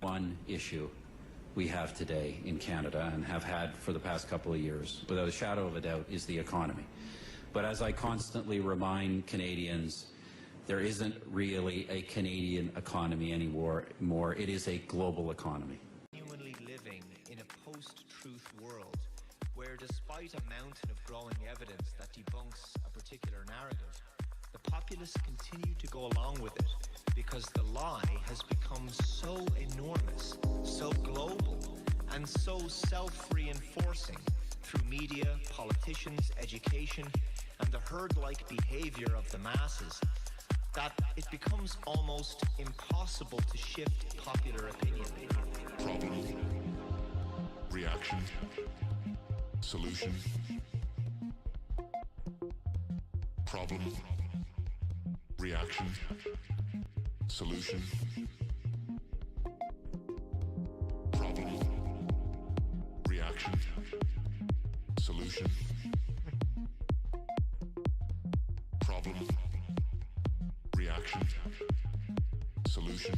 one issue we have today in Canada and have had for the past couple of years, without a shadow of a doubt, is the economy. But as I constantly remind Canadians, there isn't really a Canadian economy anymore. It is a global economy. Genuinely living in a post-truth world where, despite a mountain of growing evidence that debunks a particular narrative, the populace continue to go along with it because the lie has become so enormous, so global, and so self-reinforcing through media, politicians, education, and the herd-like behavior of the masses, that it becomes almost impossible to shift popular opinion. Problem, reaction, solution. Problem, reaction, solution. Problem, reaction, solution. Problem, reaction, solution.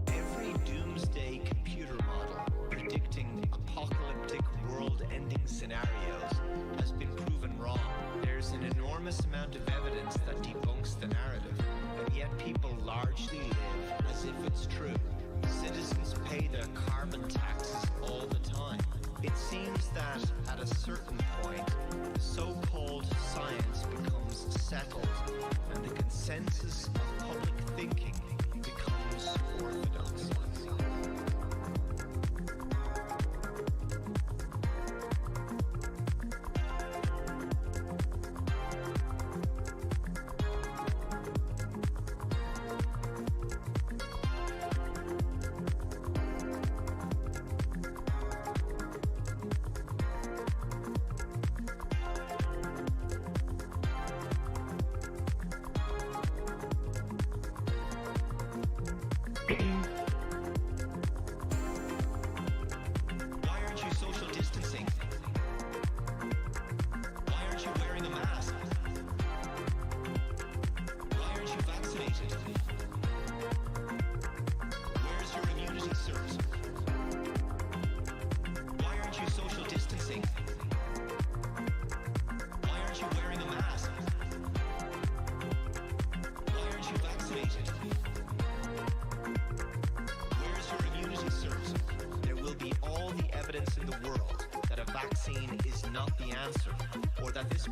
Every doomsday computer model predicting apocalyptic world-ending scenarios has been proven wrong. There's an enormous amount of evidence that debunks the narrative, and yet people largely live as if it's true. Citizens pay their carbon taxes all the time. It seems that at a certain point, so-called science becomes settled, and the consensus of public thinking becomes orthodox.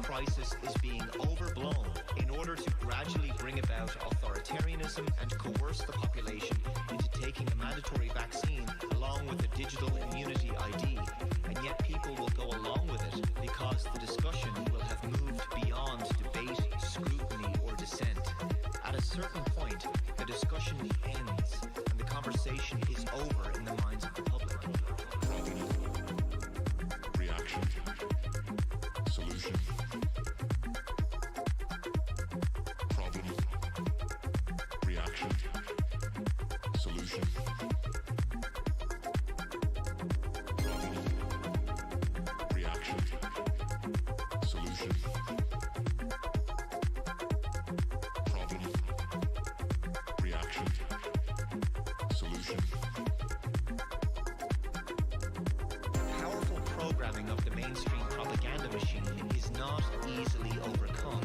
Crisis is being overblown in order to gradually bring about authoritarianism and coerce the population into taking a mandatory vaccine along with a digital immunity ID, and yet people will go along with it because the discussion will have moved beyond debate, scrutiny, or dissent. At a certain point, the discussion ends and the conversation is over in the minds of the public. Problem, reaction, solution. Problem, reaction, solution. Problem, reaction, solution. Problem, reaction, solution. Powerful programming of the mainstream propaganda machine is not easily overcome.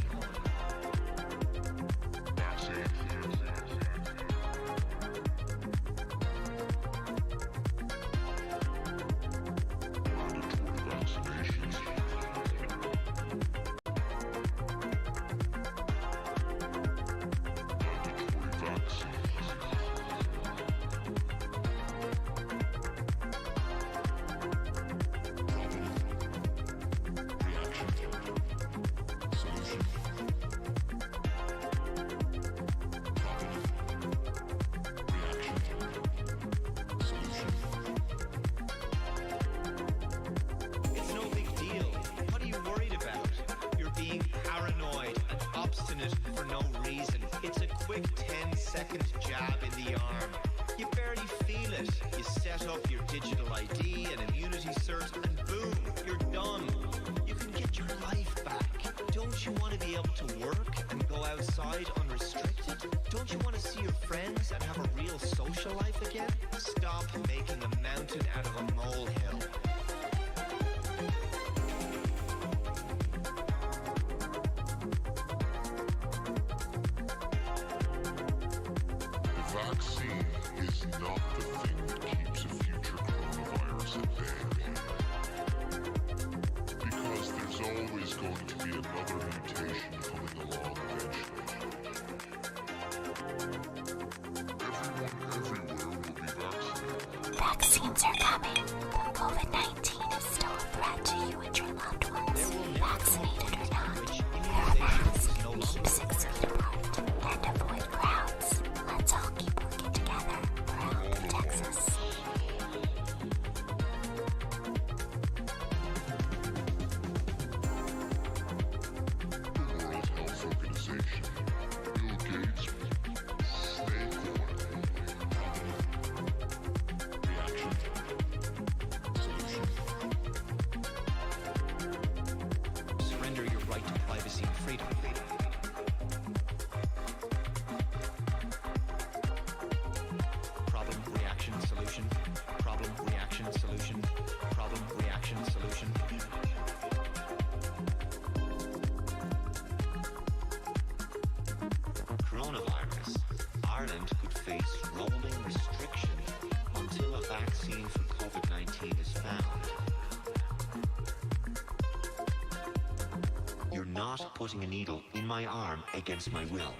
Quick 10-second jab in the arm. You barely feel it. You set up your digital ID and immunity cert and boom, you're done. You can get your life back. Don't you want to be able to work and go outside unrestricted? Don't you want to see your friends friends and have a real social life again? Stop making a mountain out of a molehill. The vaccine is not the thing that keeps a future coronavirus at bay. Because there's always going to be another mutation coming along eventually. Everyone everywhere will be vaccinated. Vaccines are coming, but COVID-19 is still a threat to you and your loved ones. Vaccinated or not, wear a mask, keep 6 feet apart, and avoid crowds. Let's all keep working together. We're out, Texas. The World Health Organization, Bill Gates, snake oil, reaction, solution. Surrender your right to privacy and freedom. Problem, reaction, solution. Problem, reaction, solution. Problem, reaction, solution. Coronavirus. Ireland could face rolling restriction until a vaccine for COVID-19 is found. You're not putting a needle in my arm against my will.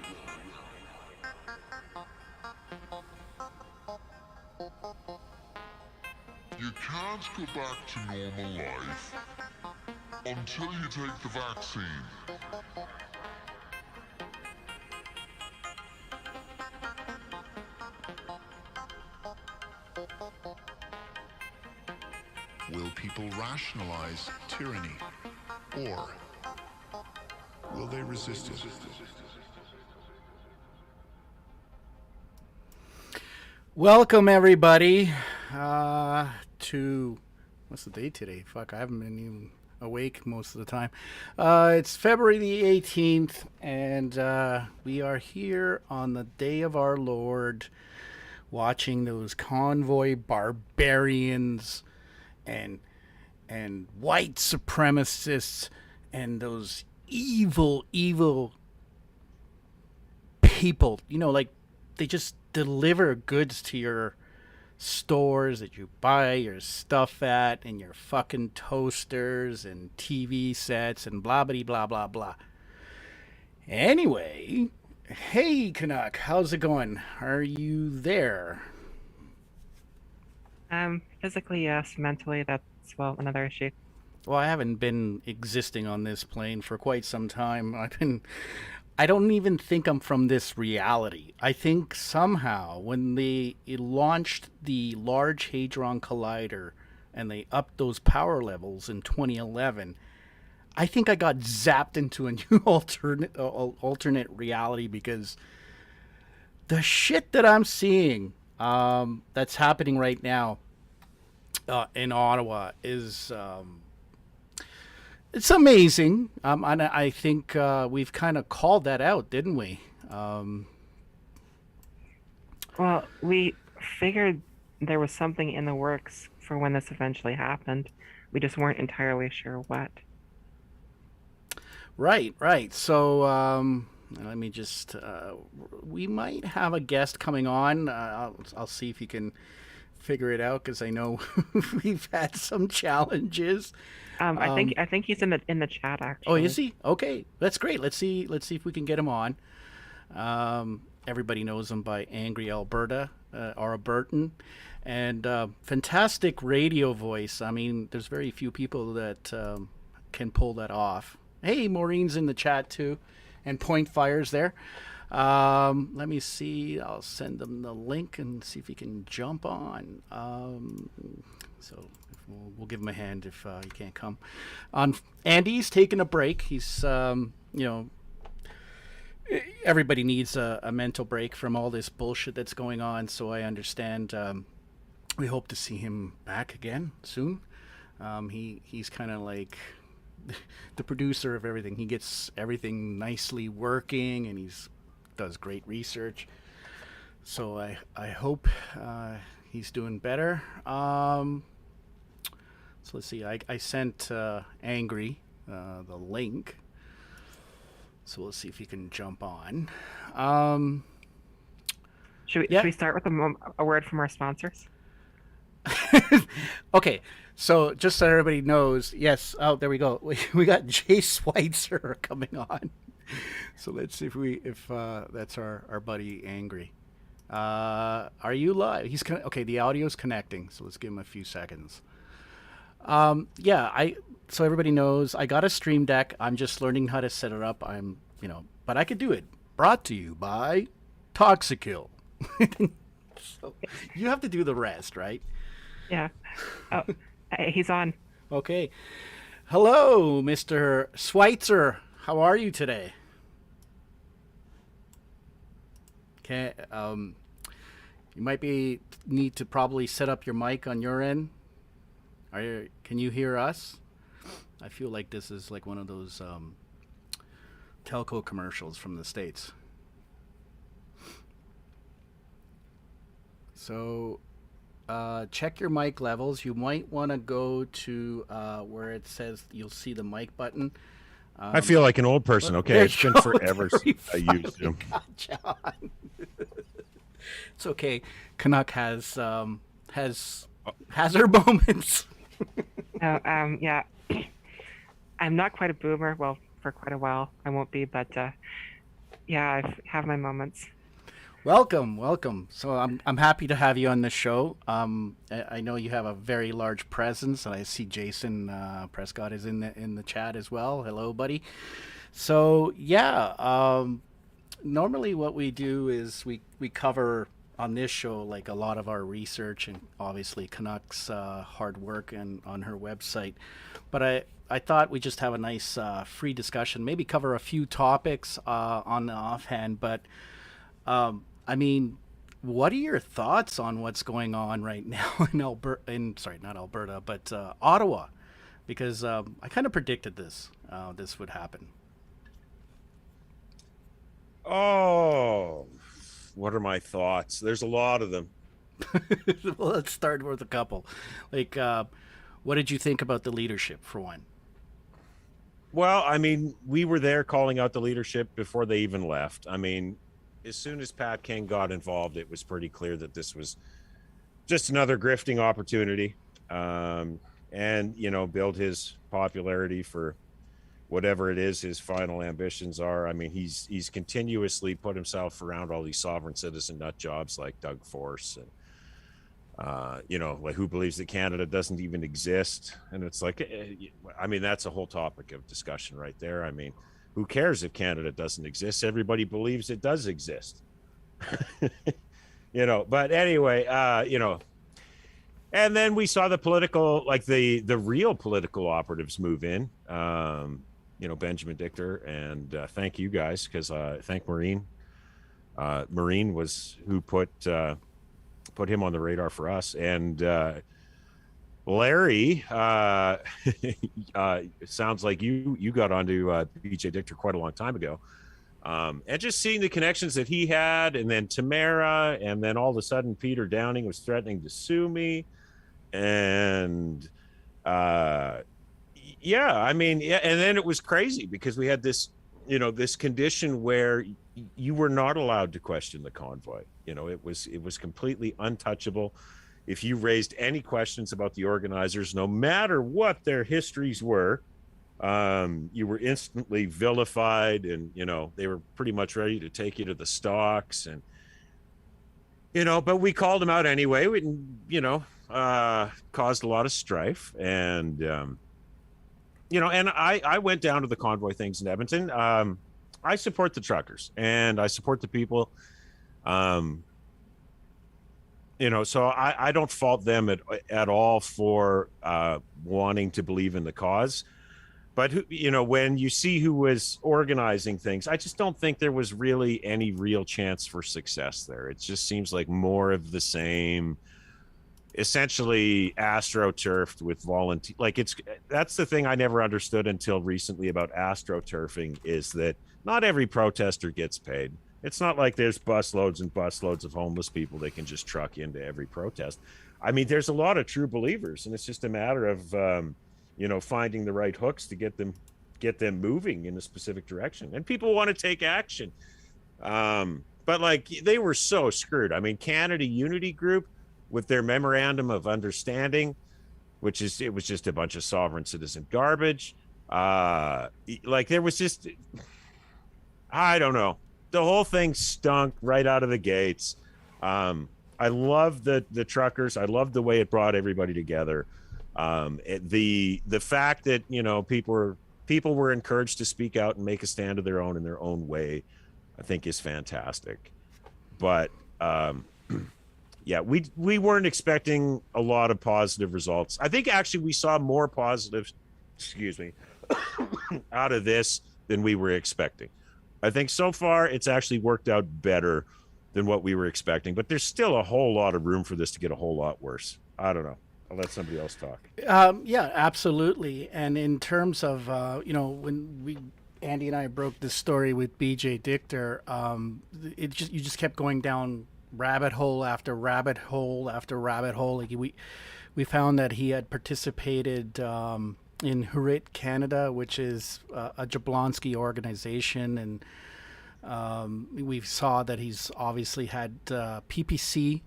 You can't go back to normal life until you take the vaccine. Will people rationalize tyranny? Or will they resist it? Welcome, everybody, to... What's the date today? Fuck, I haven't been even awake most of the time. It's February the 18th, and we are here on the day of our Lord, watching those Convoy Barbarians and white supremacists and those evil people, you know, like they just deliver goods to your stores that you buy your stuff at, and your fucking toasters and TV sets and blah blah blah blah blah. Anyway, hey Canuck, how's it going? Are you there? Physically, yes. Mentally, that's, well, another issue. Well, I haven't been existing on this plane for quite some time. I don't even think I'm from this reality. I think somehow when they launched the Large Hadron Collider and they upped those power levels in 2011, I think I got zapped into a new alternate reality, because the shit that I'm seeing that's happening right now in Ottawa is it's amazing. And I think we've kind of called that out, didn't we? Well, we figured there was something in the works for when this eventually happened. We just weren't entirely sure what. Right. So let me just... we might have a guest coming on. I'll see if you can figure it out, because I know we've had some challenges. I think he's in the chat, actually. Oh, is he? Okay, that's great. Let's see if we can get him on. Everybody knows him by Angry Alberta, or Albertan, and fantastic radio voice. I mean, there's very few people that can pull that off. Hey, Maureen's in the chat too, and Point Fire's there. Let me see. I'll send them the link and see if he can jump on. So we'll give him a hand if he can't come. Andy's taking a break. He's, everybody needs a mental break from all this bullshit that's going on. So I understand. We hope to see him back again soon. He's kind of like the producer of everything. He gets everything nicely working, and does great research. So I hope he's doing better. So let's see. I sent Angry the link. So we'll see if he can jump on. Should we start with a word from our sponsors? Okay, so just so everybody knows, yes. Oh, there we go. We got Jay Schweitzer coming on. So let's see if that's our buddy Angry. Are you live? Okay. The audio's connecting, so let's give him a few seconds. So everybody knows I got a Stream Deck. I'm just learning how to set it up. But I could do it. Brought to you by Toxikill. So you have to do the rest, right? Yeah. Oh, he's on. Okay. Hello, Mr. Schweitzer. How are you today? Okay. You might need to probably set up your mic on your end. Can you hear us? I feel like this is like one of those telco commercials from the States. So check your mic levels. You might want to go to where it says you'll see the mic button. I feel like an old person. Okay, it's been forever since I used them. It's okay. Canuck has her moments. Yeah. I'm not quite a boomer. Well, for quite a while I won't be, but yeah, I have my moments. Welcome. So I'm happy to have you on the show. I know you have a very large presence, and I see Jason Prescott is in the chat as well. Hello, buddy. So yeah, normally what we do is we cover on this show like a lot of our research and obviously Canuck's hard work and on her website. But I thought we'd just have a nice free discussion, maybe cover a few topics on the offhand. But I mean, what are your thoughts on what's going on right now in Ottawa? Because I kind of predicted this would happen. Oh, what are my thoughts? There's a lot of them. Well, let's start with a couple. Like, what did you think about the leadership, for one? Well, I mean, we were there calling out the leadership before they even left. I mean, as soon as Pat King got involved, it was pretty clear that this was just another grifting opportunity, and build his popularity for whatever it is his final ambitions are. I mean, he's continuously put himself around all these sovereign citizen nut jobs like Doug Force and like who believes that Canada doesn't even exist. And it's like, I mean, that's a whole topic of discussion right there. I mean, who cares if Canada doesn't exist? Everybody believes it does exist. But anyway, and then we saw the political, like the real political operatives move in, Benjamin Dichter, and thank you guys, because thank Maureen. Maureen was who put him on the radar for us. And Larry, sounds like you got onto BJ Dichter quite a long time ago. And just seeing the connections that he had, and then Tamara, and then all of a sudden Peter Downing was threatening to sue me. And and then it was crazy because we had this, this condition where you were not allowed to question the convoy. It was completely untouchable. If you raised any questions about the organizers, no matter what their histories were, you were instantly vilified, and they were pretty much ready to take you to the stocks. And but we called them out anyway. We caused a lot of strife, and and I went down to the convoy things in Edmonton. I support the truckers, and I support the people. So I don't fault them at all for wanting to believe in the cause. But when you see who was organizing things, I just don't think there was really any real chance for success there. It just seems like more of the same, essentially astroturfed with volunteer. Like that's the thing I never understood until recently about astroturfing, is that not every protester gets paid. It's not like there's busloads and busloads of homeless people they can just truck into every protest. I mean, there's a lot of true believers, and it's just a matter of finding the right hooks to get them moving in a specific direction. And people want to take action. But like, they were so screwed. I mean, Canada Unity Group with their memorandum of understanding, it was just a bunch of sovereign citizen garbage. Like, there was just, I don't know. The whole thing stunk right out of the gates. I love the truckers. I love the way it brought everybody together. The fact that, people were encouraged to speak out and make a stand of their own in their own way, I think is fantastic. But yeah, we weren't expecting a lot of positive results. I think actually we saw more positives, out of this than we were expecting. I think so far it's actually worked out better than what we were expecting, but there's still a whole lot of room for this to get a whole lot worse. I don't know. I'll let somebody else talk. Yeah, absolutely. And in terms of, when Andy and I broke this story with BJ Dichter, you just kept going down rabbit hole after rabbit hole after rabbit hole. Like we found that he had participated in Hurit Canada, which is a Jablonski organization, and we saw that he's obviously had PPC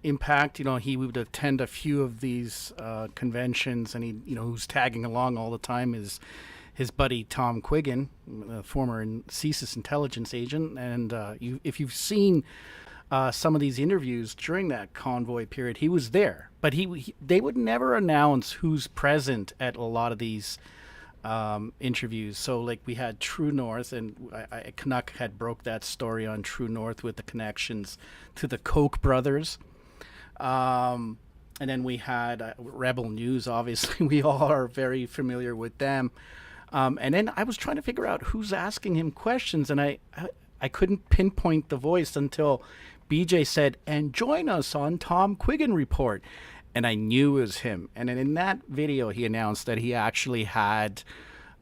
impact. He would attend a few of these conventions, and he, who's tagging along all the time is his buddy Tom Quiggin, former CSIS intelligence agent. And if you've seen some of these interviews during that convoy period, he was there, but they would never announce who's present at a lot of these interviews. So like, we had True North, and Canuck had broke that story on True North with the connections to the Koch brothers. And then we had Rebel News, obviously. We all are very familiar with them. And then I was trying to figure out who's asking him questions, and I couldn't pinpoint the voice until BJ said, "And join us on Tom Quiggin Report." And I knew it was him. And then in that video, he announced that he actually had,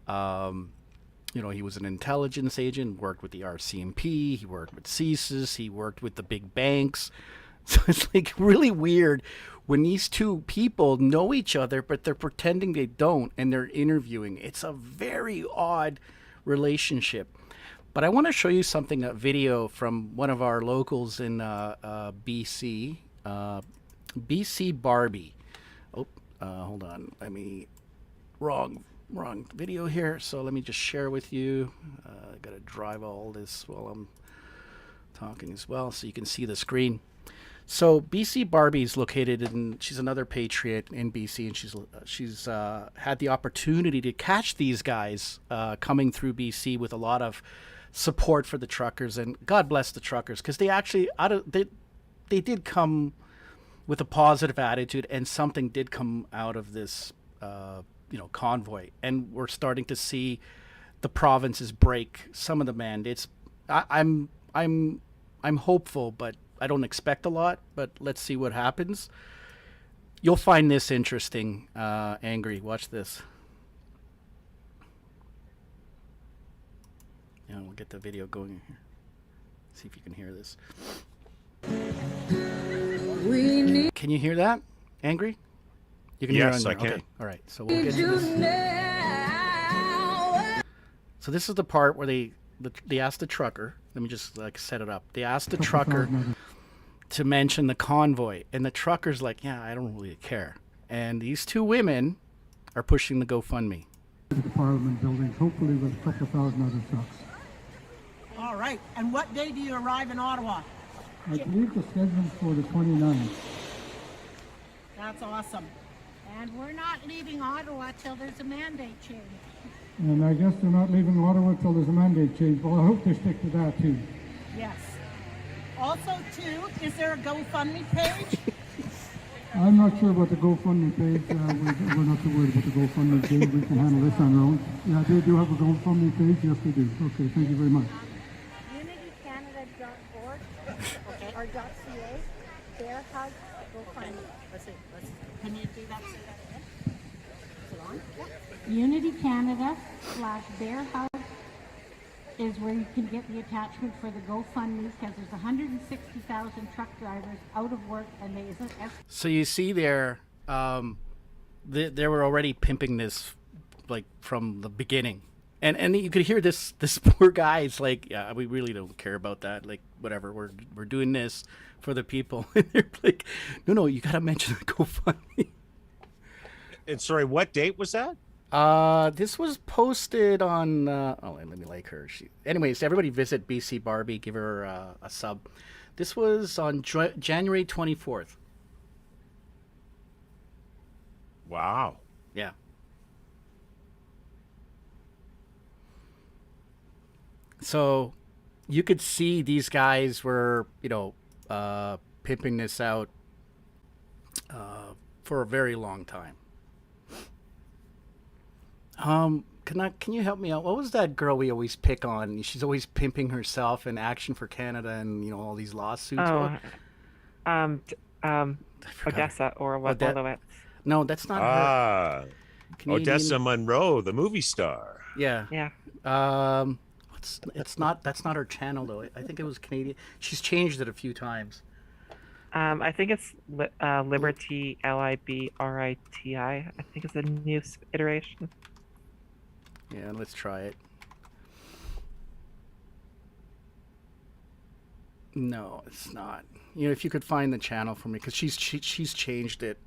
he was an intelligence agent, worked with the RCMP, he worked with CSIS, he worked with the big banks. So it's like really weird when these two people know each other, but they're pretending they don't, and they're interviewing. It's a very odd relationship. But I want to show you a video from one of our locals in BC, BC Barbie. Hold on. Wrong video here. So let me just share with you. I got to drive all this while I'm talking as well, so you can see the screen. So BC Barbie is located she's another patriot in BC, and she's had the opportunity to catch these guys coming through BC with a lot of support for the truckers, and God bless the truckers, because they actually they did come with a positive attitude, and something did come out of this convoy, and we're starting to see the provinces break some of the mandates. I'm hopeful, but I don't expect a lot, but let's see what happens. You'll find this interesting, Angry. Watch this. Yeah, we'll get the video going here. See if you can hear this. Can you hear that, Angry? You can yes, hear it I can. Okay. All right, so we'll get to this. So this is the part where they asked the trucker. Let me just set it up. They asked the trucker to mention the convoy, and the trucker's like, "Yeah, I don't really care." And these two women are pushing the GoFundMe. The Parliament buildings, hopefully with a couple thousand other trucks. All right. And what day do you arrive in Ottawa? I believe the schedule's for the 29th. That's awesome. And we're not leaving Ottawa till there's a mandate change. And I guess they're not leaving Ottawa till there's a mandate change. Well, I hope they stick to that too. Yes. Also, too, is there a GoFundMe page? I'm not sure about the GoFundMe page. We're not too worried about the GoFundMe page. We can handle this on our own. Yeah, they do have a GoFundMe page. Yes, they do. Okay, thank you very much. UnityCanada.org or .ca. Bear Hug GoFundMe. Let's see. Can you do that? Say that again. Is it on? Unity Canada /Bear Hug is where you can get the attachment for the GoFundMe, because there's 160,000 truck drivers out of work, and they isn't. So you see there, they were already pimping this, like, from the beginning. And you could hear this poor guy is like, yeah, we really don't care about that. Like, whatever, we're doing this for the people. And they're like, no, you got to mention the GoFundMe. And sorry, what date was that? This was posted on. Let me like her. Anyways, everybody visit BC Barbie. Give her a sub. This was on January 24th. Wow. Yeah. So you could see these guys were, pimping this out for a very long time. Can you help me out? What was that girl we always pick on? She's always pimping herself in Action for Canada and, all these lawsuits. Odessa or what? No, that's not her. Odessa Monroe, the movie star. Yeah. Yeah. That's not her channel though. I think it was Canadian. She's changed it a few times. I think it's Liberty, Libriti. I think it's a new iteration. Yeah, let's try it. No, it's not. If you could find the channel for me, because she's changed it.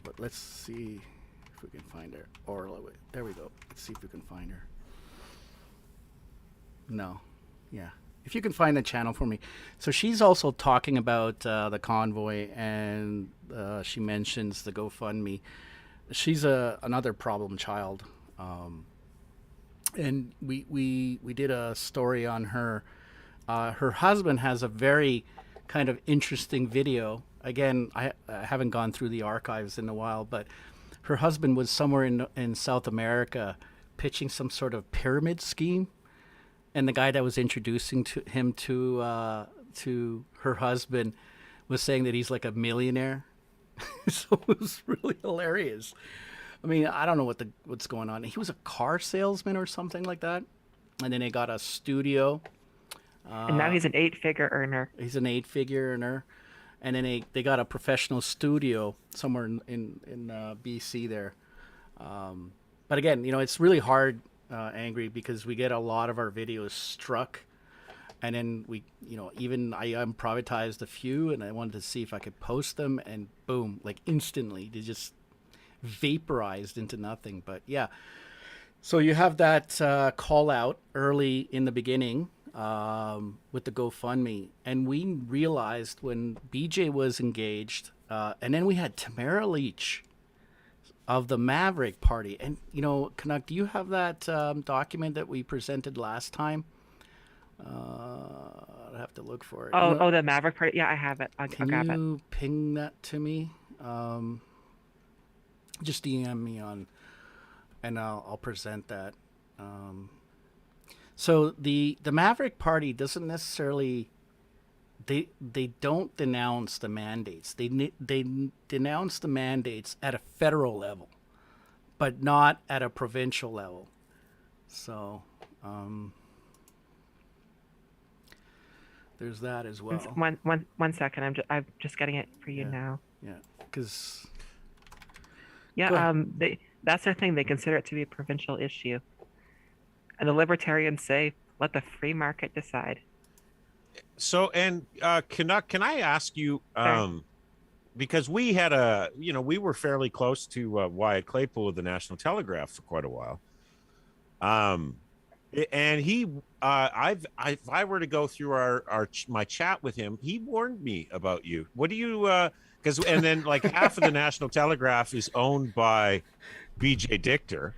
But let's see if we can find her. Or there we go. Let's see if we can find her. No, yeah. If you can find the channel for me. So she's also talking about the convoy, and she mentions the GoFundMe. She's another problem child. And we did a story on her. Her husband has a very kind of interesting video. Again, I haven't gone through the archives in a while, but her husband was somewhere in South America pitching some sort of pyramid scheme. And the guy that was introducing him to her husband was saying that he's like a millionaire. So it was really hilarious. I mean, I don't know what's going on. He was a car salesman or something like that. And then they got a studio. And now he's an 8-figure earner. He's an 8-figure earner. And then they got a professional studio somewhere in BC there. But again, it's really hard, Angry, because we get a lot of our videos struck. And then I improvised a few, and I wanted to see if I could post them, and boom, like instantly, they just vaporized into nothing. But yeah, so you have that call out early in the beginning with the GoFundMe, and we realized when BJ was engaged, and then we had Tamara Leach of the Maverick Party, and Canuck, do you have that document that we presented last time? I'll have to look for it. Oh, the Maverick Party. Yeah, I have it. I'll grab it. Can you ping that to me? Just DM me and I'll present that. So the Maverick Party doesn't necessarily. They don't denounce the mandates. They denounce the mandates at a federal level, but not at a provincial level. So there's that as well. One second. I'm just getting it for you now. Yeah, because. Yeah, that's their thing. They consider it to be a provincial issue, and the libertarians say, "Let the free market decide." So, and Canuck, can I ask you, because we had we were fairly close to Wyatt Claypool of the National Telegraph for quite a while. And he, if I were to go through my chat with him, he warned me about you. What do you? And then like half of the National Telegraph is owned by BJ Dichter.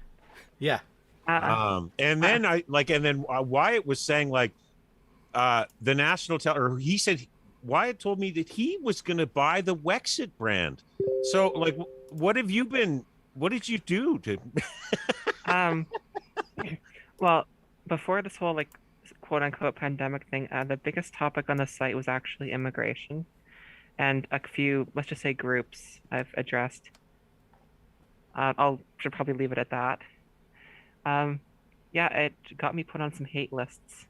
Yeah. And then Wyatt was saying like the National he said Wyatt told me that he was going to buy the Wexit brand. So like, what did you do to? Well, before this whole like quote unquote pandemic thing, the biggest topic on the site was actually immigration. And a few, let's just say, groups I've addressed. Should probably leave it at that. Yeah, it got me put on some hate lists.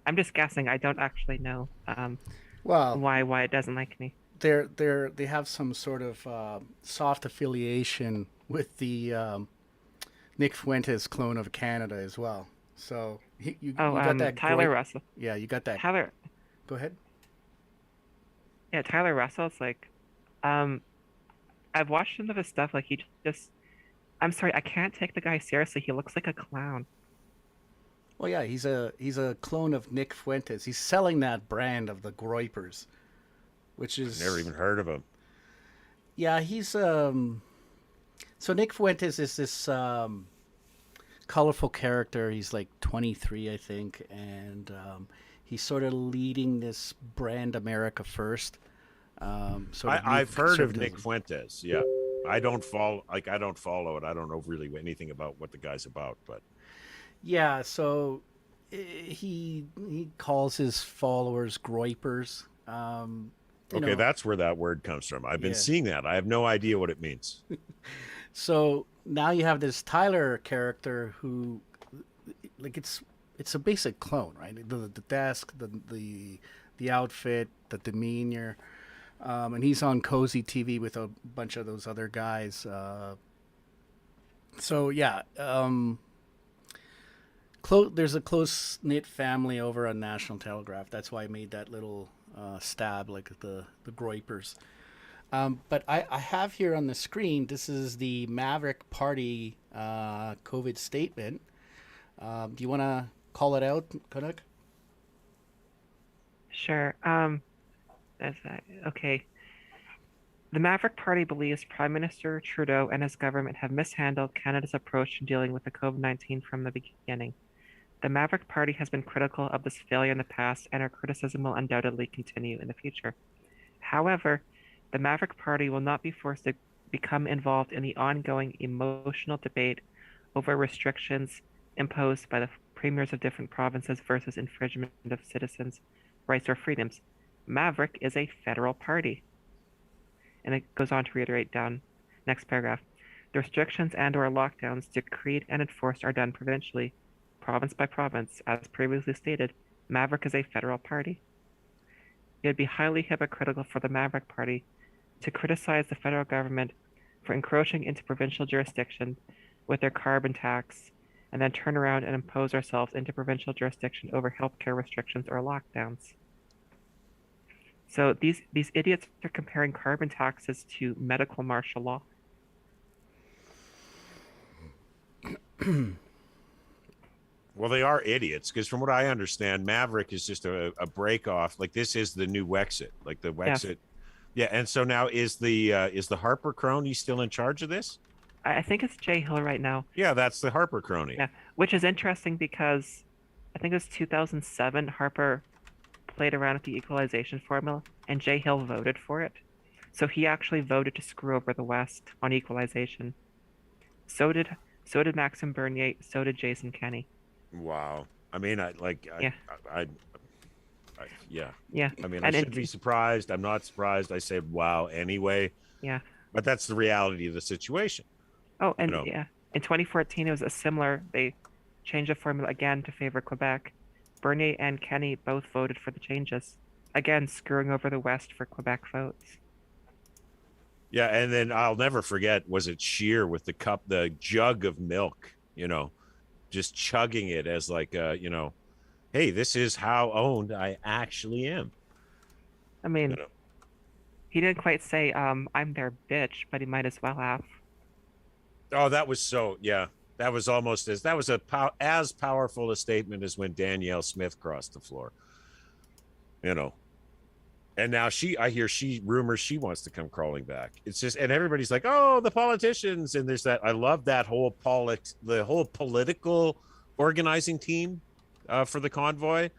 I'm just guessing. I don't actually know Well, why it doesn't like me. they have some sort of soft affiliation with the Nick Fuentes clone of Canada as well. So you got that Tyler Russell. Yeah, you got that. Tyler. Go ahead. Yeah, Tyler Russell's like, I've watched some of his stuff. Like he just, I'm sorry, I can't take the guy seriously. He looks like a clown. Well, yeah, he's a clone of Nick Fuentes. He's selling that brand of the Groypers, which is Never even heard of him. Yeah, he's so Nick Fuentes is this colorful character. He's like 23, I think, and he's sort of leading this brand America First. I've heard of Nick Fuentes. Yeah, I don't follow it. I don't know really anything about what the guy's about, but yeah. So he calls his followers Groypers. Okay, that's where that word comes from. I've been seeing that. I have no idea what it means. So now you have this Tyler character who, like, it's a basic clone, right? The desk, the outfit, the demeanor, and he's on Cozy TV with a bunch of those other guys. So yeah, there's a close knit family over on National Telegraph. That's why I made that little stab, like the Groypers. But I have here on the screen, this is the Maverick Party COVID statement. Do you want to call it out, Canuck? Sure. Okay. The Maverick Party believes Prime Minister Trudeau and his government have mishandled Canada's approach in dealing with the COVID-19 from the beginning. The Maverick Party has been critical of this failure in the past, and our criticism will undoubtedly continue in the future. However, the Maverick Party will not be forced to become involved in the ongoing emotional debate over restrictions imposed by the premiers of different provinces versus infringement of citizens' rights or freedoms. Maverick is a federal party. And it goes on to reiterate down next paragraph. The restrictions and/or lockdowns decreed and enforced are done provincially, province by province. As previously stated, Maverick is a federal party. It would be highly hypocritical for the Maverick Party to criticize the federal government for encroaching into provincial jurisdiction with their carbon tax and then turn around and impose ourselves into provincial jurisdiction over healthcare restrictions or lockdowns. So these idiots are comparing carbon taxes to medical martial law. Well, they are idiots because from what I understand, Maverick is just a break off. Like this is the new Wexit, like the Wexit. Yeah. And so now is the Harper crony still in charge of this? I think it's Jay Hill right now. Yeah, that's the Harper crony. Yeah, which is interesting because I think it was 2007. Harper played around with the equalization formula, and Jay Hill voted for it. So he actually voted to screw over the West on equalization. So did Maxime Bernier. So did Jason Kenney. Wow. I mean, yeah. I mean, I should be surprised. I'm not surprised. I said, wow, anyway. Yeah. But that's the reality of the situation. Oh, and yeah. In 2014, it was a similar, they changed the formula again to favor Quebec. Bernier and Kenney both voted for the changes. Again, screwing over the West for Quebec votes. Yeah, and then I'll never forget, was it Scheer with the jug of milk, just chugging it as like, hey, this is how owned I actually am. I mean, he didn't quite say, I'm their bitch, but he might as well have. Oh, that was that was almost as powerful a statement as when Danielle Smith crossed the floor, and now I hear rumors she wants to come crawling back. It's just, and everybody's like, oh, the politicians. And there's that, I love that the whole political organizing team for the convoy,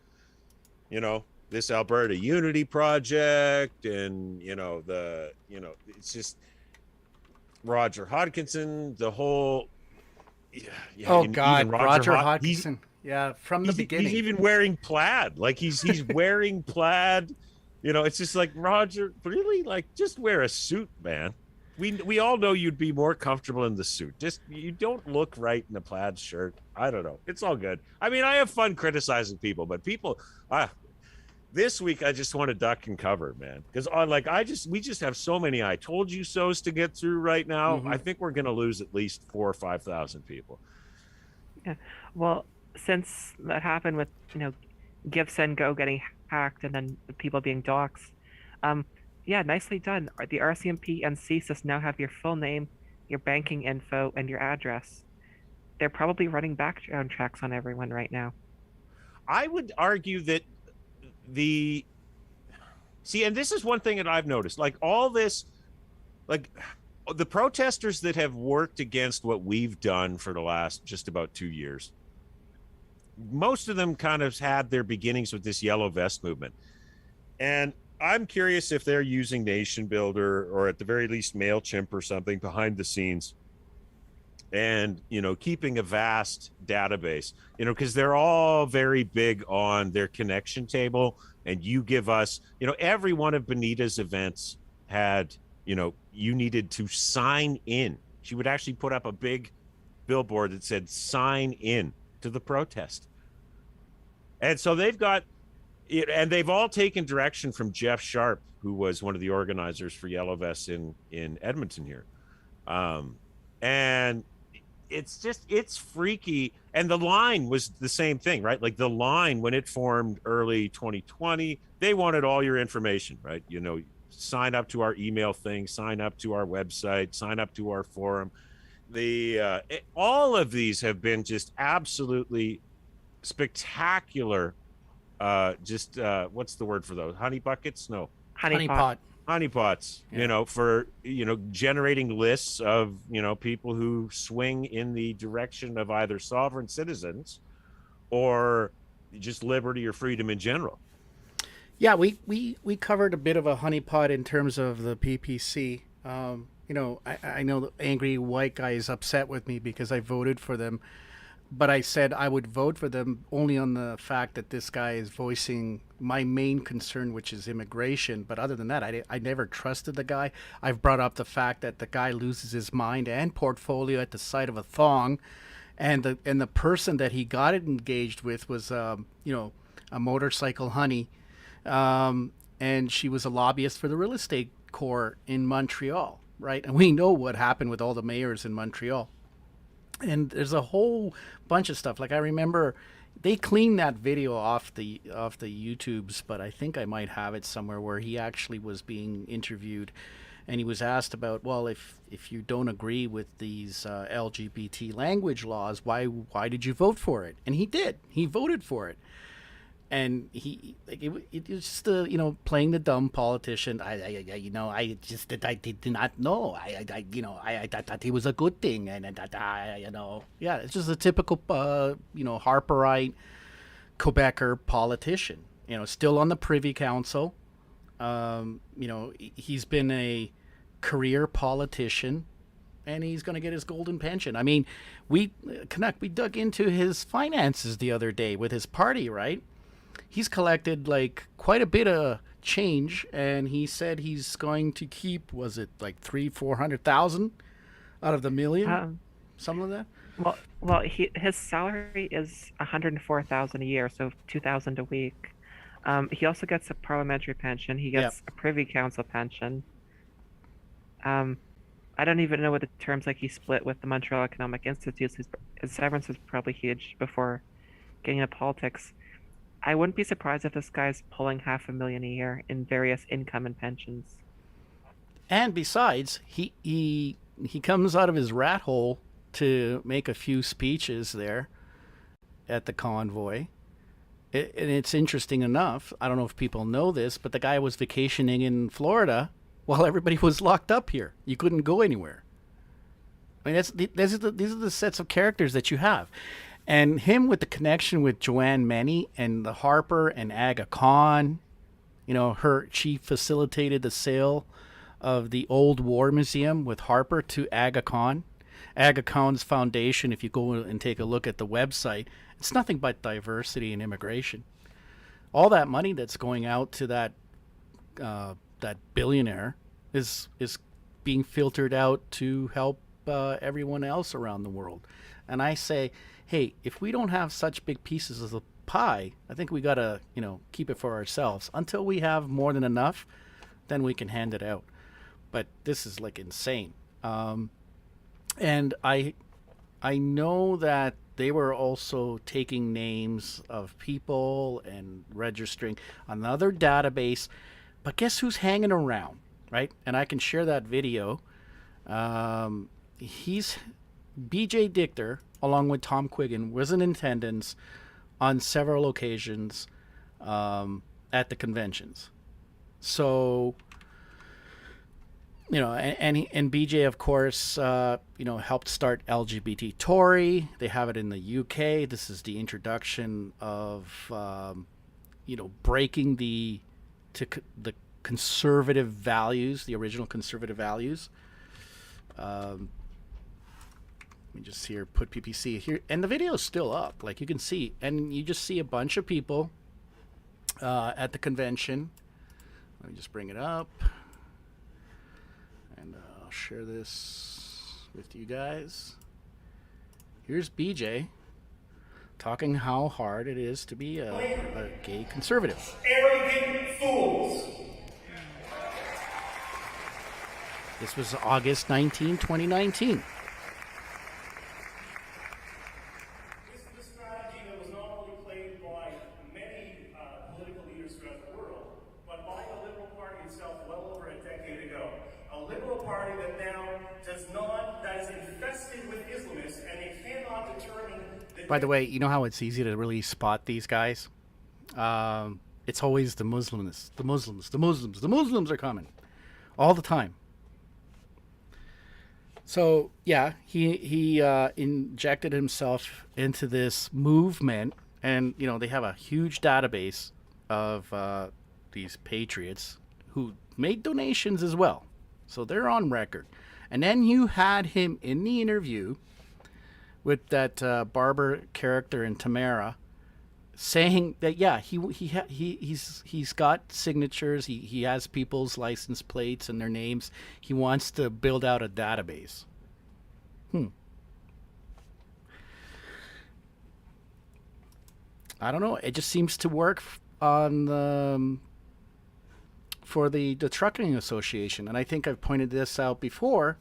this Alberta Unity Project, and it's just Roger Hodkinson, the whole Roger Hodkinson. Yeah, from the beginning. He's even wearing plaid. Like he's wearing plaid. It's just like, Roger, really? Like, just wear a suit, man. we all know you'd be more comfortable in the suit. Just you don't look right in a plaid shirt. I don't know. It's all good. I mean, I have fun criticizing people, but people, this week I just want to duck and cover, man, because we just have so many I told you so's to get through right now. I think we're gonna lose at least 4,000 or 5,000 people. Yeah. Well, since that happened with Give Send Go getting hacked and then the people being doxxed, yeah, nicely done. The RCMP and CSIS now have your full name, your banking info, and your address. They're probably running background checks on everyone right now. I would argue that and this is one thing that I've noticed, like all this, like the protesters that have worked against what we've done for the last just about 2 years, most of them kind of had their beginnings with this yellow vest movement. And I'm curious if they're using Nation Builder or at the very least MailChimp or something behind the scenes and, keeping a vast database, because they're all very big on their connection table. And you give us, every one of Benita's events had, you needed to sign in. She would actually put up a big billboard that said sign in to the protest. And so they've got, and they've all taken direction from Jeff Sharp, who was one of the organizers for Yellow Vests in Edmonton here. And it's freaky. And the line was the same thing, right? Like the line, when it formed early 2020, they wanted all your information, right? Sign up to our email thing, sign up to our website, sign up to our forum. All of these have been just absolutely spectacular. What's the word for those? Honey buckets? No. Honeypot. Honeypots, Yeah. For, generating lists of, people who swing in the direction of either sovereign citizens or just liberty or freedom in general. Yeah, we covered a bit of a honeypot in terms of the PPC. I know the angry white guy is upset with me because I voted for them. But I said I would vote for them only on the fact that this guy is voicing my main concern, which is immigration. But other than that, I never trusted the guy. I've brought up the fact that the guy loses his mind and portfolio at the sight of a thong. And the person that he got engaged with was, a motorcycle honey. And she was a lobbyist for the real estate corps in Montreal, right? And we know what happened with all the mayors in Montreal. And there's a whole bunch of stuff. Like I remember they cleaned that video off the YouTubes, but I think I might have it somewhere where he actually was being interviewed, and he was asked about, well, if you don't agree with these LGBT language laws, why did you vote for it? And he did. He voted for it. And it was just playing the dumb politician. I did not know. I thought he was a good thing, and yeah, it's just a typical Harperite Quebecer politician. Still on the Privy Council. He's been a career politician, and he's going to get his golden pension. I mean, we dug into his finances the other day with his party, right? He's collected quite a bit of change, and he said he's going to keep, was it 300,000-400,000 out of the million, something like that. Well, his salary is 104,000 a year, so 2,000 a week. He also gets a parliamentary pension. He gets a Privy Council pension. I don't even know what the terms he split with the Montreal Economic Institute. His severance was probably huge before getting into politics. I wouldn't be surprised if this guy's pulling $500,000 a year in various income and pensions. And besides, he comes out of his rat hole to make a few speeches there at the convoy. And it's interesting enough, I don't know if people know this, but the guy was vacationing in Florida while everybody was locked up here. You couldn't go anywhere. I mean, these are the sets of characters that you have. And him with the connection with Joanne Meny and the Harper and Aga Khan, she facilitated the sale of the old war museum with Harper to Aga Khan. Aga Khan's foundation, if you go and take a look at the website, it's nothing but diversity and immigration. All that money that's going out to that billionaire is being filtered out to help everyone else around the world. And I say, hey, if we don't have such big pieces of the pie, I think we gotta, keep it for ourselves until we have more than enough. Then we can hand it out. But this is like insane. And I know that they were also taking names of people and registering another database. But guess who's hanging around, right? And I can share that video. He's BJ Dichter, along with Tom Quiggin, was in attendance on several occasions at the conventions. So, and BJ, of course, helped start LGBT Tory. They have it in the UK. This is the introduction of, breaking the conservative values, the original conservative values. Let me just here put PPC here, and the video is still up, like you can see, and you just see a bunch of people at the convention. Let me just bring it up, and I'll share this with you guys. Here's BJ talking how hard it is to be a gay conservative. Arrogant fools. This was August 19, 2019. This is a strategy that was not only played by many political leaders throughout the world, but by the Liberal Party itself well over a decade ago. A Liberal Party that now that is infested with Islamists, and they cannot determine... By the way, you know how it's easy to really spot these guys? It's always the Muslims. The Muslims are coming. All the time. So, yeah, he injected himself into this movement, and, they have a huge database of these patriots who made donations as well. So they're on record. And then you had him in the interview with that barber character in Tamara saying that, yeah, he's got signatures, he has people's license plates and their names. He wants to build out a database. I don't know. It just seems to work on for the Trucking Association, and I think I've pointed this out before.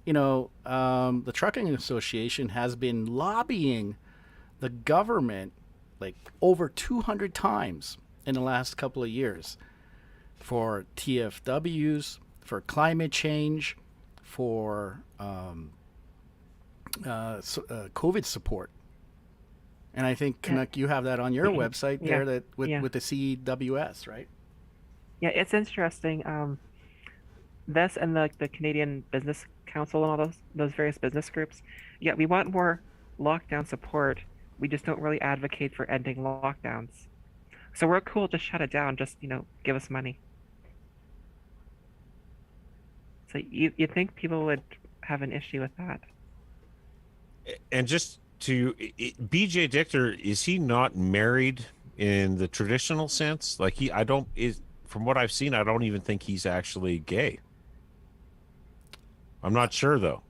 The Trucking Association has been lobbying the government like over 200 times in the last couple of years for TFWs, for climate change, for COVID support. And I think, Canuck, you have that on your website there that with the CWS, right? Yeah, it's interesting. This and the Canadian Business Council and all those various business groups. Yeah, we want more lockdown support. We just don't really advocate for ending lockdowns. So we're cool to shut it down. Just give us money. So you think people would have an issue with that? And just BJ Dichter, is he not married in the traditional sense? Like from what I've seen, I don't even think he's actually gay. I'm not sure though.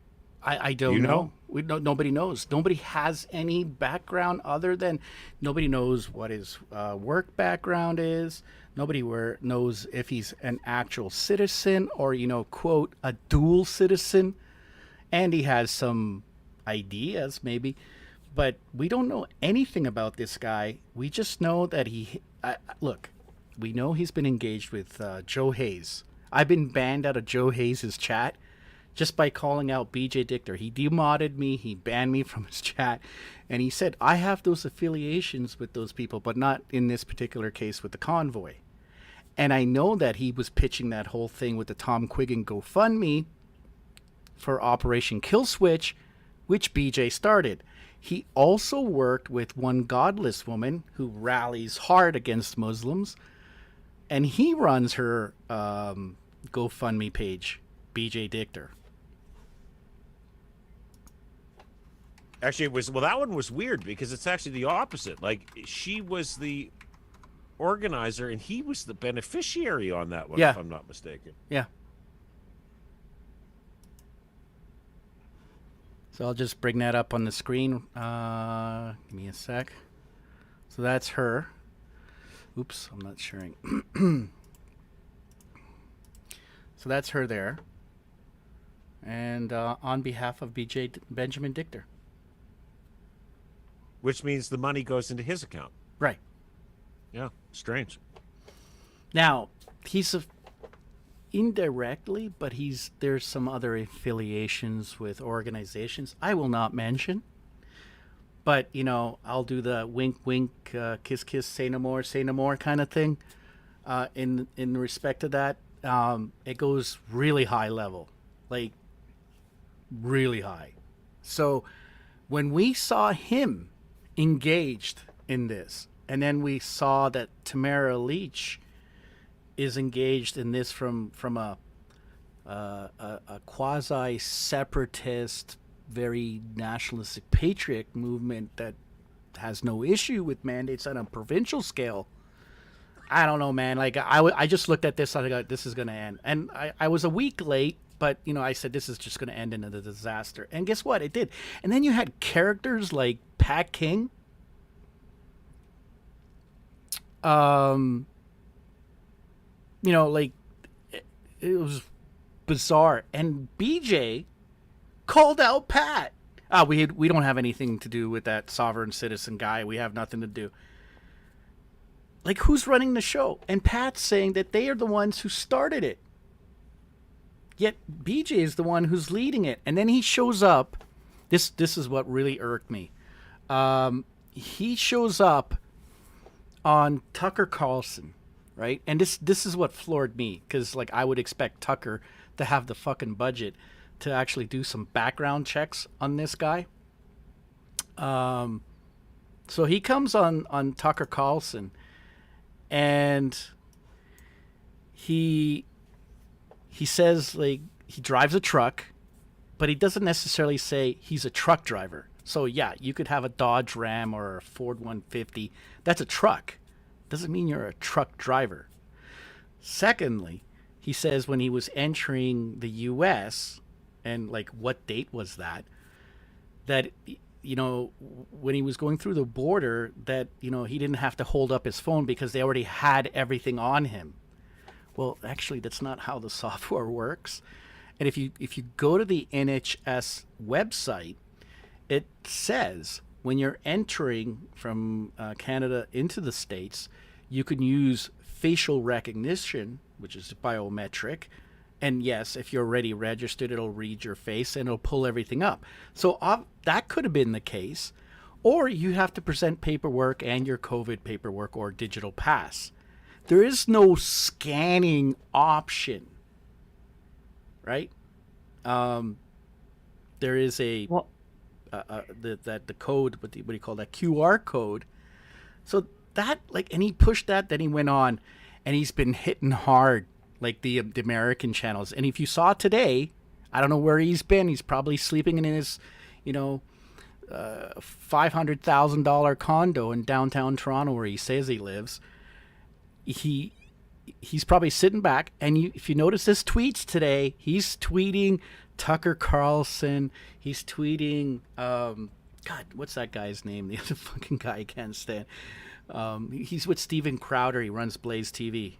I don't know. Nobody knows. Nobody has any background other than nobody knows what his work background is. Nobody knows if he's an actual citizen or, quote, a dual citizen. And he has some ideas maybe, but we don't know anything about this guy. We just know that we know he's been engaged with Joe Hayes. I've been banned out of Joe Hayes' chat just by calling out BJ Dichter. He demodded me, he banned me from his chat, and he said, I have those affiliations with those people, but not in this particular case with the Convoy. And I know that he was pitching that whole thing with the Tom Quiggin GoFundMe for Operation Kill Switch, which BJ started. He also worked with one godless woman who rallies hard against Muslims, and he runs her GoFundMe page, BJ Dichter. Actually, that one was weird because it's actually the opposite. Like, she was the organizer and he was the beneficiary on that one, if I'm not mistaken. Yeah. So I'll just bring that up on the screen. Give me a sec. So that's her. Oops, I'm not sharing. So that's her there. And on behalf of Benjamin Dichter. Which means the money goes into his account. Right. Yeah, strange. Now, he's indirectly, but there's some other affiliations with organizations I will not mention. But, you know, I'll do the wink, wink, kiss, kiss, say no more kind of thing. In respect to that, it goes really high level, like really high. So when we saw him engaged in this, and then we saw that Tamara Leach is engaged in this from a quasi separatist, very nationalistic patriot movement that has no issue with mandates on a provincial scale. I don't know, man. Like I just looked at this, I thought this is going to end, and I was a week late, but you know, I said this is just going to end in a disaster, and guess what? It did. And then you had characters like Pat King, you know, like it was bizarre, and BJ called out Pat. We don't have anything to do with that sovereign citizen guy. We have nothing to do. Like, who's running the show? And Pat's saying that they are the ones who started it. Yet BJ is the one who's leading it. And then he shows up. This is what really irked me. He shows up on Tucker Carlson, right? And this is what floored me, because like I would expect Tucker to have the fucking budget to actually do some background checks on this guy. So he comes on Tucker Carlson, and he says, like, he drives a truck, but he doesn't necessarily say he's a truck driver. So yeah, you could have a Dodge Ram or a Ford 150. That's a truck. Doesn't mean you're a truck driver. Secondly, he says when he was entering the U.S., and like what date was that, you know, when he was going through the border, that, you know, he didn't have to hold up his phone because they already had everything on him. Well, actually, that's not how the software works. And if you go to the NHS website, it says when you're entering from Canada into the States, you can use facial recognition, which is biometric. And yes, if you're already registered, it'll read your face and it'll pull everything up. So that could have been the case. Or you have to present paperwork and your COVID paperwork or digital pass. There is no scanning option, right? There is the code, what do you call that, QR code. So that, like, and he pushed that, then he went on, and he's been hitting hard, like the American channels. And if you saw today, I don't know where he's been. He's probably sleeping in his, you know, $500,000 condo in downtown Toronto where he says he lives. He's probably sitting back, and if you notice his tweets today, he's tweeting Tucker Carlson. He's tweeting, God, what's that guy's name? The other fucking guy I can't stand. He's with Steven Crowder. He runs Blaze TV.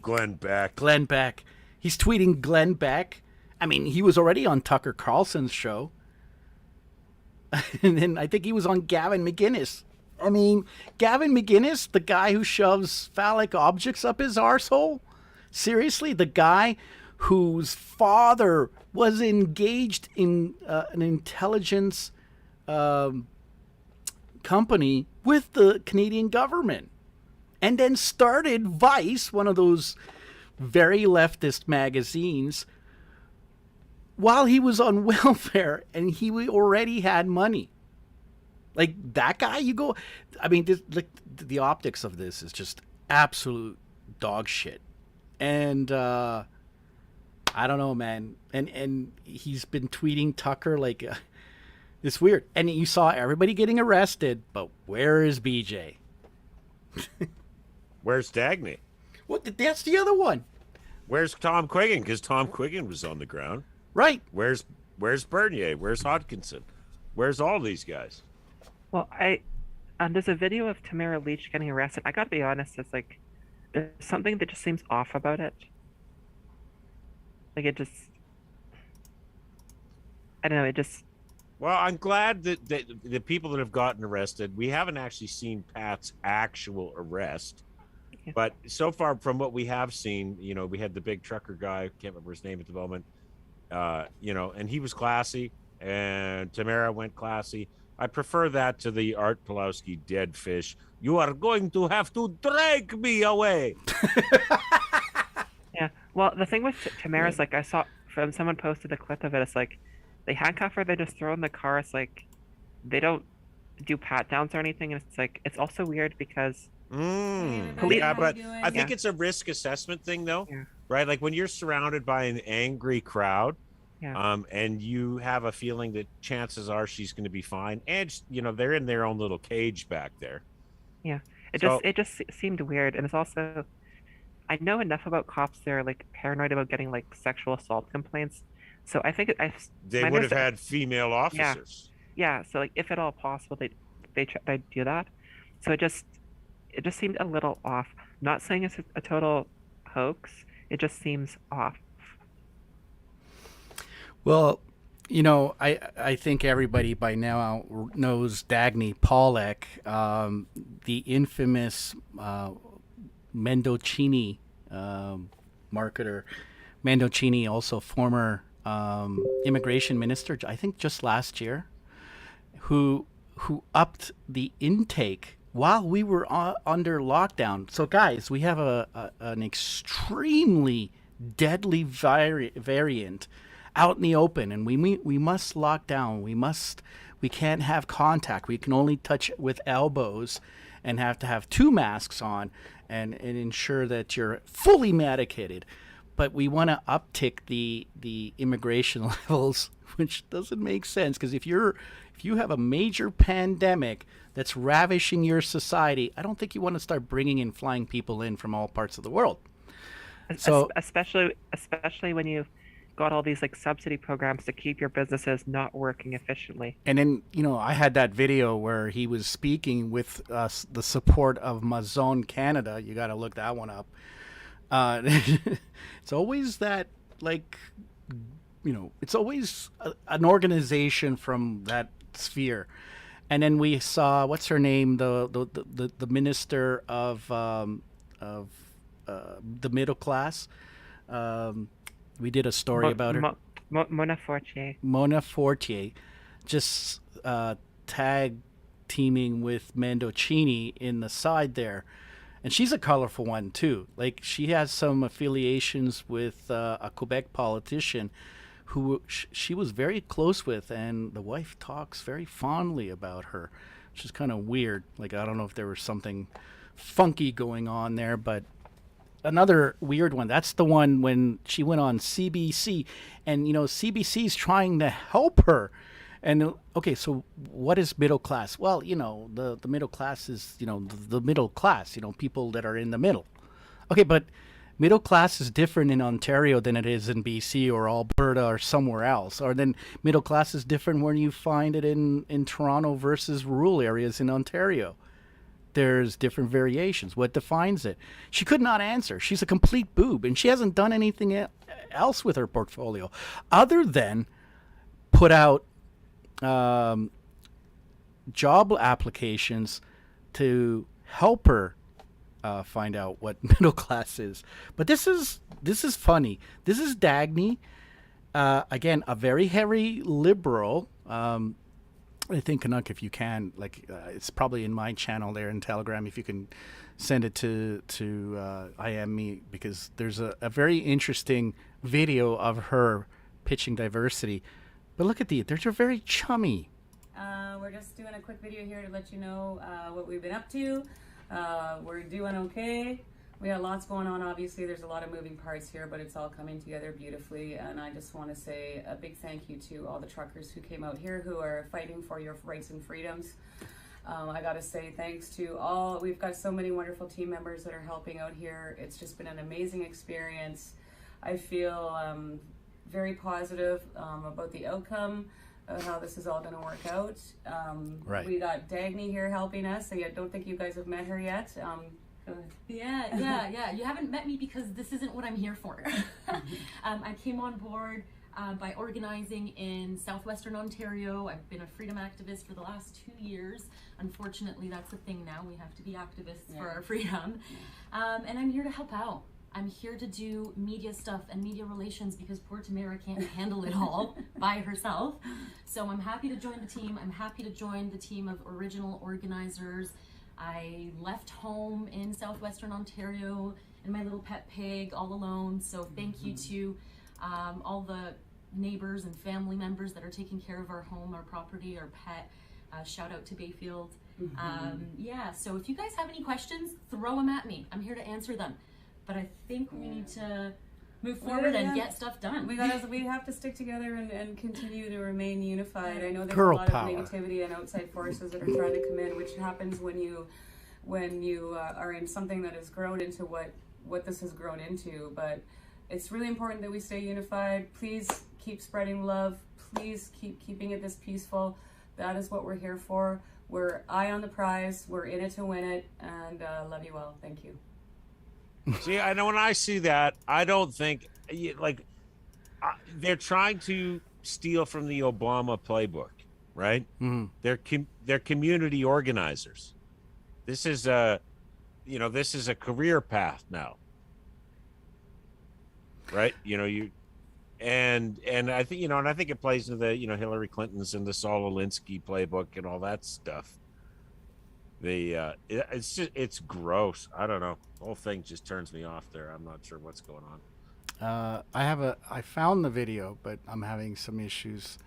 Glenn Beck. Glenn Beck. He's tweeting Glenn Beck. I mean, he was already on Tucker Carlson's show. And then I think he was on Gavin McInnes. I mean, Gavin McInnes, the guy who shoves phallic objects up his arsehole? Seriously? The guy whose father was engaged in an intelligence company with the Canadian government, and then started Vice, one of those very leftist magazines, while he was on welfare, and he already had money. Like, that guy, you go, I mean, the optics of this is just absolute dog shit. And I don't know, man. And he's been tweeting Tucker like, it's weird. And you saw everybody getting arrested, but where is BJ? Where's Dagny? Well, that's the other one. Where's Tom Quiggin? Because Tom Quiggin was on the ground. Right. Where's Where's Bernier? Where's Hodkinson? Where's all these guys? Well, there's a video of Tamara Leach getting arrested. I gotta be honest, it's like there's something that just seems off about it. Like it just, I don't know. It just. Well, I'm glad that the people that have gotten arrested, we haven't actually seen Pat's actual arrest. Yeah. But so far from what we have seen, you know, we had the big trucker guy, can't remember his name at the moment, you know, and he was classy, and Tamara went classy. I prefer that to the Art Pulowski dead fish. You are going to have to drag me away. Yeah. Well, the thing with Tamara's, like, I saw from someone posted a clip of it. It's like they handcuff her, they just throw her in the car. It's like they don't do pat downs or anything. And it's like it's also weird because yeah, but I think it's a risk assessment thing, though, right? Like when you're surrounded by an angry crowd, and you have a feeling that chances are she's going to be fine, and you know they're in their own little cage back there. Yeah, it just seemed weird, and it's also I know enough about cops. They're like paranoid about getting like sexual assault complaints, so I think they would have had female officers. Yeah, so like if at all possible, they do that. So it just seemed a little off. Not saying it's a total hoax. It just seems off. Well, you know, I think everybody by now knows Dagny Pollack, the infamous Mendocini marketer. Mendocini, also former immigration minister, I think just last year, who upped the intake while we were under lockdown. So, guys, we have an extremely deadly variant out in the open, and we must lock down. We can't have contact. We can only touch with elbows, and have to have 2 masks on, and ensure that you're fully medicated. But we want to uptick the immigration levels, which doesn't make sense, because if you have a major pandemic that's ravishing your society, I don't think you want to start bringing in flying people in from all parts of the world. So especially when you've got all these like subsidy programs to keep your businesses not working efficiently. And then, you know, I had that video where he was speaking with the support of Mazon Canada. You got to look that one up. It's always that, like, you know, it's always an organization from that sphere. And then we saw, what's her name, the minister of the middle class. We did a story about her. Mona Fortier. Mona Fortier, just tag teaming with Mendocini in the side there. And she's a colorful one, too. Like, she has some affiliations with a Quebec politician who she was very close with, and the wife talks very fondly about her, which is kind of weird. Like, I don't know if there was something funky going on there, but another weird one. That's the one when she went on CBC, and, you know, CBC's trying to help her. And, okay, so what is middle class? Well, you know, the middle class is, you know, the middle class, you know, people that are in the middle. Okay, but middle class is different in Ontario than it is in BC or Alberta or somewhere else. Or then middle class is different when you find it in Toronto versus rural areas in Ontario. There's different variations. What defines it? She could not answer. She's a complete boob, and she hasn't done anything else with her portfolio other than put out job applications to help her find out what middle class is. But this is funny. This is Dagny, again, a very heavy liberal. I think Canuck, if you can, like, it's probably in my channel there in Telegram. If you can send it to IM me, because there's a very interesting video of her pitching diversity. But look at they're very chummy. We're just doing a quick video here to let you know what we've been up to. We're doing okay. We got lots going on. Obviously, there's a lot of moving parts here, but it's all coming together beautifully. And I just want to say a big thank you to all the truckers who came out here, who are fighting for your rights and freedoms. I got to say thanks to all. We've got so many wonderful team members that are helping out here. It's just been an amazing experience. I feel very positive about the outcome of how this is all going to work out. Right. We got Dagny here helping us. I don't think you guys have met her yet. Go ahead. Yeah. You haven't met me because this isn't what I'm here for. I came on board by organizing in southwestern Ontario. I've been a freedom activist for the last 2 years. Unfortunately, that's the thing now. We have to be activists for our freedom. And I'm here to help out. I'm here to do media stuff and media relations because poor Tamara can't handle it all by herself. So I'm happy to join the team. I'm happy to join the team of original organizers. I left home in southwestern Ontario and my little pet pig all alone. So thank you to all the neighbors and family members that are taking care of our home, our property, our pet. Shout out to Bayfield. So if you guys have any questions, throw them at me. I'm here to answer them. But I think we need to move forward and get stuff done. We have to stick together and continue to remain unified. I know there's Girl a lot power. of negativity and outside forces that are trying to come in, which happens when you are in something that has grown into what this has grown into. But it's really important that we stay unified. Please keep spreading love. Please keep keeping it this peaceful. That is what we're here for. We're eye on the prize. We're in it to win it. And love you all. Thank you. See, I know when I see that, I don't think they're trying to steal from the Obama playbook, right? They're community organizers. This is a career path now, right? And I think and I think it plays into the Hillary Clinton's and the Saul Alinsky playbook and all that stuff. It's gross. I don't know. The whole thing just turns me off there. I'm not sure what's going on. I found the video, but I'm having some issues.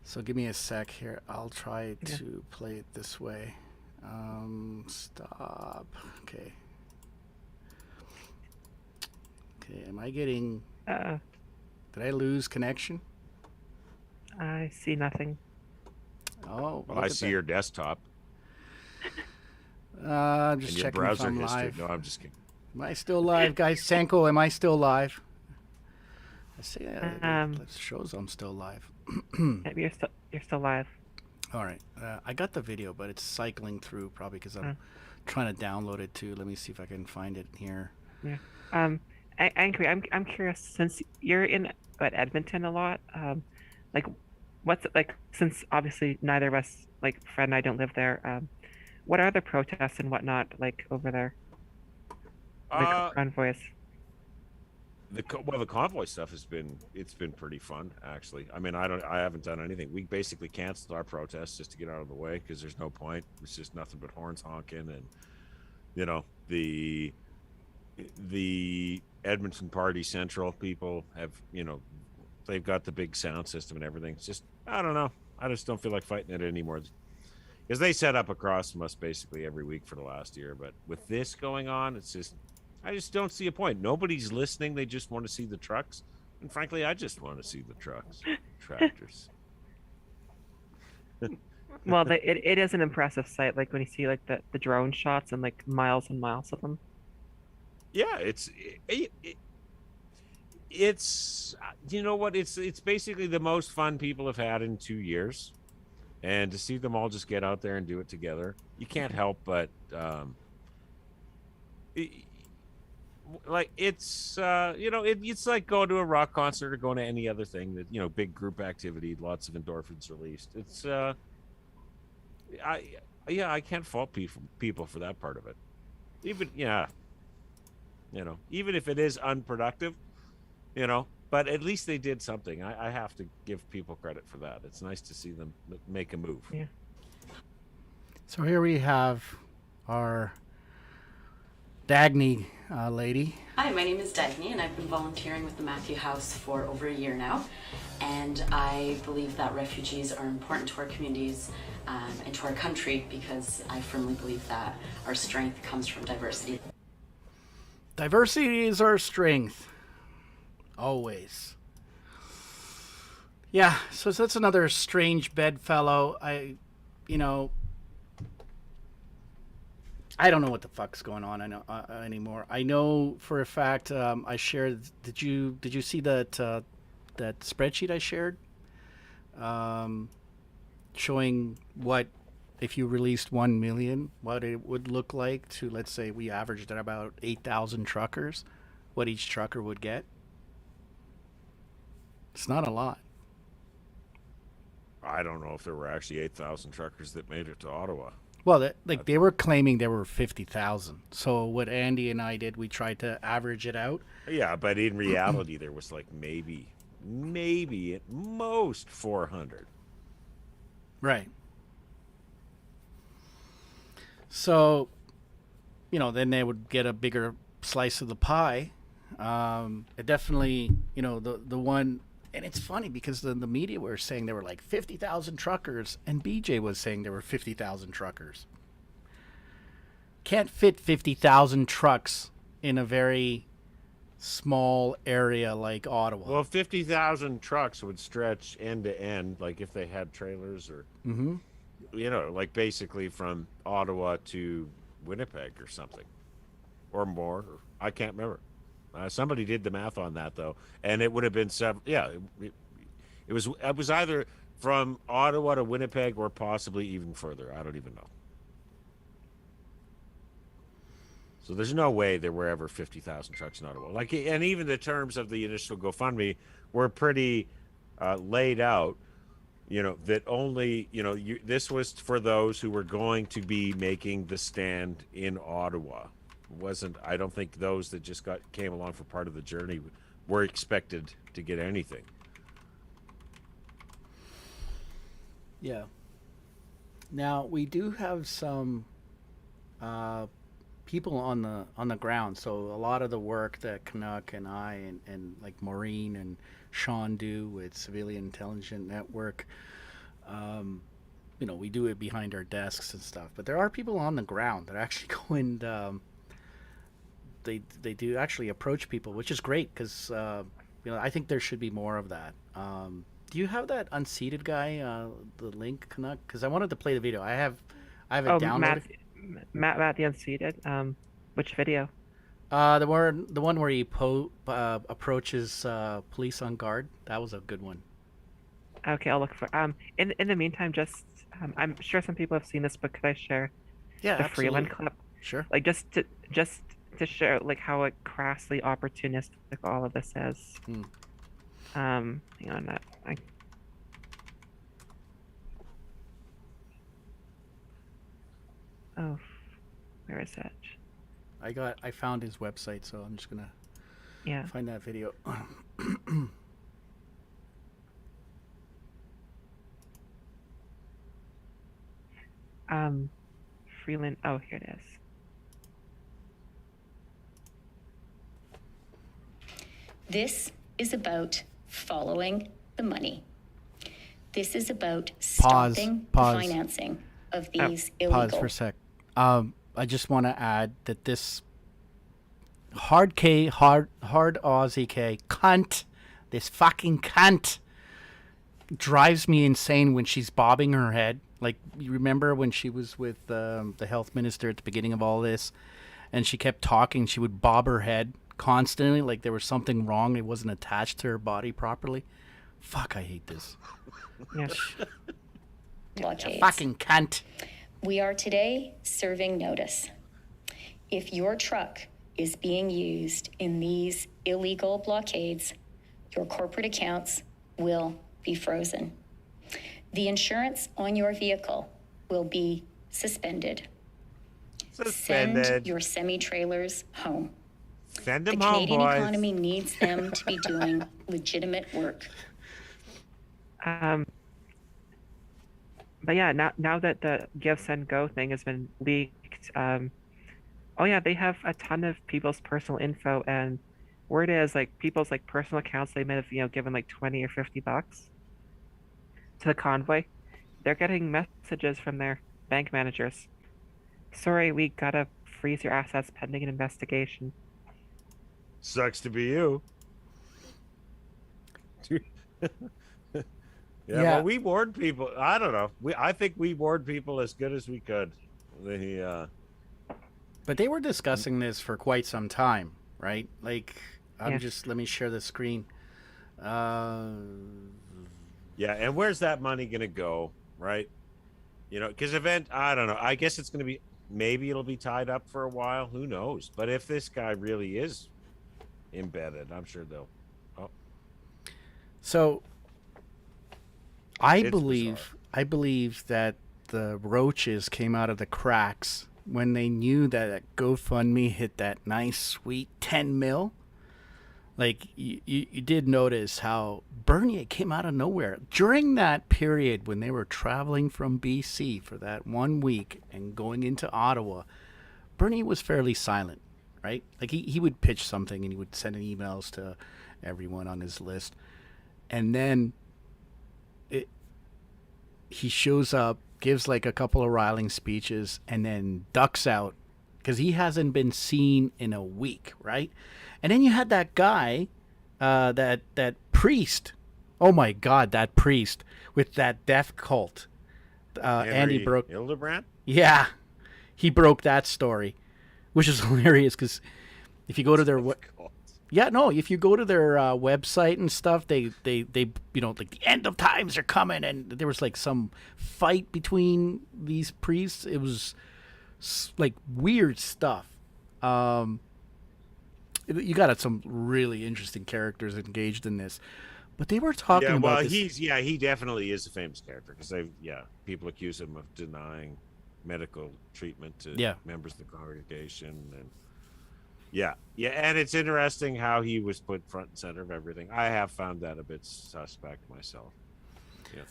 So give me a sec here. I'll try to play it this way. Stop. Okay. Am I getting... did I lose connection? I see nothing. Oh. Well, I see your desktop. I'm just and your checking browser if I'm history. live. No, I'm just kidding. Am I still live, guys? Sanko, am I still live? I see it shows I'm still live. You're still live. All right. I got the video, but it's cycling through probably because I'm trying to download it too. Let me see if I can find it here. Yeah. Angry, I'm curious, since you're in Edmonton a lot, what's it like, since obviously neither of us, Fred and I, don't live there, what are the protests and whatnot like over there? Convoys. The convoy stuff has been pretty fun, actually. I mean, I haven't done anything. We basically canceled our protests just to get out of the way because there's no point. It's just nothing but horns honking, and the Edmonton Party Central people have they've got the big sound system and everything. It's just, I don't know. I just don't feel like fighting it anymore. Because they set up across from us basically every week for the last year. But with this going on, I just don't see a point. Nobody's listening. They just want to see the trucks. And frankly, I just want to see the trucks, tractors. Well, it is an impressive sight. Like when you see the drone shots and miles and miles of them. Yeah, it's you know what? It's basically the most fun people have had in 2 years. And to see them all just get out there and do it together, you can't help but it's like going to a rock concert or going to any other thing that big group activity, lots of endorphins released. It's I can't fault people for that part of it. Even even if it is unproductive, but at least they did something. I have to give people credit for that. It's nice to see them make a move. Yeah. So here we have our Dagny lady. Hi, my name is Dagny, and I've been volunteering with the Matthew House for over a year now. And I believe that refugees are important to our communities and to our country because I firmly believe that our strength comes from diversity. Diversity is our strength. Always. Yeah, so that's another strange bedfellow. I don't know what the fuck's going on anymore. I know for a fact I shared. Did you see that that spreadsheet I shared, showing what if you released 1 million, what it would look like to, let's say we averaged at about 8,000 truckers, what each trucker would get. It's not a lot. I don't know if there were actually 8,000 truckers that made it to Ottawa. Well, they were claiming there were 50,000. So what Andy and I did, we tried to average it out. Yeah, but in reality, there was like maybe at most 400. Right. So, then they would get a bigger slice of the pie. It definitely, the one, and it's funny because the media were saying there were like 50,000 truckers, and BJ was saying there were 50,000 truckers. Can't fit 50,000 trucks in a very small area like Ottawa. Well, 50,000 trucks would stretch end to end, like if they had trailers or, like basically from Ottawa to Winnipeg or something, or more. I can't remember. Somebody did the math on that though, and it would have been several. Yeah, it was either from Ottawa to Winnipeg or possibly even further. I don't even know. So there's no way there were ever 50,000 trucks in Ottawa. And even the terms of the initial GoFundMe were pretty laid out. That only this was for those who were going to be making the stand in Ottawa. I don't think those that just came along for part of the journey were expected to get anything. Yeah. Now we do have some people on the ground. So a lot of the work that Canuck and I and like Maureen and Sean do with Civilian Intelligence Network, we do it behind our desks and stuff. But there are people on the ground that actually go and they do actually approach people, which is great because I think there should be more of that. Do you have that unseated guy, the link, Canuck? Because I wanted to play the video. I have it downloaded. Matt the unseated. Which video? The one where he approaches police on guard. That was a good one. Okay, I'll look for. In the meantime, just I'm sure some people have seen this, but could I share the absolutely. Freeland clip? Sure. Like just to show like how crassly opportunistic all of this is. Hang on, that where is it? I found his website, so I'm just gonna find that video. Freeland. Oh, here it is. This is about following the money. This is about stopping the financing of these illegal. Pause for a sec. I just want to add that this hard Aussie K cunt, this fucking cunt, drives me insane when she's bobbing her head. Like, you remember when she was with the health minister at the beginning of all this, and she kept talking, she would bob her head constantly, like there was something wrong, it wasn't attached to her body properly. Fuck, I hate this. Yeah. Blockades. Fucking cunt. We are today serving notice. If your truck is being used in these illegal blockades, your corporate accounts will be frozen. The insurance on your vehicle will be suspended. Send your semi-trailers home. Send them the home, Canadian boys. economy needs them to be doing legitimate work. But yeah, now that the Give Send Go thing has been leaked, they have a ton of people's personal info, and word is like people's like personal accounts they may have given like $20 or $50 to the convoy. They're getting messages from their bank managers. Sorry, we gotta freeze your assets pending an investigation. Sucks to be you. Yeah. Well, we warned people. I don't know. I think we warned people as good as we could. But they were discussing this for quite some time, right? Like, let me share the screen. Yeah, and where's that money going to go, right? You know, because I don't know. I guess it's going to be, maybe it'll be tied up for a while. Who knows? But if this guy really is embedded, I'm sure they'll. Oh. So I It's believe that the roaches came out of the cracks when they knew that GoFundMe hit that nice sweet 10 mil. Like you did notice how Bernier came out of nowhere during that period when they were traveling from BC for that 1 week and going into Ottawa. Bernier was fairly silent, right? Like he would pitch something and he would send emails to everyone on his list, and then he shows up, gives like a couple of riling speeches, and then ducks out because he hasn't been seen in a week, right? And then you had that guy, that priest. Oh my God, that priest with that death cult. Andy broke. Hildebrand? Yeah, he broke that story, which is hilarious because if you go to their if you go to their website and stuff, they you know, like the end of times are coming, and there was like some fight between these priests. It was like weird stuff. You got some really interesting characters engaged in this, but they were talking about this. He definitely is a famous character because people accuse him of denying medical treatment to members of the congregation, and and it's interesting how he was put front and center of everything. I have found that a bit suspect myself. Yeah.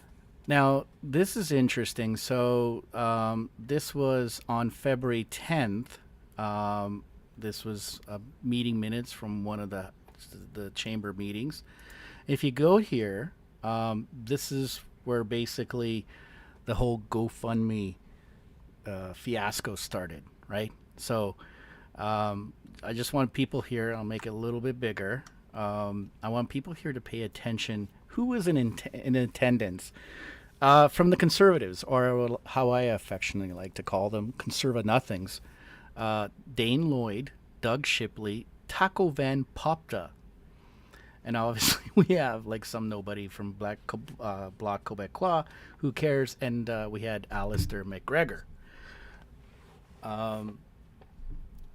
Now this is interesting. So this was on February 10th. This was meeting minutes from one of the chamber meetings. If you go here, this is where basically the whole GoFundMe fiasco started, right? So I just want people here, I'll make it a little bit bigger. I want people here to pay attention. Who was in attendance? From the Conservatives, or how I affectionately like to call them, Conserva-nothings. Dane Lloyd, Doug Shipley, Taco Van Popta, and obviously we have like some nobody from Bloc Québécois, who cares, and we had Alistair McGregor.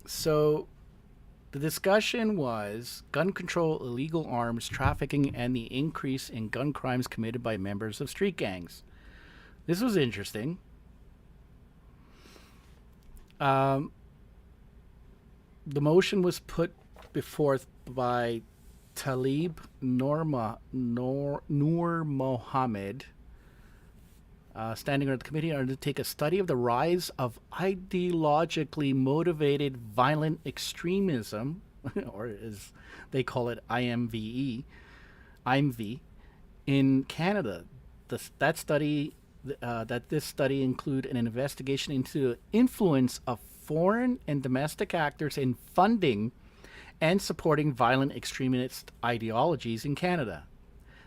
So the discussion was gun control, illegal arms trafficking, and the increase in gun crimes committed by members of street gangs. This was interesting. The motion was put before by Talib Noor Mohammed, standing on the committee, to undertake a study of the rise of ideologically motivated violent extremism, or as they call it, IMV, in Canada. This study include an investigation into the influence of foreign and domestic actors in funding and supporting violent extremist ideologies in Canada.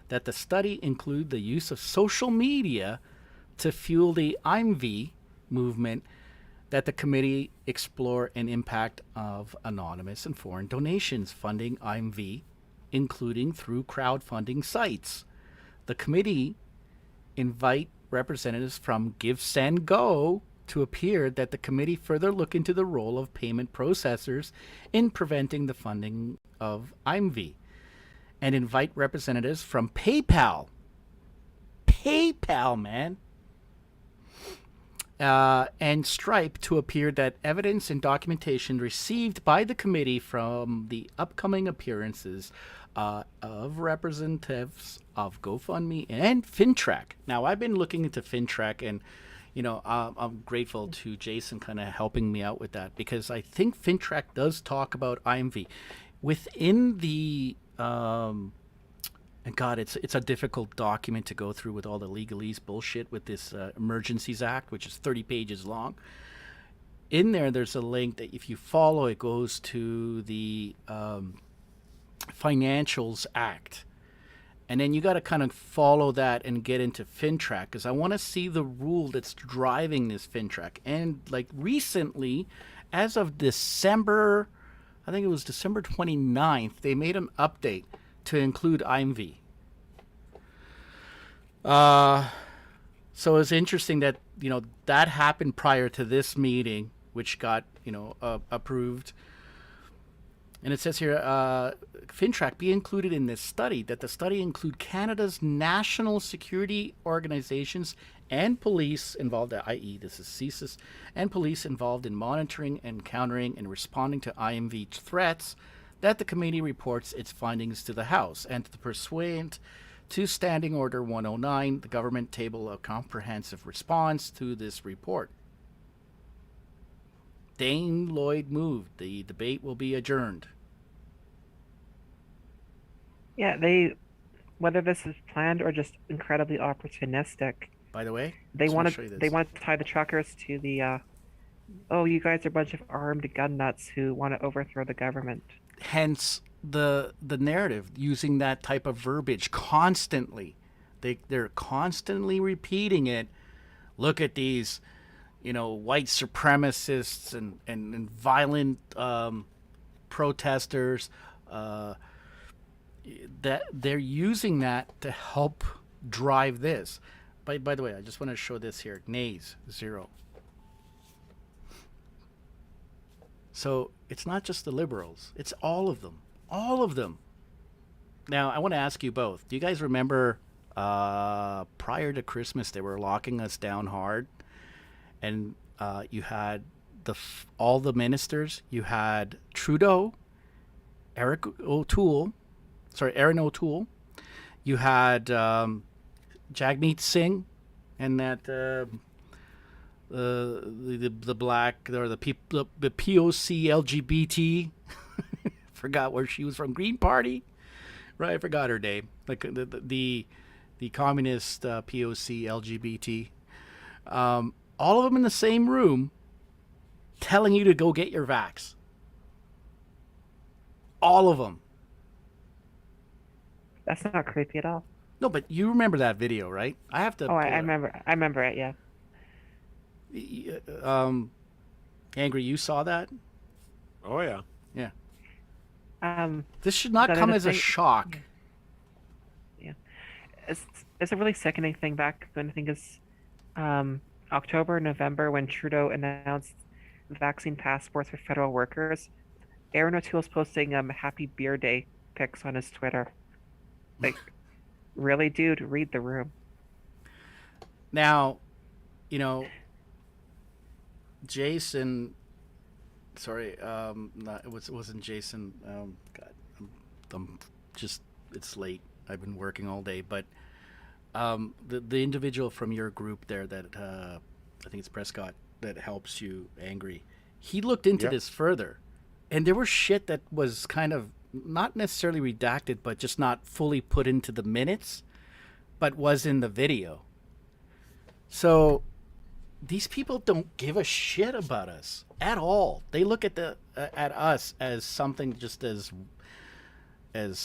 That the study include the use of social media to fuel the IMV movement. That the committee explore an impact of anonymous and foreign donations funding IMV, including through crowdfunding sites. The committee invite representatives from Give, Send, Go to appear, that the committee further look into the role of payment processors in preventing the funding of IMV, and invite representatives from PayPal, man, and Stripe to appear, that evidence and documentation received by the committee from the upcoming appearances of representatives of GoFundMe and FinTrack. Now, I've been looking into FinTrack, and I'm grateful to Jason kind of helping me out with that, because I think FinTrack does talk about IMV within the and God, it's a difficult document to go through with all the legalese bullshit with this Emergencies Act, which is 30 pages long. In there's a link that if you follow, it goes to the Financials Act. And then you got to kind of follow that and get into FinTrack, because I want to see the rule that's driving this FinTrack. And like recently, as of December, I think it was December 29th, they made an update to include IMV. So it's interesting that, that happened prior to this meeting, which got, approved. And it says here, FinTrack be included in this study, that the study include Canada's national security organizations and police involved, i.e. this is CSIS, and police involved in monitoring and countering and responding to IMV threats, that the committee reports its findings to the House, and to pursuant to Standing Order 109, the government table a comprehensive response to this report. Dane Lloyd moved. The debate will be adjourned. Yeah, whether this is planned or just incredibly opportunistic. By the way, they want to tie the truckers to the you guys are a bunch of armed gun nuts who want to overthrow the government. Hence the narrative using that type of verbiage constantly. They're constantly repeating it. Look at these, white supremacists and violent protesters. That they're using that to help drive this. By the way, I just want to show this here. Nays, 0. So it's not just the Liberals. It's all of them. All of them. Now, I want to ask you both. Do you guys remember prior to Christmas, they were locking us down hard? And you had all the ministers. You had Trudeau, Aaron O'Toole. You had Jagmeet Singh, and that the black or the POC LGBT. Forgot where she was from. Green Party, right? I forgot her name. Like the communist POC LGBT. All of them in the same room, telling you to go get your vax. All of them. That's not creepy at all. No, but you remember that video, right? I have to. Oh, I remember. I remember it. Yeah. Angry, you saw that? Oh yeah. Yeah. This should not come as a shock. Yeah. It's a really sickening thing back when I think it's October, November, when Trudeau announced vaccine passports for federal workers. Aaron O'Toole's posting happy beer day pics on his Twitter. Like, really, dude? Read the room. Now, Jason. Sorry, it wasn't Jason. God, I'm just. It's late. I've been working all day, but the individual from your group there that I think it's Prescott that helps you, Angry. He looked into this further, and there was shit that was kind of not necessarily redacted, but just not fully put into the minutes, but was in the video. So these people don't give a shit about us at all. They look at at us as something just as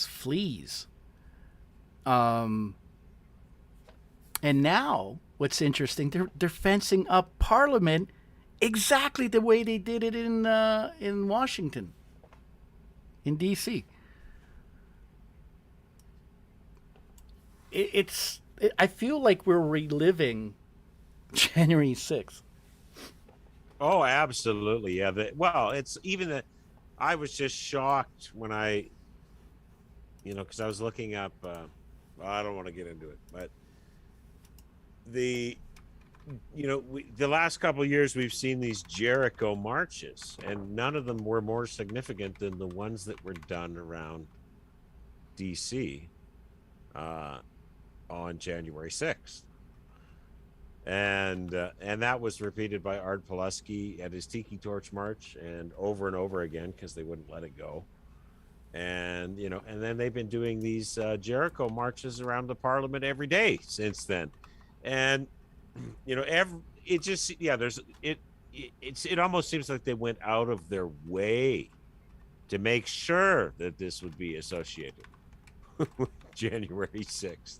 fleas. And now what's interesting, they're fencing up Parliament exactly the way they did it in Washington. In D.C. I feel like we're reliving January 6th. Oh, absolutely. Yeah. It's even that I was just shocked when because I was looking up, I don't want to get into it, but the last couple of years we've seen these Jericho marches, and none of them were more significant than the ones that were done around DC on January 6th. And that was repeated by Art Pulaski at his Tiki Torch March, and over again because they wouldn't let it go. And and then they've been doing these Jericho marches around the Parliament every day since then. And it almost seems like they went out of their way to make sure that this would be associated with January 6th.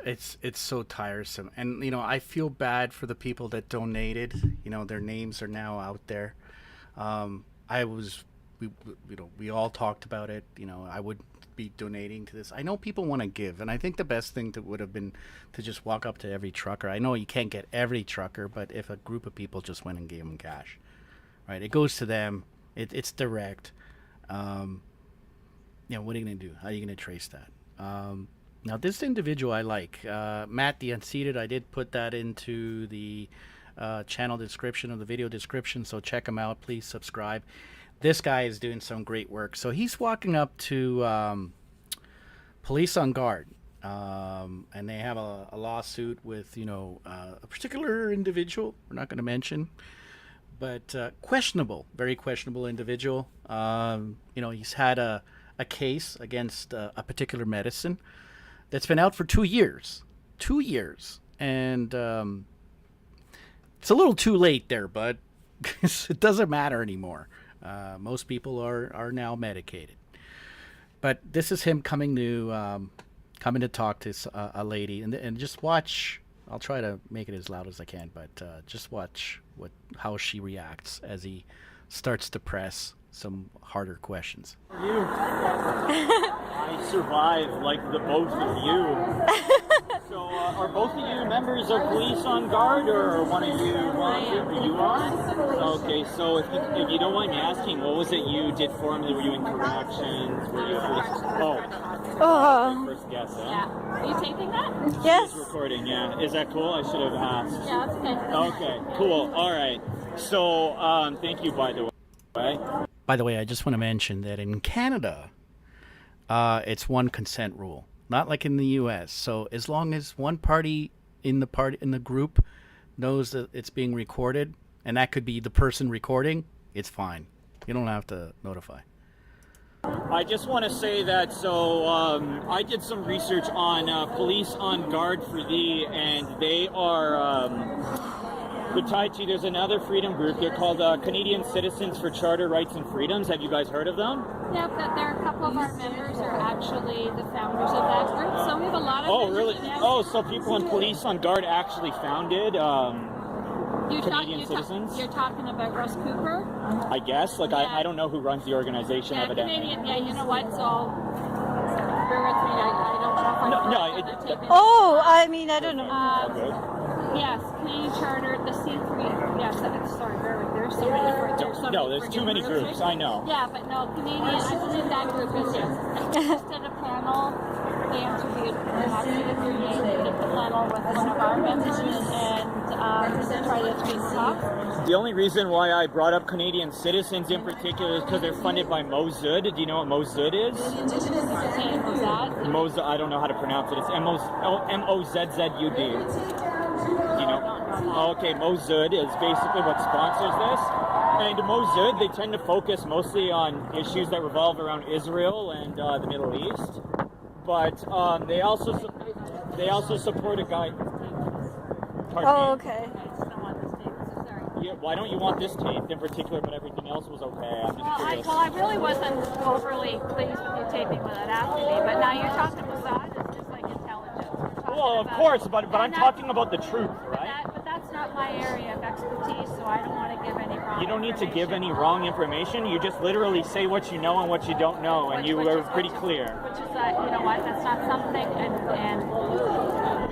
It's so tiresome, and I feel bad for the people that donated. Their names are now out there. I was we all talked about it. I would be donating to this. I know people want to give, and I think the best thing would have been to just walk up to every trucker. I know you can't get every trucker, but if a group of people just went and gave them cash, right? It goes to them. It's direct. What are you going to do? How are you going to trace that? Now, this individual I like, Matt the Unseated. I did put that into the channel description or the video description, so check him out. Please subscribe. This guy is doing some great work. So he's walking up to police on guard, and they have a lawsuit with a particular individual. We're not going to mention, but very questionable individual. He's had a case against a particular medicine that's been out for 2 years. 2 years, and it's a little too late there, but it doesn't matter anymore. Most people are now medicated, but this is him coming to talk to a lady, and just watch. I'll try to make it as loud as I can, but just watch how she reacts as he starts to press some harder questions. I survived like the both of you. So are both of you members of police on guard, or one of you you are? Okay, so if you don't mind me asking, what was it you did formerly? Were you in corrections? Were you first guess, eh? Yeah. Are you taping that? Yes. She's recording, yeah. Is that cool? I should have asked. Yeah, that's good. Okay, cool. All right. So thank you, by the way. By the way, I just want to mention that in Canada, it's one consent rule, not like in the U.S. So as long as one party in the group knows that it's being recorded, and that could be the person recording, it's fine. You don't have to notify. I just want to say that, I did some research on police on guard for thee, and they are tied to, there's another freedom group. They're called Canadian Citizens for Charter Rights and Freedoms. Have you guys heard of them? Yeah, but there are a couple of our members are actually the founders of that group. So we have a lot of really? Oh, so people in police on guard actually founded Canadian Citizens? You're talking about Russ Cooper? I guess. I don't know who runs the organization, evidently. Canadian, you know what? So bear with me. I don't know if I don't know. Yes, Canadian Charter, the C3. Yes, sorry, there's so many different. There's too many groups. I know. Yeah, but no, Canadian. I believe that group is just did a panel. They interviewed the panel with one of our members and tried to speak top. The only reason why I brought up Canadian Citizens in particular is because they're funded by Mozud. Do you know what Mozud is? Mozud. I don't know how to pronounce it. It's Mozzud. You know? Okay, Mozud is basically what sponsors this. And Mozud, they tend to focus mostly on issues that revolve around Israel and the Middle East. But they also support a guy. Okay. Yeah, why don't you want this taped in particular, but everything else was okay? I'm just curious. I really wasn't overly pleased with you taping without asking me, but now you're talking Mossad, it's just like intelligence. Well, of course, but I'm talking about the truth, right? But that's not my area of expertise, so I don't want to give any wrong You don't need to give any wrong information. You just literally say what you know and what you don't know, and you were pretty clear. Which is that, you know what, that's not something, and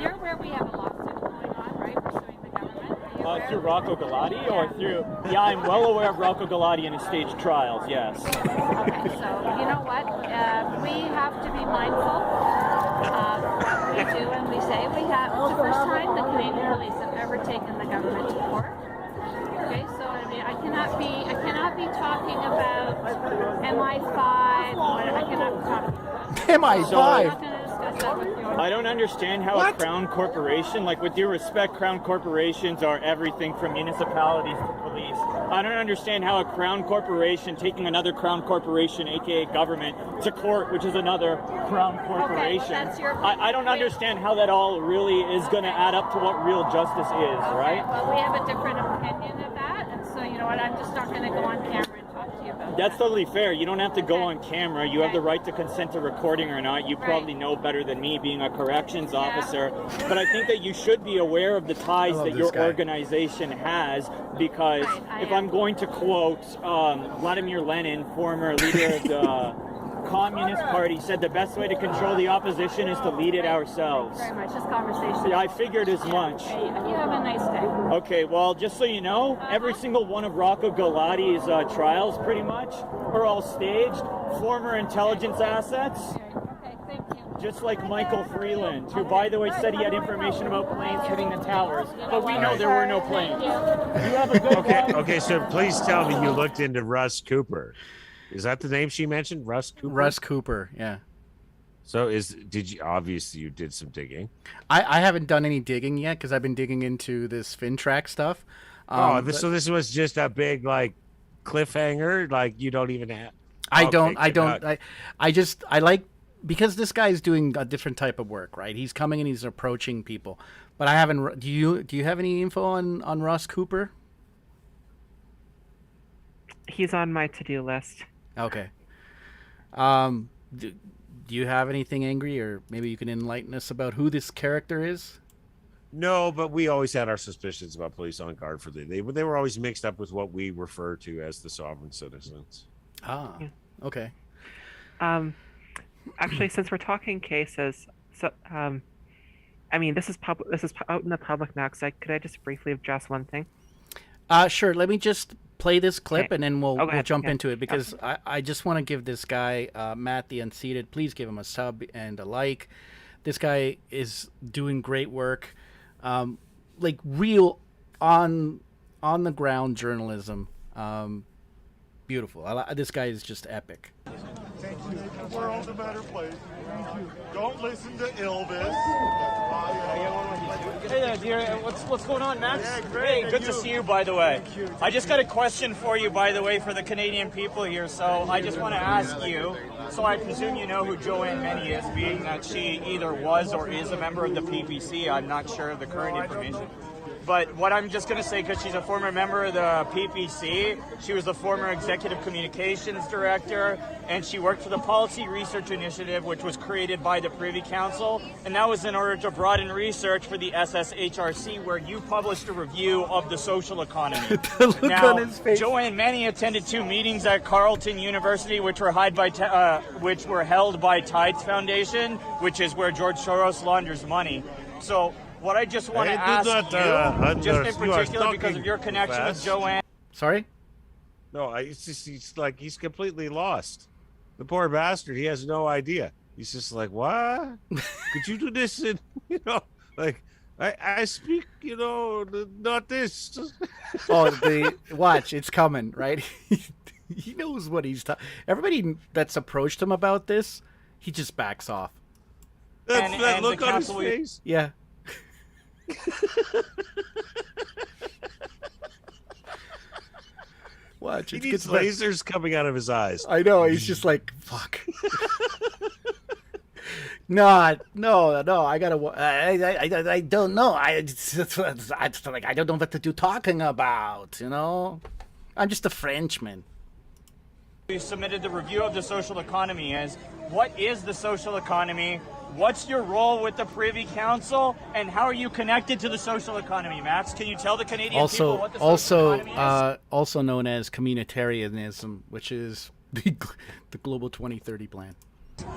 you're aware we have a lawsuit going on, right, pursuing the government? Through Rocco Galati or through... Yeah, I'm well aware of Rocco Galati and his staged trials, yes. Okay, so you know what? We have to be mindful of what we do and we say. It's the first time the Canadian police have ever taken the government to court. Okay, so I mean, I cannot be talking about MI5. I cannot be talking about MI5. I don't understand how a crown corporation, like with due respect, crown corporations are everything from municipalities to police. I don't understand how a crown corporation taking another crown corporation, aka government, to court, which is another crown corporation. Okay, well, I don't understand how that all really is going to add up to what real justice is, right? Well, we have a different opinion of that, and so you know what? I'm just not going to go on camera and talk to you about That's totally fair. You don't have to go on camera. You have the right to consent to recording or not. You probably know better than me, being a corrections officer. But I think that you should be aware of the ties that your organization has, because if I'm going to quote Vladimir Lenin, former leader of the Communist Party, said the best way to control the opposition is to lead it ourselves. Very much. This conversation. Yeah, I figured as much. Okay, you have a nice day. Okay, well, just so you know, every single one of Rocco Galati's trials, pretty much, are all staged. Former intelligence assets. Okay, thank you. Just like Michael Freeland, who, by the way, said he had information about planes hitting the towers, but we know there were no planes. You have a good one. Okay, so please tell me you looked into Russ Cooper. Is that the name she mentioned? Russ Cooper? Russ Cooper, yeah. So obviously you did some digging. I haven't done any digging yet because I've been digging into this FinTrack stuff. So this was just a big like cliffhanger, like you don't even have. I like, because this guy's doing a different type of work, right? He's coming and he's approaching people. But I haven't. Do you have any info on Russ Cooper? He's on my to-do list. Okay. Do you have anything, Angry, or maybe you can enlighten us about who this character is? No, but we always had our suspicions about police on guard for they were always mixed up with what we refer to as the sovereign citizens. Ah, okay. Actually, since we're talking cases, so I mean, this is out in the public now. So could I just briefly address one thing? Sure. Let me just play this clip and then we'll jump Yeah. into it, because I just want to give this guy, Matt the Unseated, please give him a sub and a like. This guy is doing great work, like real on the ground journalism. Beautiful. This guy is just epic. Thank you. The world's a better place. Thank you. Don't listen to Elvis. Hey there, dear. What's going on, Max? Yeah, great. Hey, good to see you, by the way. I just got a question for you, by the way, for the Canadian people here. So I just want to ask you, so I presume you know who Joanne Meny is, being that she either was or is a member of the PPC. I'm not sure of the current information. But what I'm just going to say, because she's a former member of the PPC, she was the former executive communications director, and she worked for the Policy Research Initiative, which was created by the Privy Council, and that was in order to broaden research for the SSHRC, where you published a review of the social economy. Now, Joanne Meny attended 2 meetings at Carleton University, which were held by Tides Foundation, which is where George Soros launders money. So what I just want to ask you, just in particular because of your connection with Joanne. Sorry? No, he's completely lost. The poor bastard, he has no idea. He's just like, what? Could you do this? And, like, I speak, not this. Watch, it's coming, right? He knows what he's talking. Everybody that's approached him about this, he just backs off. That look on his face? Yeah. Watch, he needs lasers coming out of his eyes. I know, he's just like, fuck. No, I gotta. I don't know. I don't know what to do talking about. I'm just a Frenchman. You submitted the review of the social economy as, what is the social economy? What's your role with the Privy Council, and how are you connected to the social economy, Max? Can you tell the Canadian people what the social economy is? Also known as communitarianism, which is the Global 2030 plan.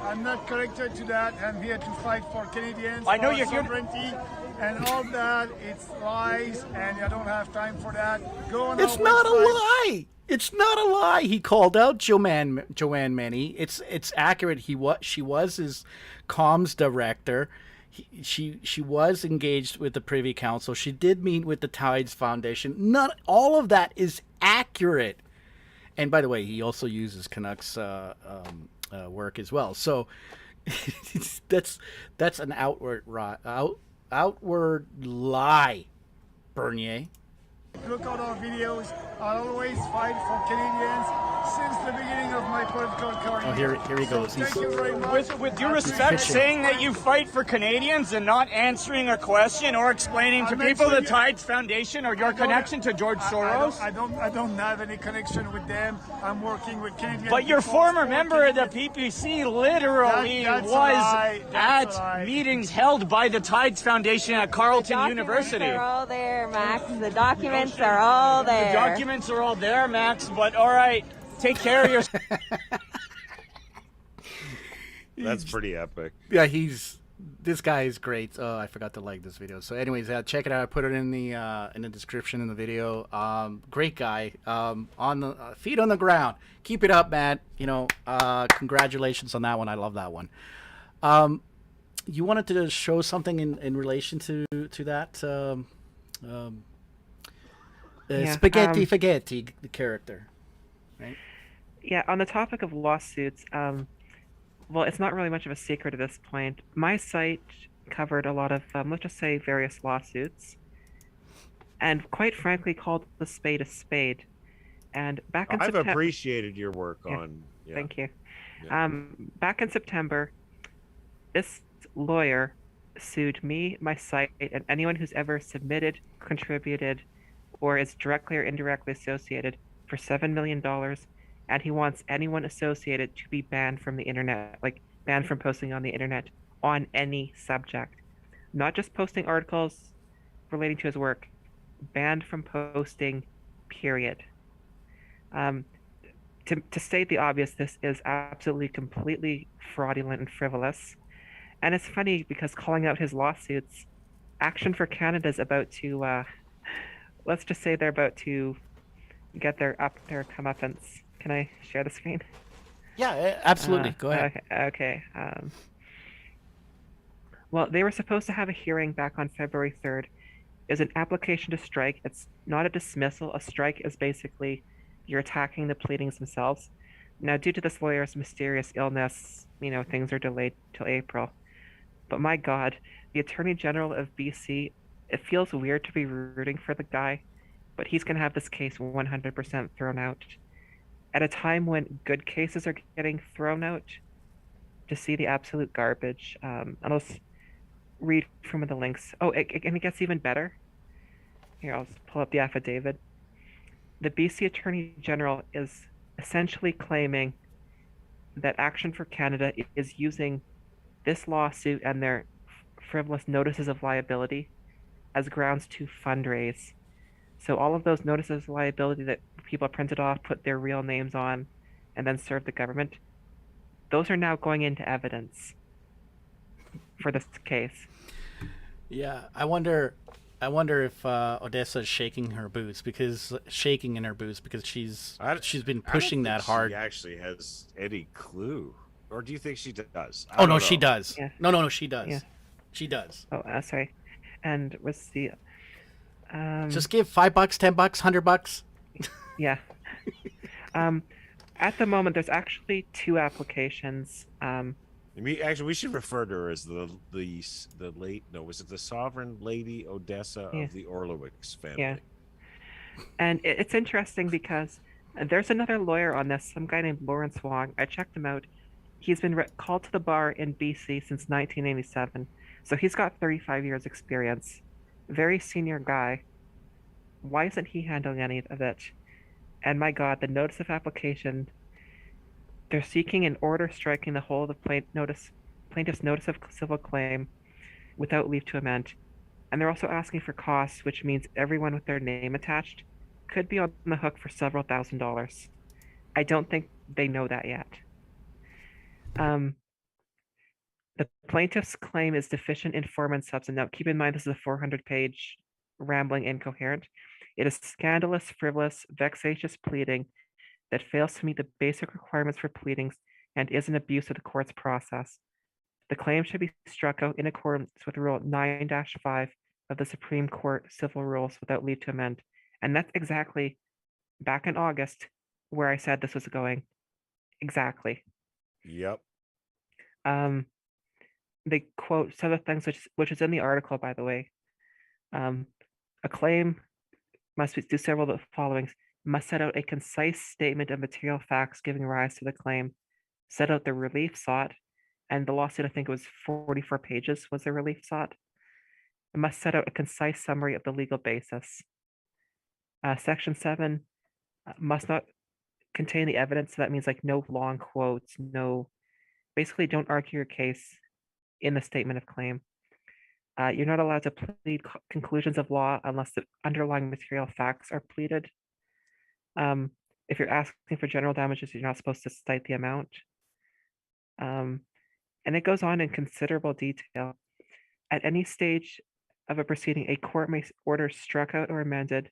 I'm not connected to that. I'm here to fight for Canadians. I know you're here. Sovereignty and all that. It's lies, and I don't have time for that. Go on. It's not a lie. It's not a lie. He called out Joanne Meny. It's accurate. She was his comms director. She was engaged with the Privy Council. She did meet with the Tides Foundation. Not all of that is accurate. And by the way, he also uses Canuck's work as well. So that's an outward lie, Bernier. Look at our videos. I always fight for Canadians. since the beginning of my political career. Oh, here he goes. So thank you very much. With due respect, pitching. saying that you fight for Canadians and not answering a question or explaining to people the Tides Foundation or your connection to George Soros. I don't have any connection with them. I'm working with Canadian. But your people former for member of the PPC literally was at meetings held by the Tides Foundation at Carleton University. They're all there, Max. The documents are all there. The documents are all there, Max, but all right, take care of yourself. That's pretty epic. Yeah, this guy is great. Oh, I forgot to like this video. So anyways, check it out. I put it in the description in the video. Great guy. On the feet on the ground. Keep it up, Matt. Congratulations on that one. I love that one. You wanted to show something in relation to that Spaghetti Spaghetti character, right? Yeah, on the topic of lawsuits, well, it's not really much of a secret at this point. My site covered a lot of, let's just say, various lawsuits, and quite frankly, called the spade a spade. And back in I've September, appreciated your work on. Yeah. Thank you. Yeah. Back in September, this lawyer sued me, my site, and anyone who's ever submitted, contributed, or is directly or indirectly associated for $7 million. And he wants anyone associated to be banned from the internet, like banned from posting on the internet on any subject. Not just posting articles relating to his work, banned from posting, period. To state the obvious, this is absolutely, completely fraudulent and frivolous. And it's funny because calling out his lawsuits, Action for Canada is about to, let's just say they're about to get their comeuppance. Can I share the screen? Yeah, absolutely. Go ahead. Okay. Well, they were supposed to have a hearing back on February 3rd. Is an application to strike. It's not a dismissal. A strike is basically you're attacking the pleadings themselves. Now, due to this lawyer's mysterious illness, things are delayed till April. But my God, the Attorney General of BC, it feels weird to be rooting for the guy, but he's going to have this case 100% thrown out. At a time when good cases are getting thrown out, to see the absolute garbage. And I'll read from the links. Oh, and it gets even better. Here, I'll pull up the affidavit. The BC Attorney General is essentially claiming that Action for Canada is using this lawsuit and their frivolous notices of liability as grounds to fundraise. So all of those notices of liability that people printed off, put their real names on, and then served the government, those are now going into evidence for this case. Yeah, I wonder if Odessa's shaking in her boots because she's been pushing that hard. She actually has any clue, or do you think she does? Oh no, she does. Yeah. No, she does. Yeah. She does. Oh, sorry. And what's the? Just give $5, $10, $100. Yeah. At the moment, there's actually 2 applications. We should refer to her as the late. No, was it the Sovereign Lady Odessa of the Orlowicz family? Yeah. And it's interesting because there's another lawyer on this, some guy named Lawrence Wong. I checked him out. He's been called to the bar in BC since 1987, so he's got 35 years experience. Very senior guy. Why isn't he handling any of it? And my God, the notice of application, they're seeking an order striking the whole of the plaintiff's notice of civil claim without leave to amend. And they're also asking for costs, which means everyone with their name attached could be on the hook for several $1,000s. I don't think they know that yet. The plaintiff's claim is deficient in form and substance. Now, keep in mind, this is a 400-page rambling incoherent. It is scandalous, frivolous, vexatious pleading that fails to meet the basic requirements for pleadings and is an abuse of the court's process. The claim should be struck out in accordance with Rule 9-5 of the Supreme Court Civil Rules without leave to amend. And that's exactly back in August where I said this was going. Exactly. Yep. They quote some of the things which is in the article, by the way. A claim must do several of the followings: must set out a concise statement of material facts giving rise to the claim, set out the relief sought, and the lawsuit, I think it was 44 pages was the relief sought. It must set out a concise summary of the legal basis. Section 7 must not contain the evidence. So that means like no long quotes, basically don't argue your case in the statement of claim. You're not allowed to plead conclusions of law unless the underlying material facts are pleaded. If you're asking for general damages, you're not supposed to cite the amount. And it goes on in considerable detail. At any stage of a proceeding, a court may order struck out or amended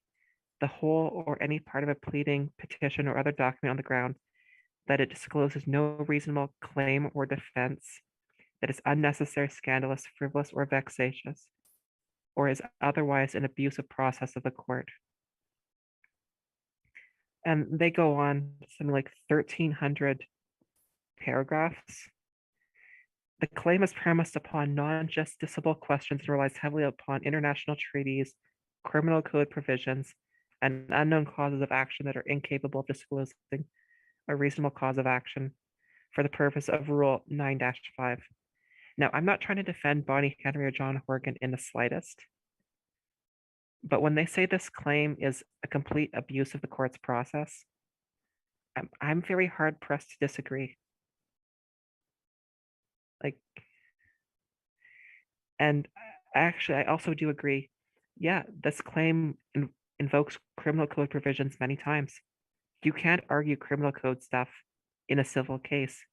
the whole or any part of a pleading, petition, or other document on the ground that it discloses no reasonable claim or defense, that is unnecessary, scandalous, frivolous, or vexatious, or is otherwise an abusive process of the court. And they go on something like 1,300 paragraphs. The claim is premised upon non-justiciable questions and relies heavily upon international treaties, criminal code provisions, and unknown causes of action that are incapable of disclosing a reasonable cause of action for the purpose of Rule 9-5. Now, I'm not trying to defend Bonnie Henry or John Horgan in the slightest, but when they say this claim is a complete abuse of the court's process, I'm very hard pressed to disagree. And actually, I also do agree. Yeah, this claim invokes criminal code provisions many times. You can't argue criminal code stuff in a civil case.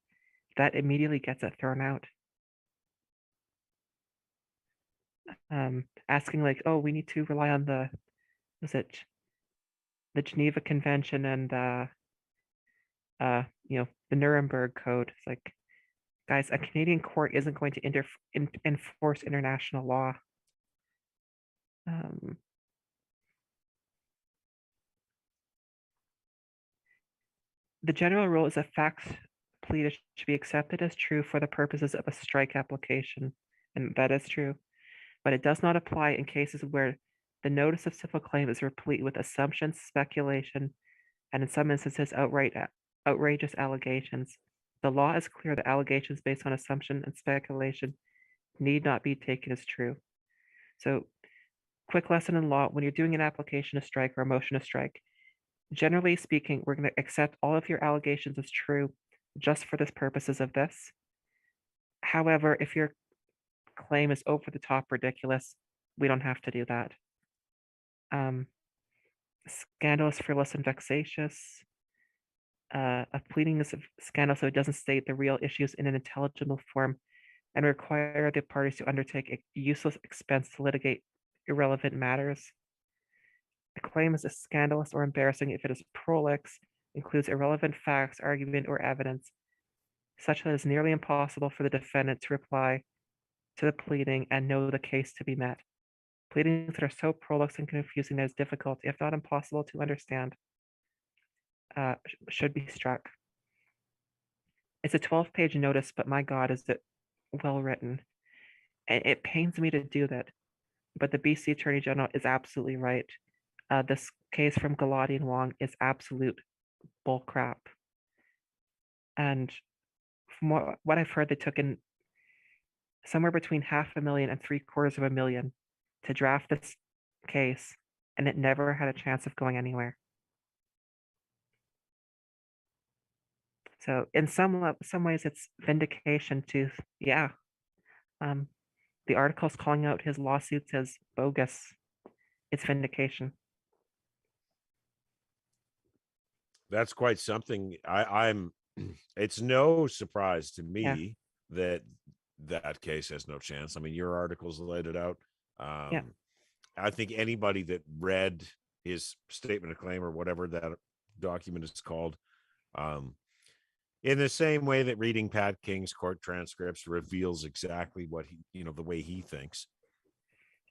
That immediately gets it thrown out. Asking like, oh, we need to rely on the Geneva Convention and the Nuremberg Code. It's like, guys, a Canadian court isn't going to enforce international law. The general rule is that facts pleaded should be accepted as true for the purposes of a strike application, and that is true, but it does not apply in cases where the notice of civil claim is replete with assumptions, speculation, and in some instances, outrageous allegations. The law is clear that allegations based on assumption and speculation need not be taken as true. So, quick lesson in law, when you're doing an application to strike or a motion to strike, generally speaking, we're going to accept all of your allegations as true just for the purposes of this. However, if your claim is over the top ridiculous, we don't have to do that. Scandalous, frivolous, and vexatious. A pleading is scandalous so it doesn't state the real issues in an intelligible form and require the parties to undertake a useless expense to litigate irrelevant matters. A claim is scandalous or embarrassing if it is prolix, includes irrelevant facts, argument, or evidence, such that it is nearly impossible for the defendant to reply to the pleading and know the case to be met. Pleadings that are so prolix and confusing that it's difficult, if not impossible, to understand should be struck. It's a 12-page notice, but my God, is it well written. And it pains me to do that, but the BC Attorney General is absolutely right. This case from Galati and Wong is absolute bullcrap. And from what I've heard, they took in somewhere between $500,000 and $750,000 to draft this case, and it never had a chance of going anywhere. So in some ways, it's vindication to, the article's calling out his lawsuits as bogus. It's vindication. That's quite something. I'm. It's no surprise to me that case has no chance. I mean, your articles laid it out. I think anybody that read his statement of claim or whatever that document is called, in the same way that reading Pat King's court transcripts reveals exactly what he, the way he thinks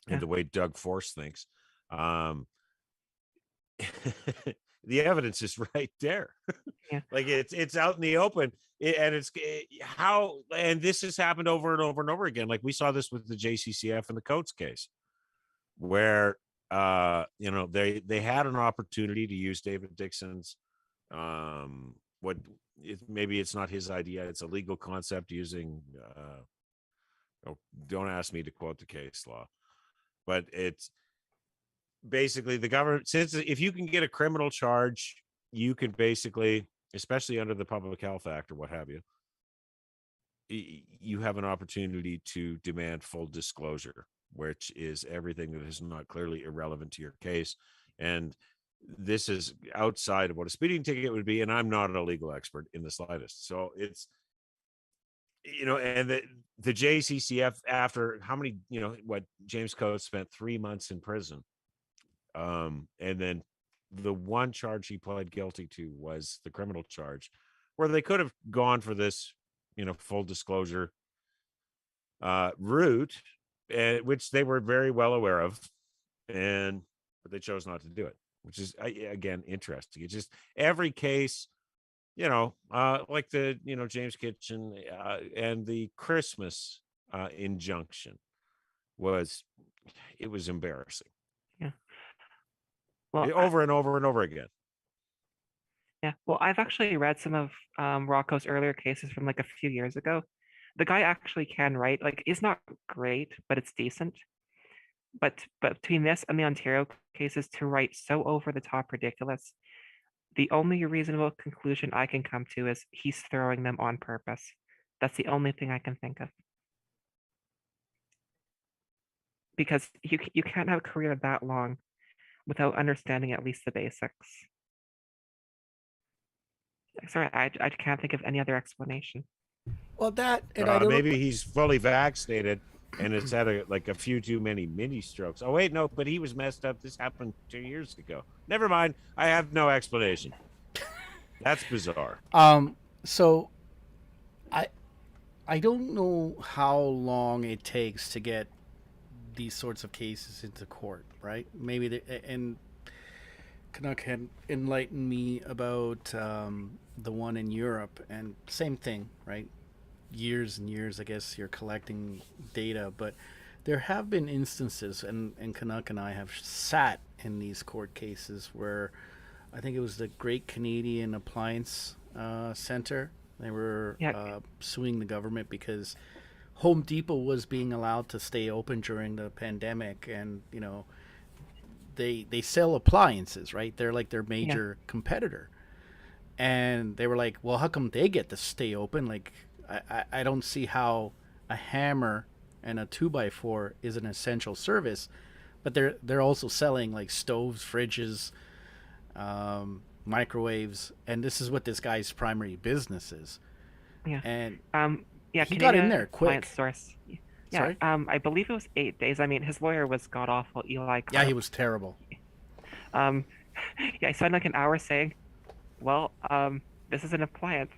and the way Doug Force thinks. The evidence is right there. Like it's out in the open, and this has happened over and over and over again. Like we saw this with the JCCF and the Coates case, where they had an opportunity to use David Dixon's maybe it's not his idea, it's a legal concept using don't ask me to quote the case law, but it's basically the government, since if you can get a criminal charge, you can basically, especially under the Public Health Act or what have you, you have an opportunity to demand full disclosure, which is everything that is not clearly irrelevant to your case. And this is outside of what a speeding ticket would be, and I'm not a legal expert in the slightest. So it's, and the JCCF, after how many, what James Coates spent 3 months in prison. And then the one charge he pled guilty to was the criminal charge, where they could have gone for this, full disclosure route, which they were very well aware of, but they chose not to do it, which is, again, interesting. It's just every case, like the, James Kitchen and the Christmas injunction was embarrassing. Yeah. Well, over and over and over again. Yeah. Well, I've actually read some of Rocco's earlier cases from like a few years ago. The guy actually can write. Like, it's not great, but it's decent. But between this and the Ontario cases, to write so over the top ridiculous, the only reasonable conclusion I can come to is he's throwing them on purpose. That's the only thing I can think of. Because you can't have a career that long without understanding at least the basics. Sorry, I can't think of any other explanation. Well, that and maybe he's fully vaccinated and it's had a few too many mini strokes. Oh wait, no, but he was messed up. This happened 2 years ago. Never mind. I have no explanation. That's bizarre. So I don't know how long it takes to get these sorts of cases into court, right? Maybe and Canuck can enlighten me about the one in Europe, and same thing, right? Years and years, I guess you're collecting data, but there have been instances, and Canuck and I have sat in these court cases where I think it was the Great Canadian Appliance Center. They were suing the government because Home Depot was being allowed to stay open during the pandemic, and they sell appliances, right? They're like their major competitor, and they were like, well, how come they get to stay open? Like, I don't see how a hammer and a 2x4 is an essential service, but they're also selling like stoves, fridges, microwaves, and this is what this guy's primary business is. Yeah. And he got in there quick. Source. Yeah. Sorry? I believe it was 8 days. I mean, his lawyer was god awful, Eli. Yeah, he was terrible. Yeah, I spent like an hour saying, well, this is an appliance.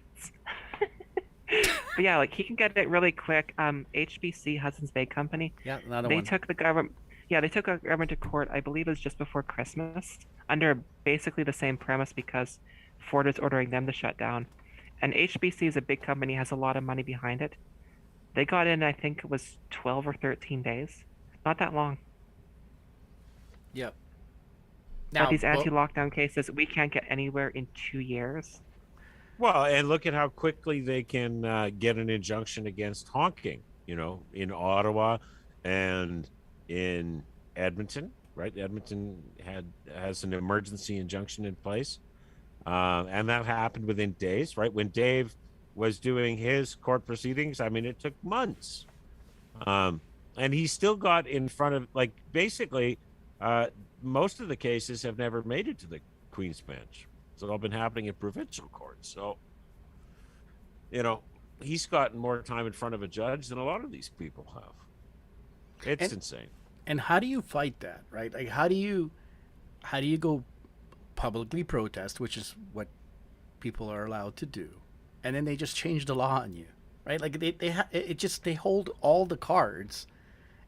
But yeah, like he can get it really quick. HBC, Hudson's Bay Company. Yeah, another they one. took the government. Yeah, they took a government to court. I believe it was just before Christmas, under basically the same premise because Ford is ordering them to shut down, and HBC is a big company, has a lot of money behind it. They got in, I think it was 12 or 13 days, not that long. Yep. Now, these anti-lockdown cases, we can't get anywhere in 2 years. Well, and look at how quickly they can get an injunction against honking, in Ottawa and in Edmonton, right? Edmonton has an emergency injunction in place. And that happened within days, right? When Dave was doing his court proceedings, I mean, it took months. And he still got in front of, like, basically, most of the cases have never made it to the Queen's Bench. It's all been happening in provincial courts. So, he's gotten more time in front of a judge than a lot of these people have. It's insane. And how do you fight that, right? Like, how do you go publicly protest, which is what people are allowed to do, and then they just change the law on you, right? Like they hold all the cards,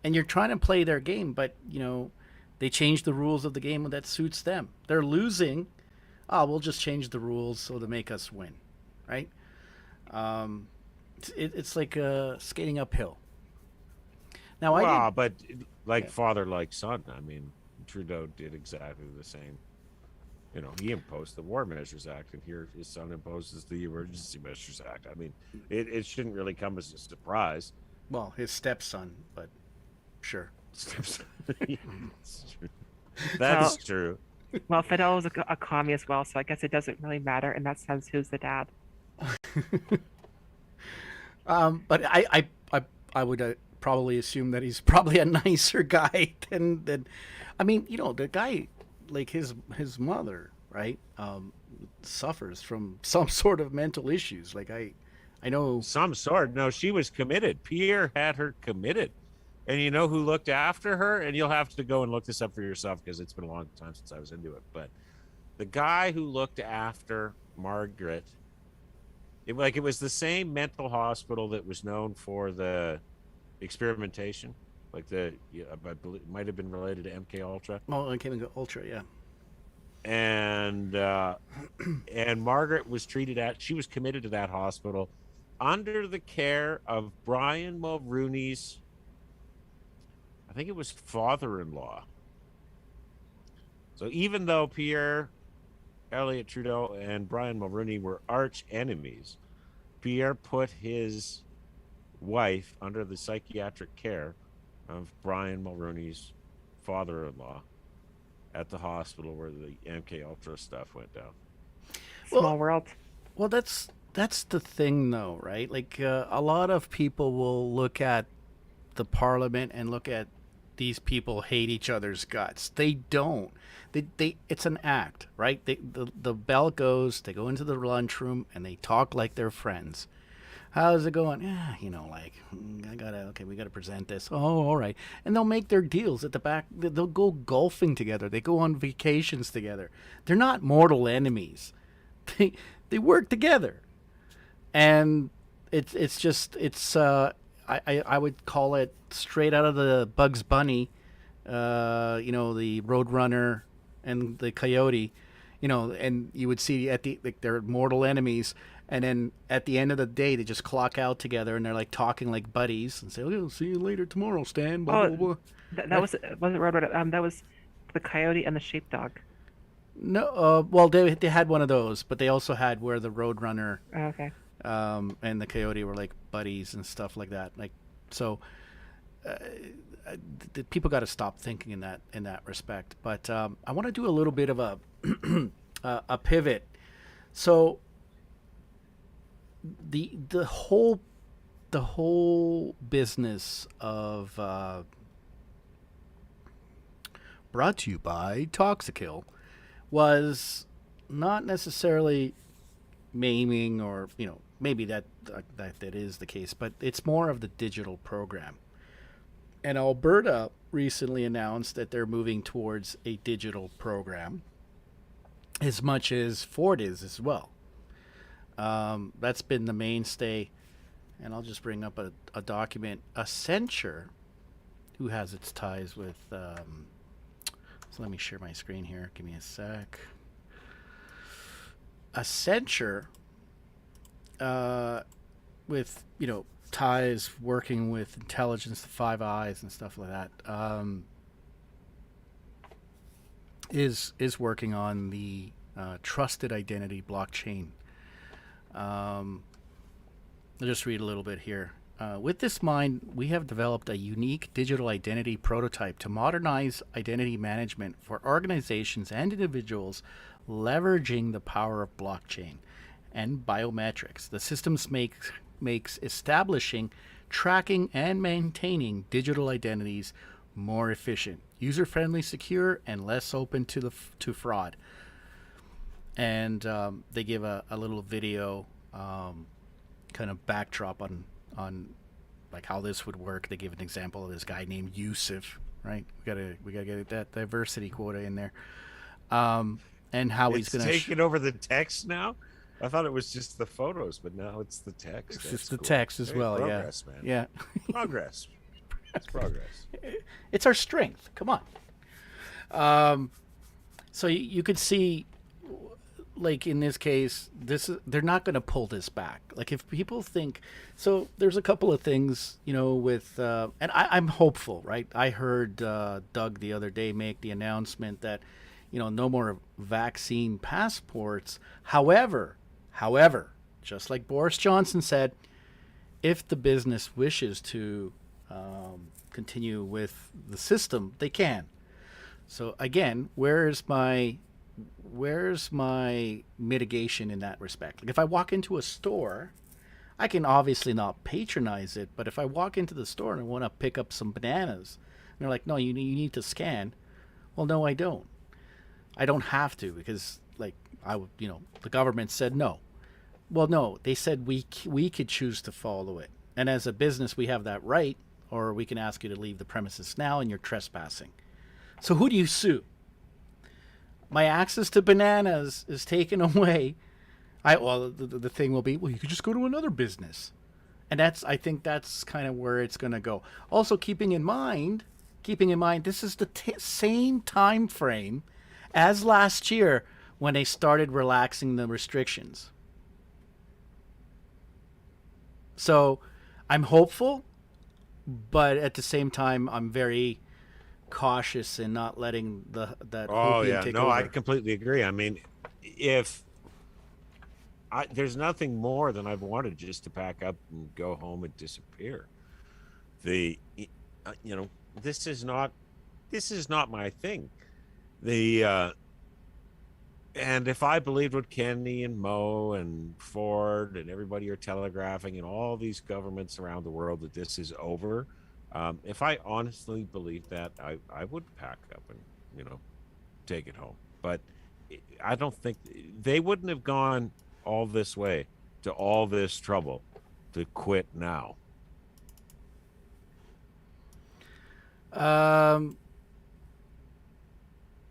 and you're trying to play their game, but they change the rules of the game that suits them. They're losing. We'll just change the rules so to make us win, right? It's like skating uphill. Now, but like father, like son. I mean, Trudeau did exactly the same. You know, he imposed the War Measures Act, and here his son imposes the Emergency Measures Act. I mean, it shouldn't really come as a surprise. Well, his stepson, but sure. That's true. Well, Fidel was a commie as well, so I guess it doesn't really matter in that sense who's the dad. But I would probably assume that he's probably a nicer guy than I mean, you know, the guy, like his mother, right, suffers from some sort of mental issues. Like I know some sort. No, she was committed. Pierre had her committed. And you know who looked after her? And you'll have to go and look this up for yourself because it's been a long time since I was into it. But the guy who looked after Margaret, it was the same mental hospital that was known for the experimentation. Like I believe it might have been related to MK Ultra. Oh, MK Ultra, yeah. And Margaret was she was committed to that hospital under the care of Brian Mulroney's, I think it was father-in-law. So even though Pierre Elliott Trudeau and Brian Mulroney were arch enemies, Pierre put his wife under the psychiatric care of Brian Mulroney's father-in-law at the hospital where the MK Ultra stuff went down. Small world. Well, that's the thing, though, right? Like a lot of people will look at the Parliament and look at these people hate each other's guts. They don't. They it's an act, right? The bell goes, they go into the lunchroom, and they talk like they're friends. How's it going? Yeah, you know, like, we gotta present this. Oh, all right. And they'll make their deals at the back. They'll go golfing together. They go on vacations together. They're not mortal enemies. They work together. And I would call it straight out of the Bugs Bunny, you know, the Roadrunner and the Coyote, you know, and you would see they're mortal enemies. And then at the end of the day, they just clock out together and they're like talking like buddies and say, "Oh, see you later tomorrow, Stan." Blah, blah, blah. That wasn't Roadrunner. That was the Coyote and the Sheepdog. No, well, they had one of those, but they also had where the Roadrunner, okay, and the Coyote were like buddies and stuff like that. Like, so the people got to stop thinking in that respect. But I want to do a little bit of a pivot. So the whole business of brought to you by Toxikill was not necessarily maiming, or you know, maybe that is the case, but it's more of the digital program. And Alberta recently announced that they're moving towards a digital program, as much as Ford is as well. That's been the mainstay. And I'll just bring up a document. Accenture, who has its ties with so let me share my screen here. Give me a sec. Accenture, with, you know, ties working with intelligence, the Five Eyes and stuff like that, is working on the trusted identity blockchain. I'll just read a little bit here. With this in mind, we have developed a unique digital identity prototype to modernize identity management for organizations and individuals leveraging the power of blockchain and biometrics. The systems makes establishing, tracking, and maintaining digital identities more efficient, user-friendly, secure, and less open to fraud. And they give a little video kind of backdrop on like how this would work. They give an example of this guy named Yusuf, right? We gotta get that diversity quota in there, and how he's gonna take over the text now. I thought it was just the photos, but now it's the text. It's just the text as well. Progress, yeah, man. Yeah, progress. It's progress. It's our strength. Come on. So you could see like in this case, they're not going to pull this back. Like if people think so, there's a couple of things, with and I'm hopeful, right? I heard Doug the other day make the announcement that no more vaccine passports. However, just like Boris Johnson said, if the business wishes to continue with the system, they can. So again, where's my mitigation in that respect? Like if I walk into a store, I can obviously not patronize it, but if I walk into the store and I want to pick up some bananas, and they're like, no, you need to scan. Well, no, I don't. I don't have to because the government said no. Well, no, they said we could choose to follow it. And as a business, we have that right, or we can ask you to leave the premises now and you're trespassing. So who do you sue? My access to bananas is taken away. The thing will be, well, you could just go to another business. And I think that's kind of where it's going to go. Also, keeping in mind, this is the same time frame as last year when they started relaxing the restrictions. So I'm hopeful, but at the same time, I'm very cautious in not letting that hopium take over. I completely agree. I mean, there's nothing more than I've wanted just to pack up and go home and disappear. This is not my thing. And if I believed what Kenny and Mo and Ford and everybody are telegraphing and all these governments around the world that this is over, if I honestly believed that, I would pack up and take it home. But I don't think they wouldn't have gone all this way to all this trouble to quit now.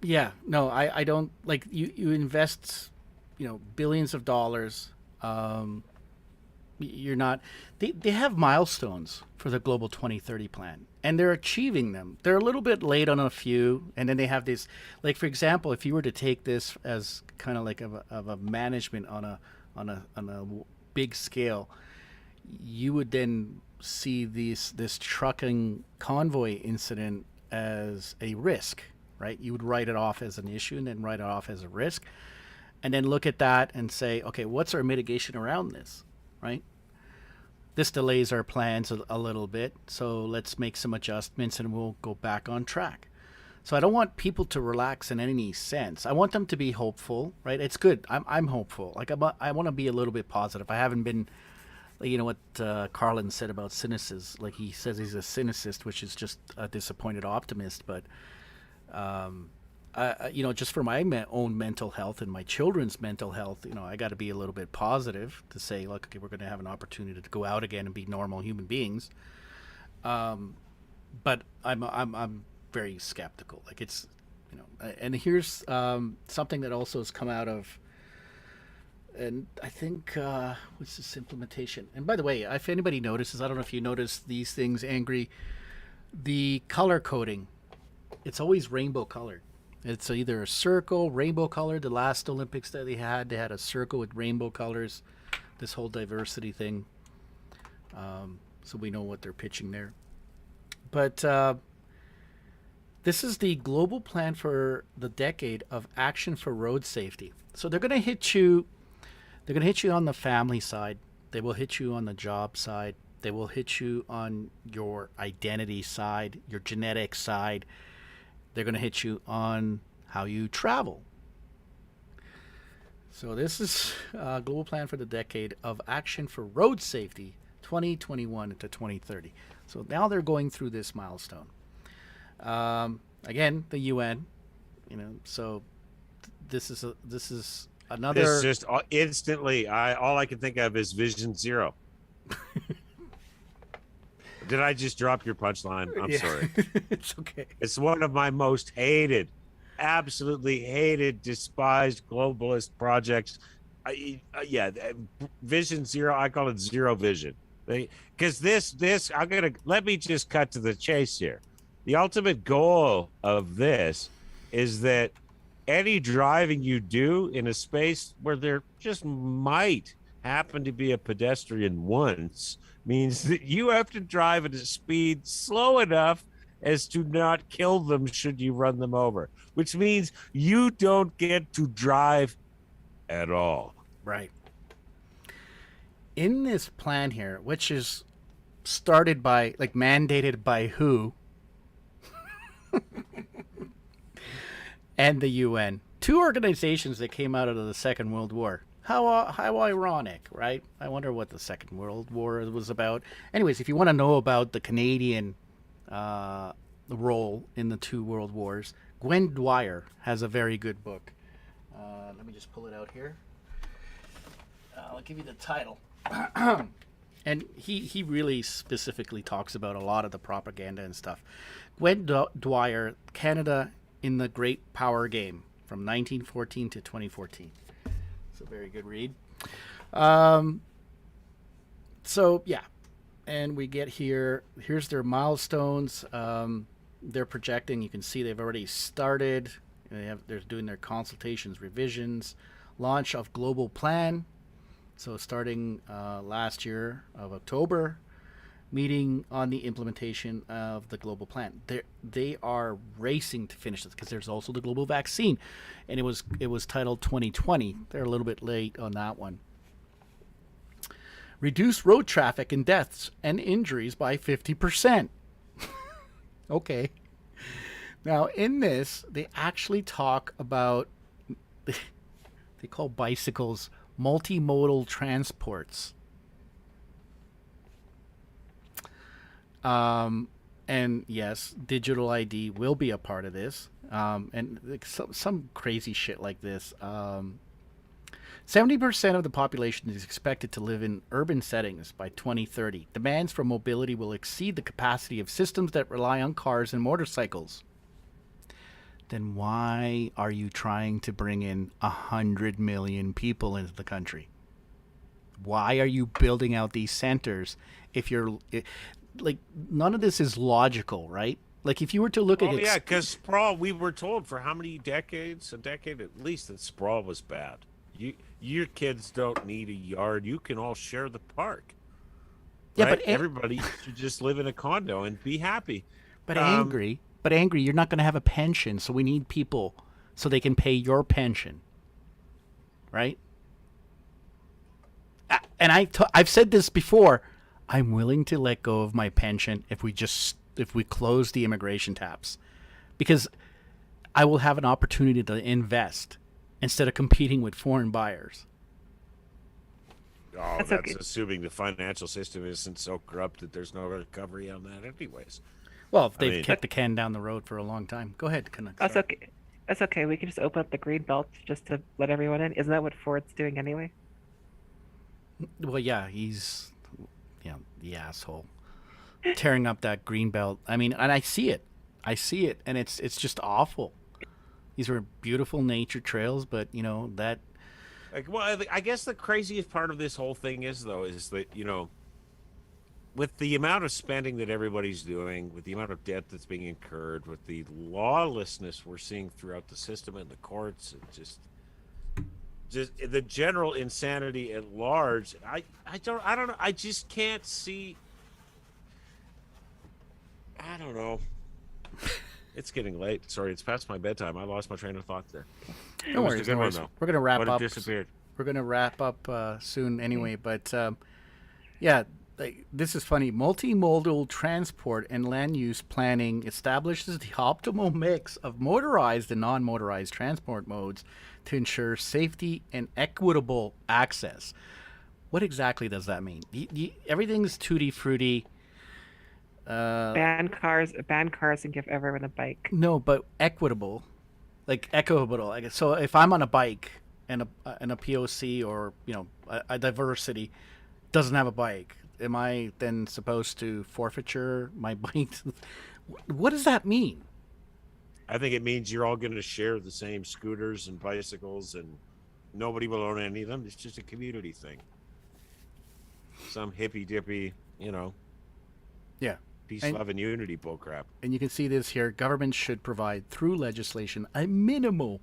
Yeah, no, I don't like you invest, billions of dollars. You're not, they have milestones for the Global 2030 plan and they're achieving them. They're a little bit late on a few. And then they have this, like, for example, if you were to take this as kind of like of a management on a big scale, you would then see this trucking convoy incident as a risk. Right? You would write it off as an issue and then write it off as a risk and then look at that and say, okay, what's our mitigation around this, right? This delays our plans a little bit, so let's make some adjustments and we'll go back on track. So I don't want people to relax in any sense. I want them to be hopeful, right? It's good. I'm hopeful. Like I want to be a little bit positive. I haven't been, what Carlin said about cynicism. Like he says he's a cynicist, which is just a disappointed optimist, but just for my own mental health and my children's mental health, I got to be a little bit positive to say, look, okay, we're going to have an opportunity to go out again and be normal human beings. But I'm very skeptical. Like it's, and here's something that also has come out of, and I think what's this implementation? And by the way, if anybody notices, I don't know if you notice these things, Angry, the color coding. It's always rainbow colored. It's either a circle, rainbow colored. The last Olympics that they had a circle with rainbow colors. This whole diversity thing. So we know what they're pitching there. But this is the global plan for the decade of action for road safety. So they're going to hit you. They're going to hit you on the family side. They will hit you on the job side. They will hit you on your identity side, your genetic side. They're going to hit you on how you travel. So this is a global plan for the decade of action for road safety, 2021 to 2030. So now they're going through this milestone. Again, the UN, so this is another. This just instantly, all I can think of is Vision Zero. Did I just drop your punchline? I'm sorry. It's okay. It's one of my most hated, absolutely hated, despised globalist projects. Vision Zero. I call it Zero Vision. Because let me just cut to the chase here. The ultimate goal of this is that any driving you do in a space where there just might happen to be a pedestrian once means that you have to drive at a speed slow enough as to not kill them should you run them over, which means you don't get to drive at all. Right. In this plan here, which is started by, like, mandated by who? And the UN. Two organizations that came out of the Second World War. How ironic, right? I wonder what the Second World War was about. Anyways, if you want to know about the Canadian role in the two world wars, Gwen Dwyer has a very good book. Let me just pull it out here. I'll give you the title. And he really specifically talks about a lot of the propaganda and stuff. Gwen Dwyer, Canada in the Great Power Game, from 1914 to 2014. It's a very good read. So, yeah. And we get here's their milestones. They're projecting. You can see they've already started. They're doing their consultations, revisions, launch of global plan. So starting last year of October, meeting on the implementation of the global plan. They are racing to finish this because there's also the global vaccine, and it was titled 2020. They're a little bit late on that one. Reduce road traffic and deaths and injuries by 50%. Okay. Now in this, they actually talk about they call bicycles multimodal transports. And yes, digital ID will be a part of this. And like some crazy shit like this. 70% of the population is expected to live in urban settings by 2030. Demands for mobility will exceed the capacity of systems that rely on cars and motorcycles. Then why are you trying to bring in 100 million people into the country? Why are you building out these centers if you're... like, none of this is logical, right? Like, if you were to look at it... yeah, because sprawl, we were told for how many decades? A decade at least, that sprawl was bad. Your kids don't need a yard. You can all share the park. Yeah, right? But... everybody should just live in a condo and be happy. But angry, you're not going to have a pension, so we need people so they can pay your pension. Right? And I've said this before. I'm willing to let go of my pension if we close the immigration taps, because I will have an opportunity to invest instead of competing with foreign buyers. Oh, that's okay. Assuming the financial system isn't so corrupt that there's no recovery on that anyways. Well, if they've kicked the can down the road for a long time. Go ahead, Canuck. That's okay. That's okay. We can just open up the green belt just to let everyone in. Isn't that what Ford's doing anyway? Well, yeah, he's... yeah, the asshole tearing up that green belt. I mean, and I see it, and it's just awful. These are beautiful nature trails, but you know that. Like, well, I guess the craziest part of this whole thing is that with the amount of spending that everybody's doing, with the amount of debt that's being incurred, with the lawlessness we're seeing throughout the system and the courts, and just the general insanity at large, I don't know. I just can't see. I don't know. It's getting late. Sorry, it's past my bedtime. I lost my train of thought there. No worries. We're gonna wrap up. Disappeared. We're gonna wrap up soon anyway. But yeah, this is funny. Multimodal transport and land use planning establishes the optimal mix of motorized and non-motorized transport modes to ensure safety and equitable access. What exactly does that mean? Everything's tutti frutti. Ban cars, and give everyone a bike. No, but equitable, like equitable. So if I'm on a bike and a POC or a diversity doesn't have a bike, am I then supposed to forfeiture my bike? What does that mean? I think it means you're all going to share the same scooters and bicycles, and nobody will own any of them. It's just a community thing. Some hippy dippy, Yeah. Peace, love, and unity bullcrap. And you can see this here. Governments should provide, through legislation, a minimal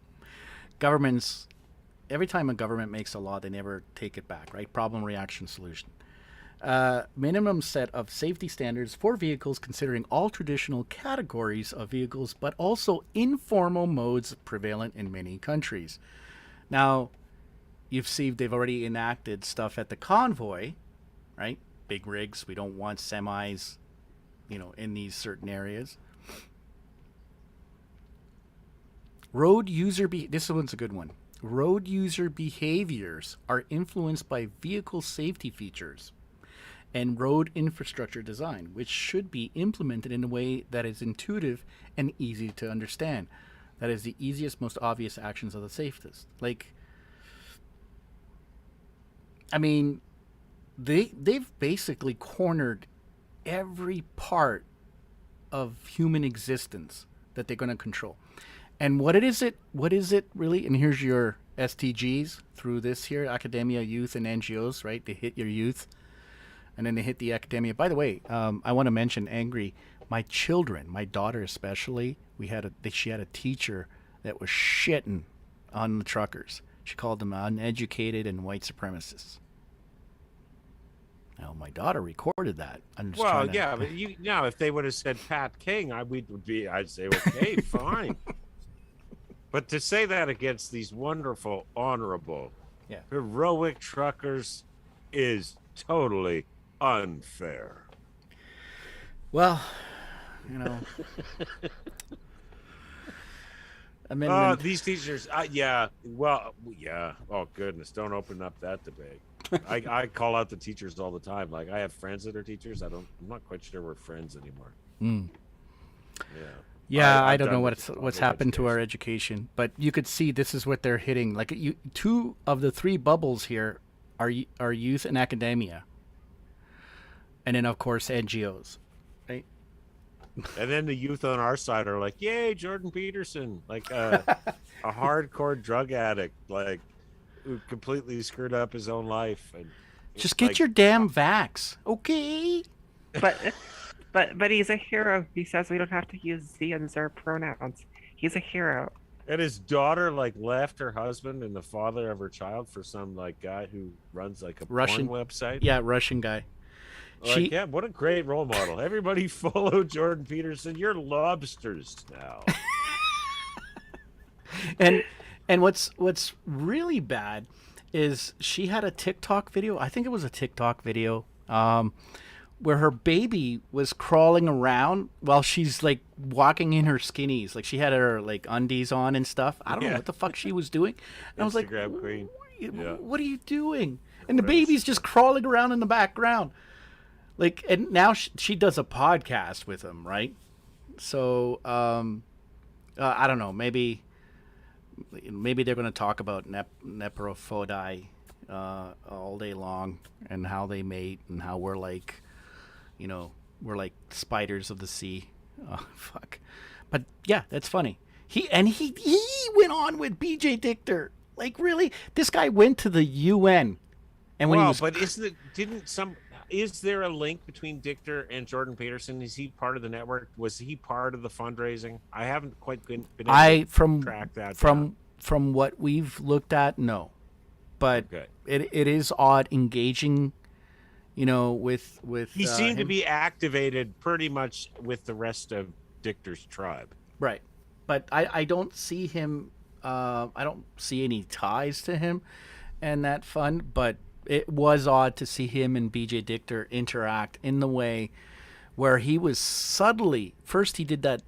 governments, every time a government makes a law, they never take it back, right? Problem, reaction, solution. Minimum set of safety standards for vehicles considering all traditional categories of vehicles, but also informal modes prevalent in many countries. Now, you've seen they've already enacted stuff at the Convoy, right? Big rigs. We don't want semis, in these certain areas. This one's a good one. Road user behaviors are influenced by vehicle safety features and road infrastructure design, which should be implemented in a way that is intuitive and easy to understand. That is the easiest, most obvious actions of the safest. They've basically cornered every part of human existence that they're going to control. And what is it really? And here's your SDGs through this here: academia, youth, and NGOs, right? They hit your youth, and then they hit the academia. By the way, I want to mention my children, my daughter especially, she had a teacher that was shitting on the truckers. She called them uneducated and white supremacists. Now, my daughter recorded that. But if they would have said Pat King, I'd say, okay, fine. But to say that against these wonderful, honorable, heroic truckers is totally unfair. Well, these teachers, oh goodness, don't open up that debate. I call out the teachers all the time. Like, I have friends that are teachers. I'm not quite sure we're friends anymore. I don't know what's happened to our education, but you could see this is what they're hitting. Like, two of the three bubbles here are youth and academia, and then of course NGOs, right? And then the youth on our side are like, "Yay, Jordan Peterson!" Like a hardcore drug addict, who completely screwed up his own life. And just get your damn vax, okay? But he's a hero. He says we don't have to use they and their pronouns. He's a hero. And his daughter left her husband and the father of her child for some guy who runs a Russian porn website. Yeah, Russian guy. What a great role model. Everybody follow Jordan Peterson. You're lobsters now. And what's really bad is she had a TikTok video. I think it was a TikTok video where her baby was crawling around while she's walking in her skinnies. Like, she had her undies on and stuff. I don't know what the fuck she was doing. And I was like, queen. What are you doing? And the baby's just crawling around in the background. And now she does a podcast with him, right? So I don't know. Maybe they're going to talk about nephrophodi all day long, and how they mate, and how we're we're like spiders of the sea. Oh, fuck. But yeah, that's funny. He went on with BJ Dichter. Really? This guy went to the UN. And is there a link between Dichter and Jordan Peterson? Is he part of the network? Was he part of the fundraising? I haven't quite been able to track that from what we've looked at, no. But it is odd engaging, with he seemed to be activated pretty much with the rest of Dichter's tribe. Right. But I don't see him I don't see any ties to him and that fund, but it was odd to see him and BJ Dichter interact in the way where he was subtly, first he did that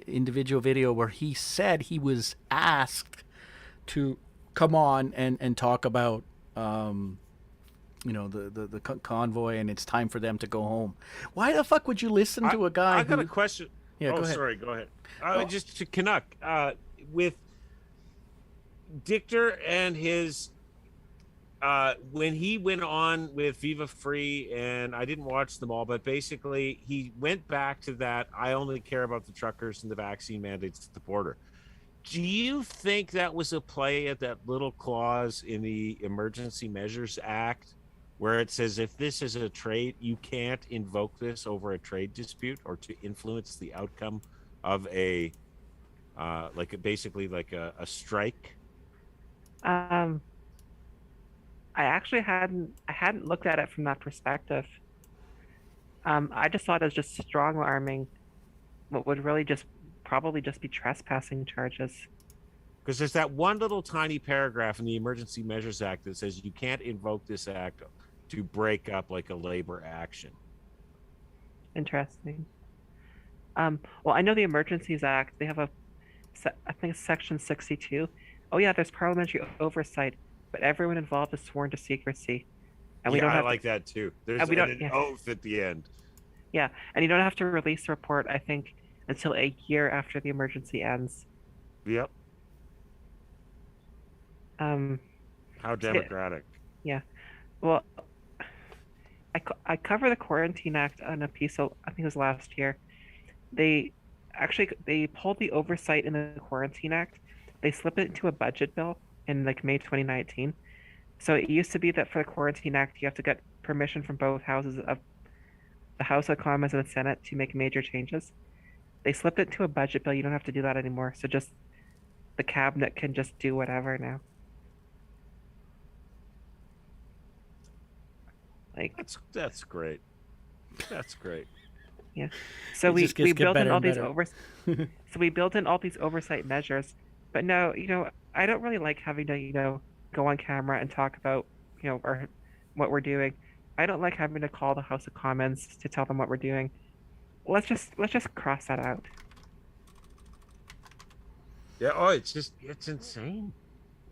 individual video where he said he was asked to come on and talk about the convoy, and it's time for them to go home. Why the fuck would you listen to a guy? I got a question. Yeah, go ahead. Sorry, go ahead. Just to Canuck, with Dichter and his when he went on with Viva Free, and I didn't watch them all, but basically he went back to that, I only care about the truckers and the vaccine mandates at the border. Do you think that was a play at that little clause in the Emergency Measures Act where it says if this is a trade, you can't invoke this over a trade dispute or to influence the outcome of a a strike? I actually hadn't looked at it from that perspective. I just thought it was just strong arming what would really probably just be trespassing charges. Because there's that one little tiny paragraph in the Emergency Measures Act that says you can't invoke this act to break up like a labor action. Interesting. Well, I know the Emergencies Act, they have I think it's section 62. Oh yeah, there's parliamentary oversight, but everyone involved is sworn to secrecy. And we don't have that too. There's an oath at the end. Yeah, and you don't have to release a report, I think, until a year after the emergency ends. Yep. How democratic. Yeah. Well, I cover the Quarantine Act on a piece, I think it was last year. They pulled the oversight in the Quarantine Act. They slipped it into a budget bill in like May 2019. So it used to be that for the Quarantine Act, you have to get permission from both houses of the House of Commons and the Senate to make major changes. They slipped it to a budget bill. You don't have to do that anymore. So just the cabinet can just do whatever now. Like that's great. That's great. Yeah. So we built in all these so we built in all these oversight measures. But now, I don't really like having to, go on camera and talk about, what we're doing. I don't like having to call the House of Commons to tell them what we're doing. Let's just cross that out. Yeah. Oh, it's insane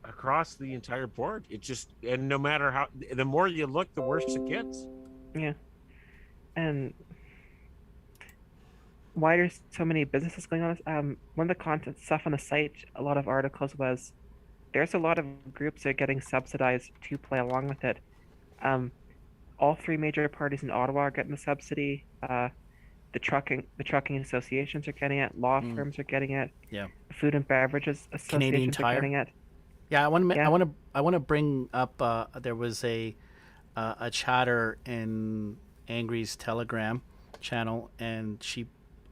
across the entire board. And no matter how, the more you look, the worse it gets. Yeah. And why there's so many businesses going on? One of the content stuff on the site, a lot of articles was, there's a lot of groups that are getting subsidized to play along with it. All three major parties in Ottawa are getting the subsidy. The trucking associations are getting it. Law firms are getting it. Yeah. Food and beverages associations are getting it. Yeah, I want to bring up. There was a chatter in Angry's Telegram channel, and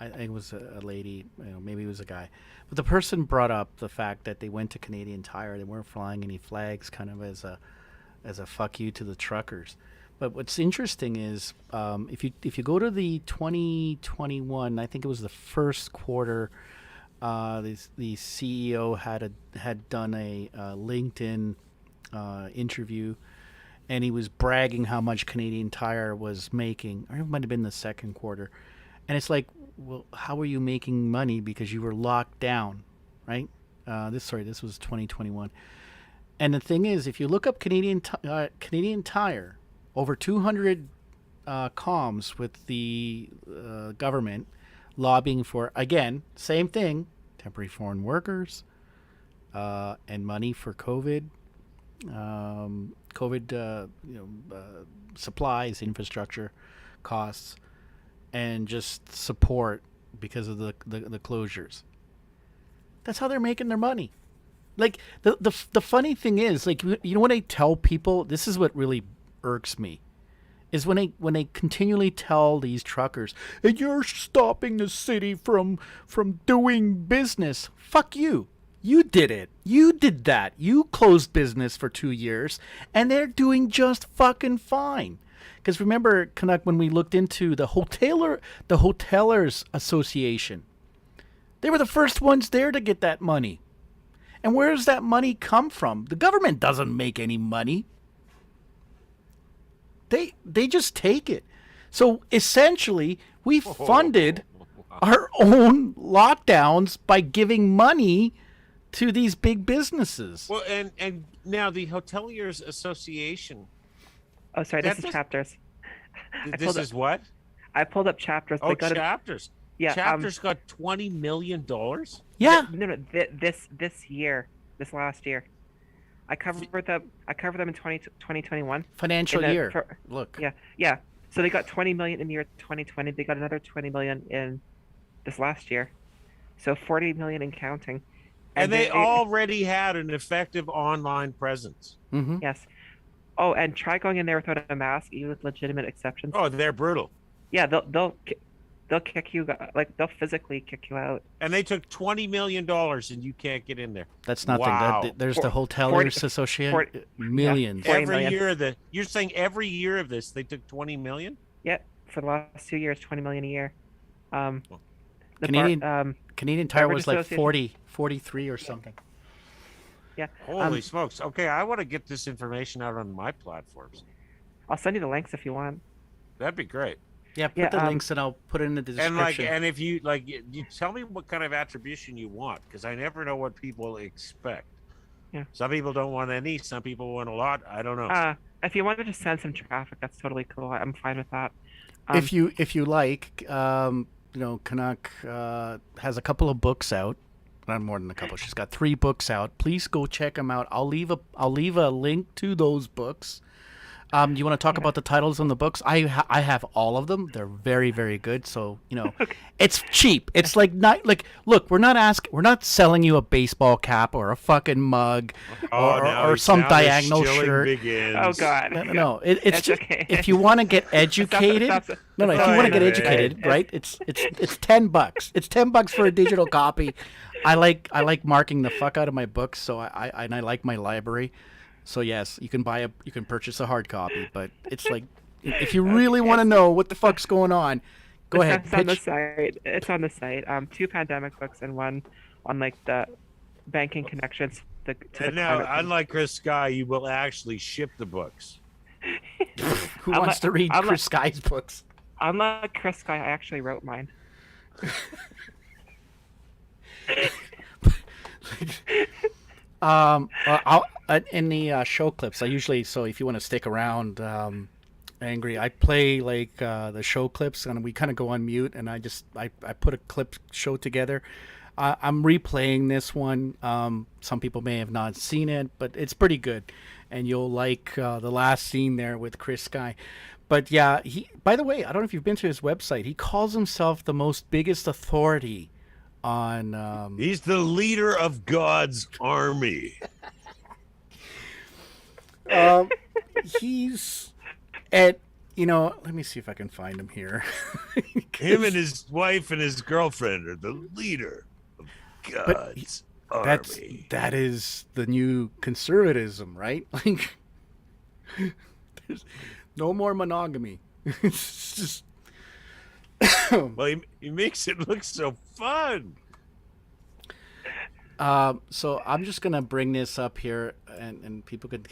I think it was a lady, maybe it was a guy, but the person brought up the fact that they went to Canadian Tire. They weren't flying any flags, kind of as a fuck you to the truckers. But what's interesting is if you go to the 2021, I think it was the first quarter, the CEO had done a LinkedIn interview, and he was bragging how much Canadian Tire was making, or it might have been the second quarter. And it's like, well, how are you making money because you were locked down, right? This was 2021. And the thing is, if you look up Canadian Tire, over 200 comms with the government lobbying for, again, same thing, temporary foreign workers and money for COVID, supplies, infrastructure costs, and just support because of the closures. That's how they're making their money. Like the funny thing is, like, when I tell people, this is what really irks me, is when they continually tell these truckers, and you're stopping the city from doing business. Fuck you. You did it. You did that. You closed business for 2 years, and they're doing just fucking fine. Because remember, Canuck, when we looked into the Hotelers Association, they were the first ones there to get that money. And where does that money come from? The government doesn't make any money. They just take it. So essentially, we funded our own lockdowns by giving money to these big businesses. Well, and now the Hoteliers Association. Oh, sorry, this is chapters. This is what? I pulled up chapters. Oh, chapters. Yeah, chapters got $20 million. Yeah. No. This last year, I covered them in 2021. Financial year. Look. Yeah. So they got 20 million in the year 2020. They got another 20 million in this last year. So 40 million in counting. And they already had an effective online presence. Mm-hmm. Yes. Oh, and try going in there without a mask, even with legitimate exceptions. Oh, they're brutal. Yeah, they'll they'll kick you, like they'll physically kick you out. And they took $20 million and you can't get in there. That's nothing. Wow. There's the Hotelers Association. Millions. Yeah, every year of the, you're saying every year of this, they took 20 million? Yeah, for the last 2 years, 20 million a year. Canadian Tire was like Association. 43 or something. Yeah. Holy smokes. Okay, I want to get this information out on my platforms. I'll send you the links if you want. That'd be great. Yeah, put the links and I'll put it in the description. And if you like, you tell me what kind of attribution you want, because I never know what people expect. Yeah. Some people don't want any. Some people want a lot. I don't know. If you want to just send some traffic, that's totally cool. I'm fine with that. If you like, Canuck has a couple of books out. Not more than a couple. She's got 3 books out. Please go check them out. I'll leave a link to those books. Do you want to talk about the titles on the books? I have all of them. They're very, very good. So, it's cheap. It's like look, we're not selling you a baseball cap or a fucking mug or some diagonal shirt. Begins. Oh God. No. It's just, okay. If you want to get educated, if you want to get educated, right? It's $10. It's $10 for a digital copy. I like marking the fuck out of my books, so I like my library. So yes, you can purchase a hard copy, but it's like if you really want to know what the fuck's going on, go ahead. It's on the site. It's on the site. 2 pandemic books and 1 on like the banking connections. And now, unlike Chris Sky, you will actually ship the books. Who wants to read Chris Sky's books? Unlike Chris Sky, I actually wrote mine. In the show clips, I usually, so if you want to stick around, Angry, I play like the show clips and we kind of go on mute and I put a clip show together. I'm replaying this one. Some people may have not seen it, but it's pretty good. And you'll like the last scene there with Chris Sky. But yeah, by the way, I don't know if you've been to his website. He calls himself the biggest authority on he's the leader of God's army. He's at let me see if I can find him here. Him and his wife and his girlfriend are the leader of God's army. That is the new conservatism, right? Like there's no more monogamy. It's just well, he makes it look so fun. So I'm just gonna bring this up here, and people can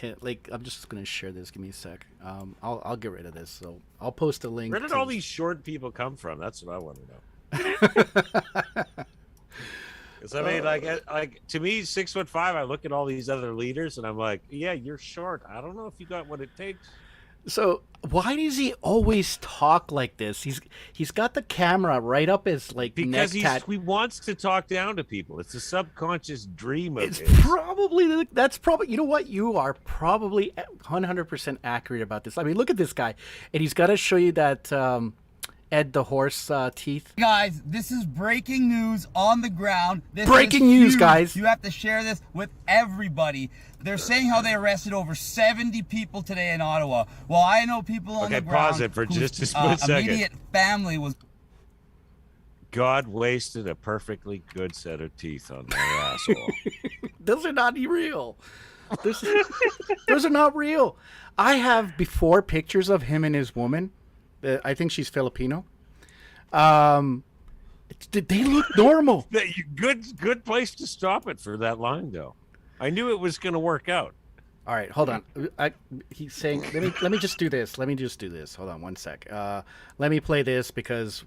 I'm just gonna share this. Give me a sec. I'll get rid of this. So I'll post a link. Where did all these short people come from? That's what I want to know. Because I mean, like to me, 6'5", I look at all these other leaders, and I'm like, yeah, you're short. I don't know if you got what it takes. So why does he always talk like this? He's got the camera right up his because neck he wants to talk down to people. It's a subconscious dream of his. That's probably you know what, you are probably 100% accurate about this. I mean, look at this guy, and he's got to show you that Ed the horse teeth. Guys, this is breaking news on the ground. Breaking news, guys. You have to share this with everybody. They're saying how they arrested over 70 people today in Ottawa. Well, I know people on the ground. Pause it for just a split second. Immediate family was. God wasted a perfectly good set of teeth on my asshole. Those are not real. Those are not real. I have before pictures of him and his woman. I think she's Filipino. They look normal. Good place to stop it for that line, though. I knew it was going to work out. All right, hold on. He's saying, let me just do this. Let me just do this. Hold on one sec. Let me play this because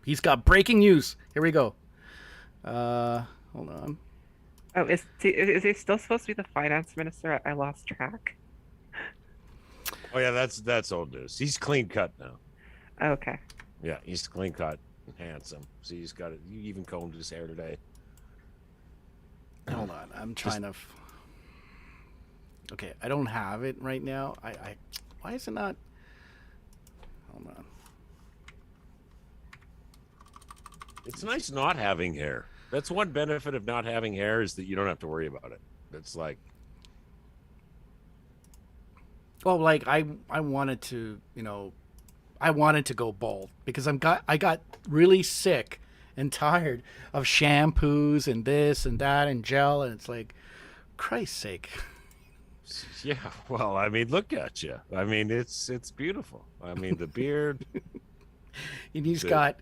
he's got breaking news. Here we go. Hold on. Oh, is he still supposed to be the finance minister? I lost track. Oh yeah, that's old news. He's clean cut now. Okay. Yeah, he's clean cut and handsome. See, he's got it. He even combed his hair today. Hold on, I'm trying to. Okay, I don't have it right now. Why is it not? Hold on. It's nice not having hair. That's one benefit of not having hair is that you don't have to worry about it. It's like. Well, like I wanted to, I wanted to go bald because I got really sick and tired of shampoos and this and that and gel, and it's like, Christ's sake. Yeah, well, I mean, look at you. I mean, it's beautiful. I mean, the beard. And he's got,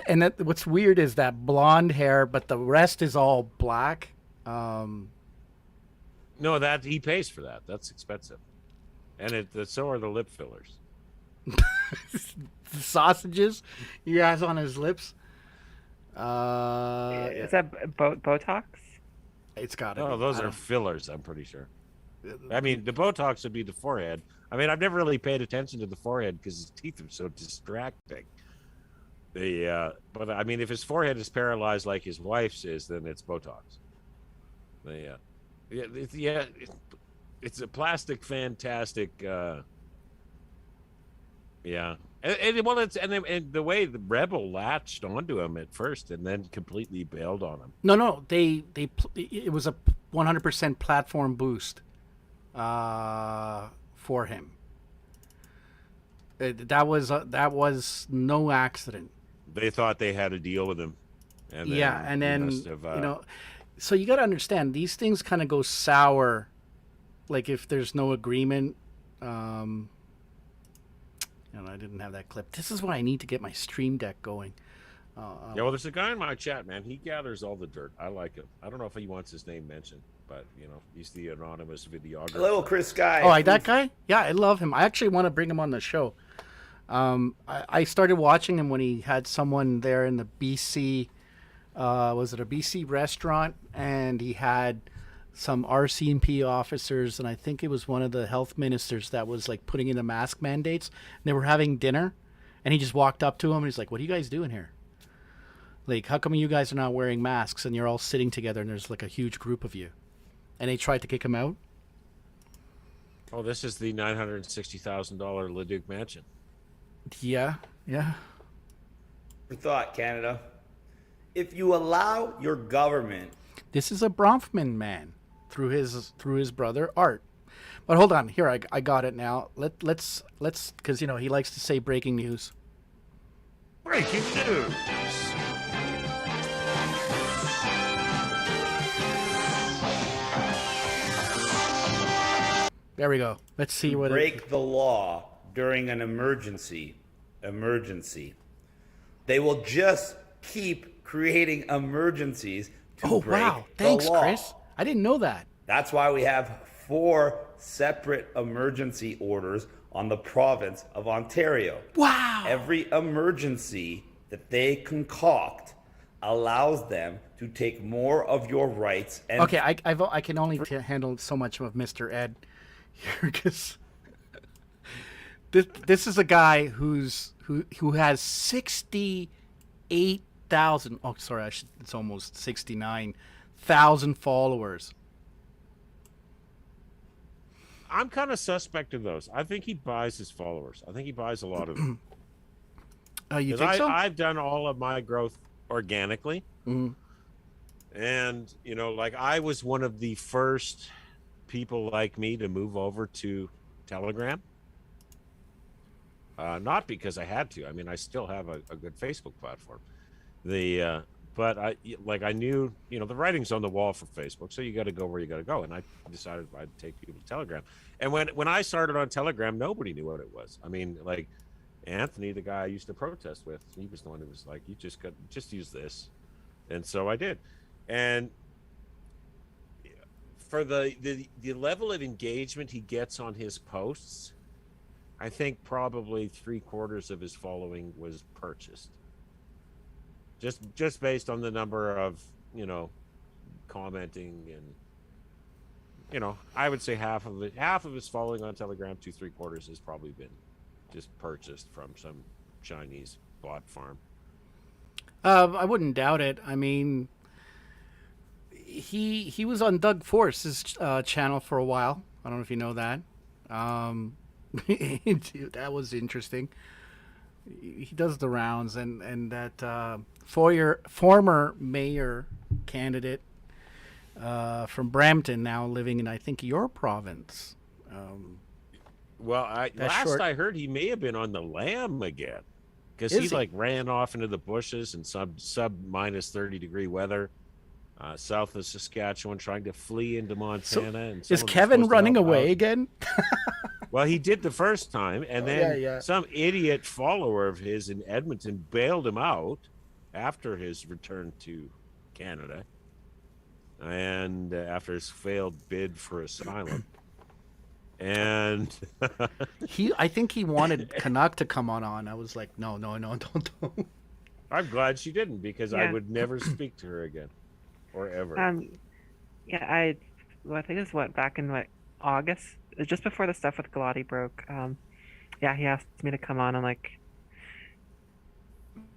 and what's weird is that blonde hair, but the rest is all black. No, that he pays for that. That's expensive, and so are the lip fillers. The sausages he has on his lips. Is that Botox? It's got to Oh, be. those are fillers, I'm pretty sure. I mean, the Botox would be the forehead. I mean, I've never really paid attention to the forehead because his teeth are so distracting. But I mean, if his forehead is paralyzed like his wife's is, then it's Botox. It's a plastic, fantastic. Yeah, and the way the Rebel latched onto him at first and then completely bailed on him. No, it was a 100% platform boost for him. That was no accident. They thought they had a deal with him. And then so you got to understand, these things kind of go sour, like if there's no agreement. And I didn't have that clip. This is what I need to get my stream deck going. Yeah, well, there's a guy in my chat, man. He gathers all the dirt. I like him. I don't know if he wants his name mentioned, but he's the anonymous videographer. Hello, Chris Guy. Oh, that guy? Yeah, I love him. I actually want to bring him on the show. I started watching him when he had someone there in the BC. Was it a BC restaurant? And he had some RCMP officers, and I think it was one of the health ministers that was like putting in the mask mandates. And they were having dinner, and he just walked up to him and he's like, "What are you guys doing here? Like, how come you guys are not wearing masks and you're all sitting together and there's like a huge group of you?" And they tried to kick him out. Oh, this is the $960,000 Leduc mansion. Yeah. Thought, Canada. If you allow your government, this is a Bronfman man through his brother Art. But hold on, here I got it now. Let's because he likes to say breaking news. Breaking news. There we go. Let's see what break the law during an emergency. They will just keep creating emergencies to break wow. Thanks, the law. Chris. I didn't know that. That's why we have 4 separate emergency orders on the province of Ontario. Wow. Every emergency that they concoct allows them to take more of your rights. And okay, I can only handle so much of Mr. Ed here because this is a guy who has 68,000. Oh, sorry, it's almost 69,000 followers. I'm kind of suspect of those. I think he buys his followers. I think he buys a lot of them. You think so? I've done all of my growth organically. Mm-hmm. And, like I was one of the first people like me to move over to Telegram. Not because I had to. I mean, I still have a good Facebook platform. But I knew, the writing's on the wall for Facebook, so you got to go where you got to go. And I decided I'd take people to Telegram. And when I started on Telegram, nobody knew what it was. I mean, like Anthony, the guy I used to protest with, he was the one who was like, "You just use this," and so I did. And for the level of engagement he gets on his posts, I think probably 3/4 of his following was purchased. Just based on the number of, commenting and, I would say half of his following on Telegram, 2/3 has probably been just purchased from some Chinese bot farm. I wouldn't doubt it. I mean, he was on Doug Force's channel for a while. I don't know if you know that. That was interesting. He does the rounds, and that former mayor candidate from Brampton, now living in, I think, your province. Well, I heard he may have been on the lam again, because he like ran off into the bushes in sub minus 30-degree weather south of Saskatchewan, trying to flee into Montana. So, is Kevin running away again? Well, he did the first time, and then some idiot follower of his in Edmonton bailed him out after his return to Canada, and after his failed bid for asylum. And I think he wanted Canuck to come on. I was like, no, don't. I'm glad she didn't, because I would never speak to her again, or ever. I think this went back in August, just before the stuff with Galati broke. He asked me to come on, and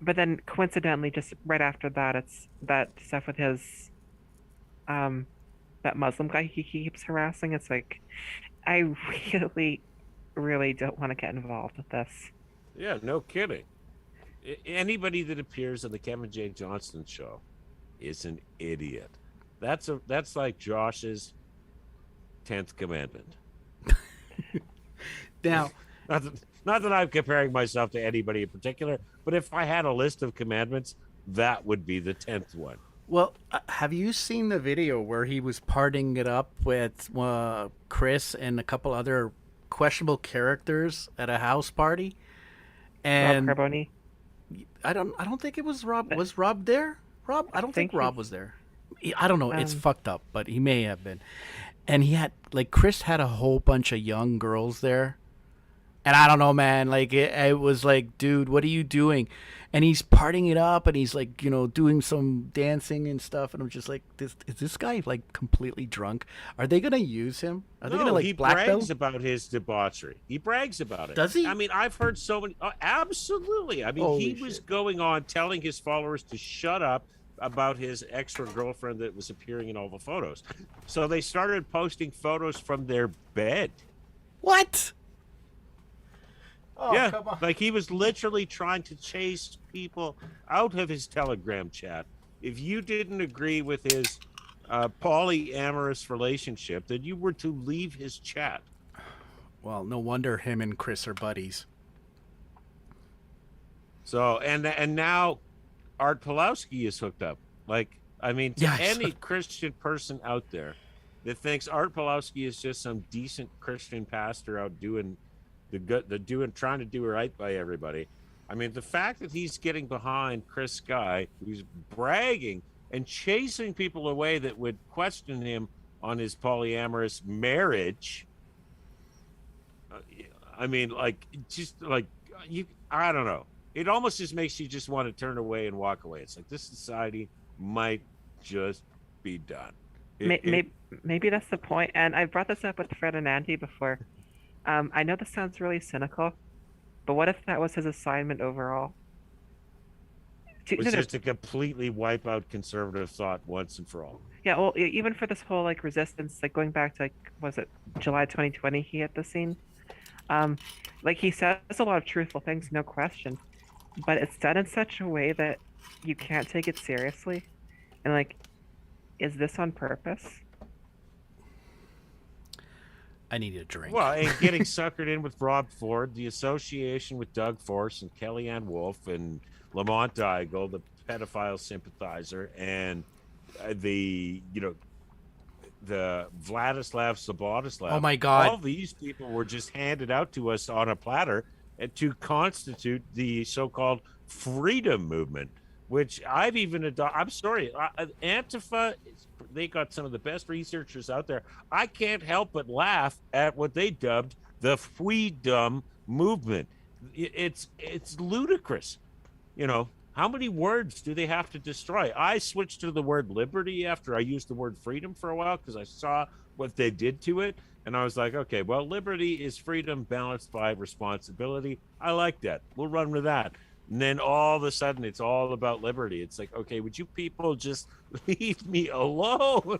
but then coincidentally, just right after that, it's that stuff with his that Muslim guy he keeps harassing. It's like, I really, really don't want to get involved with this. Yeah, no kidding. Anybody that appears on the Kevin J. Johnston show is an idiot. That's like Josh's 10th commandment. Now, not that I'm comparing myself to anybody in particular, but if I had a list of commandments, that would be the 10th one. Well, have you seen the video where he was partying it up with Chris and a couple other questionable characters at a house party? And Rob Carboni? I don't think it was Rob. Was Rob there? Rob? I don't think Rob was there. I don't know. It's fucked up, but he may have been. And he had Chris had a whole bunch of young girls there. And I don't know, man, it was like, dude, what are you doing? And he's partying it up, and he's doing some dancing and stuff. And I'm just like, is this guy completely drunk? Are they going to use him? Are they going to he blackmail? Brags about his debauchery. He brags about it. Does he? I mean, I've heard so many. Absolutely. I mean, he was going on telling his followers to shut up about his ex-girlfriend that was appearing in all the photos. So they started posting photos from their bed. What? Oh, yeah, come on. He was literally trying to chase people out of his Telegram chat. If you didn't agree with his polyamorous relationship, then you were to leave his chat. Well, no wonder him and Chris are buddies. So, and now Art Pawlowski is hooked up. Any Christian person out there that thinks Art Pawlowski is just some decent Christian pastor out doing trying to do right by everybody. I mean, the fact that he's getting behind Chris Sky, who's bragging and chasing people away that would question him on his polyamorous marriage. I don't know. It almost just makes you just want to turn away and walk away. It's like, this society might just be done. Maybe that's the point. And I brought this up with Fred and Andy before. I know this sounds really cynical, but what if that was his assignment overall? Just to completely wipe out conservative thought once and for all. Yeah, well, even for this whole resistance, going back to was it July 2020 he hit the scene? He says a lot of truthful things, no question, but it's done in such a way that you can't take it seriously. And is this on purpose? I need a drink. Well, and getting suckered in with Rob Ford, the association with Doug Force and Kellyanne Wolf and Lamont Diegel, the pedophile sympathizer, and the Vladislav Sabotislav. Oh my God! All these people were just handed out to us on a platter to constitute the so-called freedom movement, which I've even adopted. I'm sorry, Antifa. They got some of the best researchers out there. I can't help but laugh at what they dubbed the freedom movement. It's ludicrous. How many words do they have to destroy? I switched to the word liberty after I used the word freedom for a while because I saw what they did to it. And I was like, okay, well, liberty is freedom balanced by responsibility. I like that. We'll run with that. And then all of a sudden, it's all about liberty. It's like, okay, would you people just leave me alone?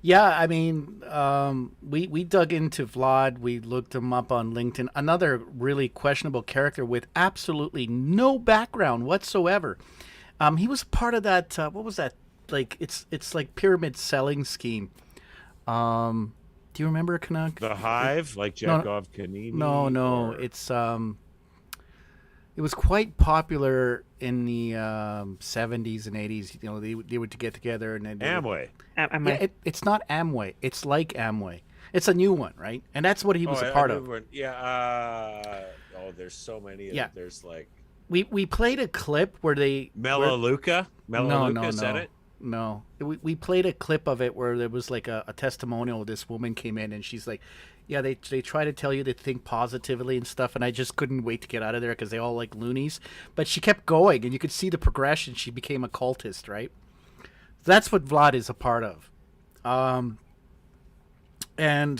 Yeah, I mean, we dug into Vlad. We looked him up on LinkedIn. Another really questionable character with absolutely no background whatsoever. He was part of that. What was that? It's like pyramid selling scheme. Do you remember Canuck? The Hive, like Chekhov, Kanini? No. It's it was quite popular in the 70s and 80s. You know, they would get together and Amway. Yeah, it's not Amway. It's like Amway. It's a new one, right? And that's what he was a part of. Yeah. There's so many. Yeah. There's like. We played a clip where they. Melaleuca? Melaleuca said it? No. We played a clip of it where there was like a testimonial. This woman came in and she's like, yeah, they try to tell you to think positively and stuff, and I just couldn't wait to get out of there because they all like loonies. But she kept going, and you could see the progression. She became a cultist, right? That's what Vlad is a part of. And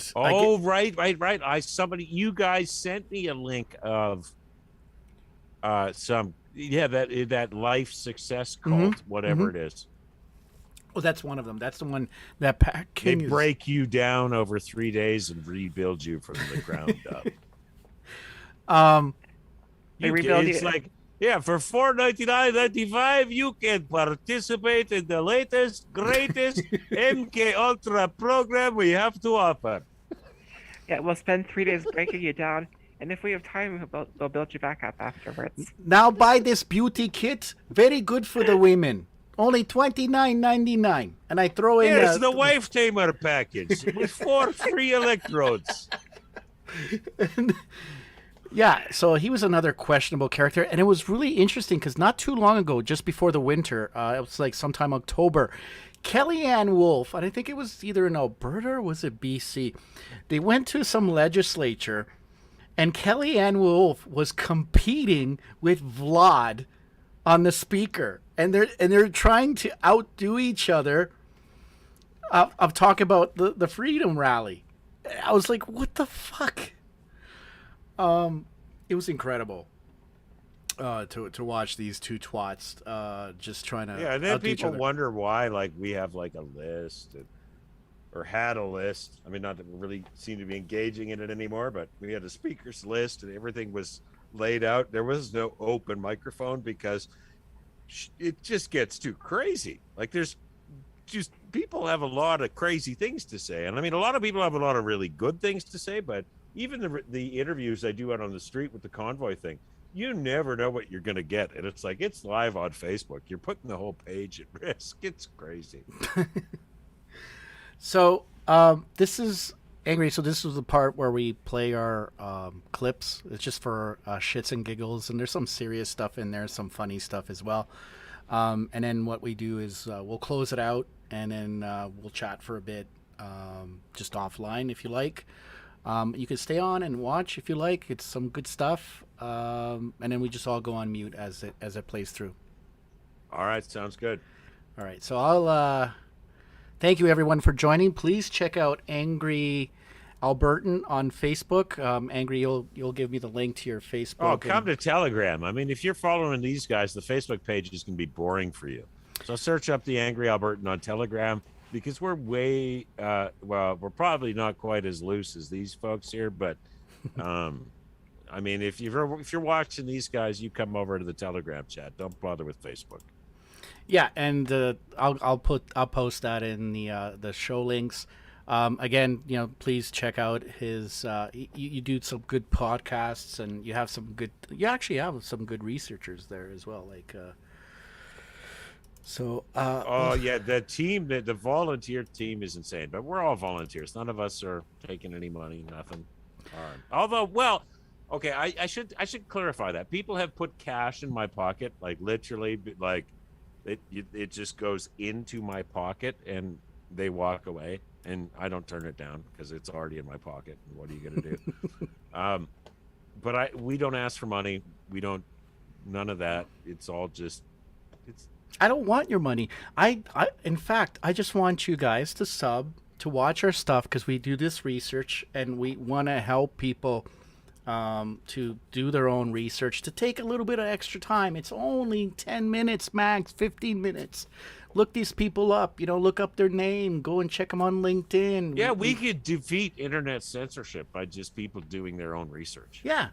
you guys sent me a link of that life success cult, whatever it is. Well, that's one of them. That's the one that Pat King They break you down over 3 days and rebuild you from the ground up. They rebuild you. It's like, for $4.99.95, you can participate in the latest, greatest MK Ultra program we have to offer. Yeah, we'll spend 3 days breaking you down, and if we have time, we'll build you back up afterwards. Now buy this beauty kit. Very good for the women. Only $29.99, and I throw in. Here's the wife tamer package with 4 free electrodes. Yeah, so he was another questionable character, and it was really interesting because not too long ago, just before the winter, it was like sometime October, Kellyanne Wolf, and I think it was either in Alberta or was it BC, they went to some legislature, and Kellyanne Wolf was competing with Vlad on the speaker, and they're trying to outdo each other of talk about the Freedom Rally. I was like, what the fuck? It was incredible to watch these two twats just trying to and then outdo each people other. wonder why we have like a list or had a list. I mean, not that we really seem to be engaging in it anymore, but we had a speakers list and everything was laid out. There was no open microphone because it just gets too crazy. Like there's just people have a lot of crazy things to say, and I mean a lot of people have a lot of really good things to say, but even the interviews I do out on the street with the convoy thing, you never know what you're going to get, and it's like it's live on Facebook. You're putting the whole page at risk. It's crazy. So this is Angry. So this was the part where we play our clips. It's just for shits and giggles, and there's some serious stuff in there, some funny stuff as well. And then what we do is we'll close it out, and then we'll chat for a bit, just offline if you like. You can stay on and watch if you like. It's some good stuff, and then we just all go on mute as it plays through. All right, sounds good. All right, so I'll thank you everyone for joining. Please check out Angry Albertan on Facebook. Angry, you'll give me the link to your Facebook. Oh, come to Telegram. I mean, if you're following these guys, the Facebook page is going to be boring for you. So search up the Angry Albertan on Telegram, because we're way we're probably not quite as loose as these folks here, but I mean, if you're watching these guys, you come over to the Telegram chat. Don't bother with Facebook. Yeah, and I'll post that in the show links. Again, please check out his. You do some good podcasts, and you actually have some good researchers there as well. Like, the team, the volunteer team is insane. But we're all volunteers. None of us are taking any money. Nothing. Although, well, okay, I should clarify that people have put cash in my pocket, like literally, like it just goes into my pocket and they walk away. And I don't turn it down because it's already in my pocket. What are you going to do? But we don't ask for money. We don't, none of that. It's all just, I don't want your money. In fact, I just want you guys to sub, to watch our stuff, because we do this research and we want to help people to do their own research, to take a little bit of extra time. It's only 10 minutes max, 15 minutes. Look these people up, look up their name, go and check them on LinkedIn. Yeah, we could defeat internet censorship by just people doing their own research. Yeah.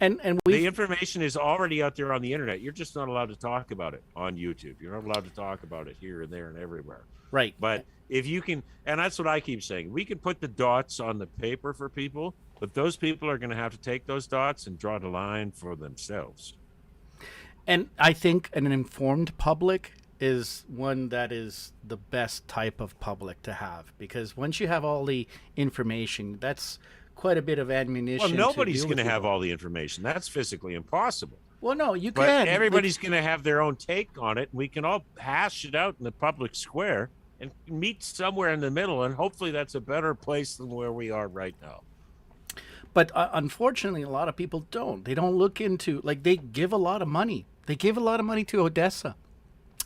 And the information is already out there on the internet. You're just not allowed to talk about it on YouTube. You're not allowed to talk about it here and there and everywhere. Right. But if you can, and that's what I keep saying, we can put the dots on the paper for people, but those people are going to have to take those dots and draw the line for themselves. And I think an informed public is one that is the best type of public to have, because once you have all the information, that's quite a bit of ammunition. Well, nobody's going to have all the information. That's physically impossible. Well, no, you But can. everybody's going to have their own take on it. We can all hash it out in the public square and meet somewhere in the middle, and hopefully that's a better place than where we are right now. But unfortunately, a lot of people don't. They don't look into, like, they give a lot of money. They give a lot of money to Odessa.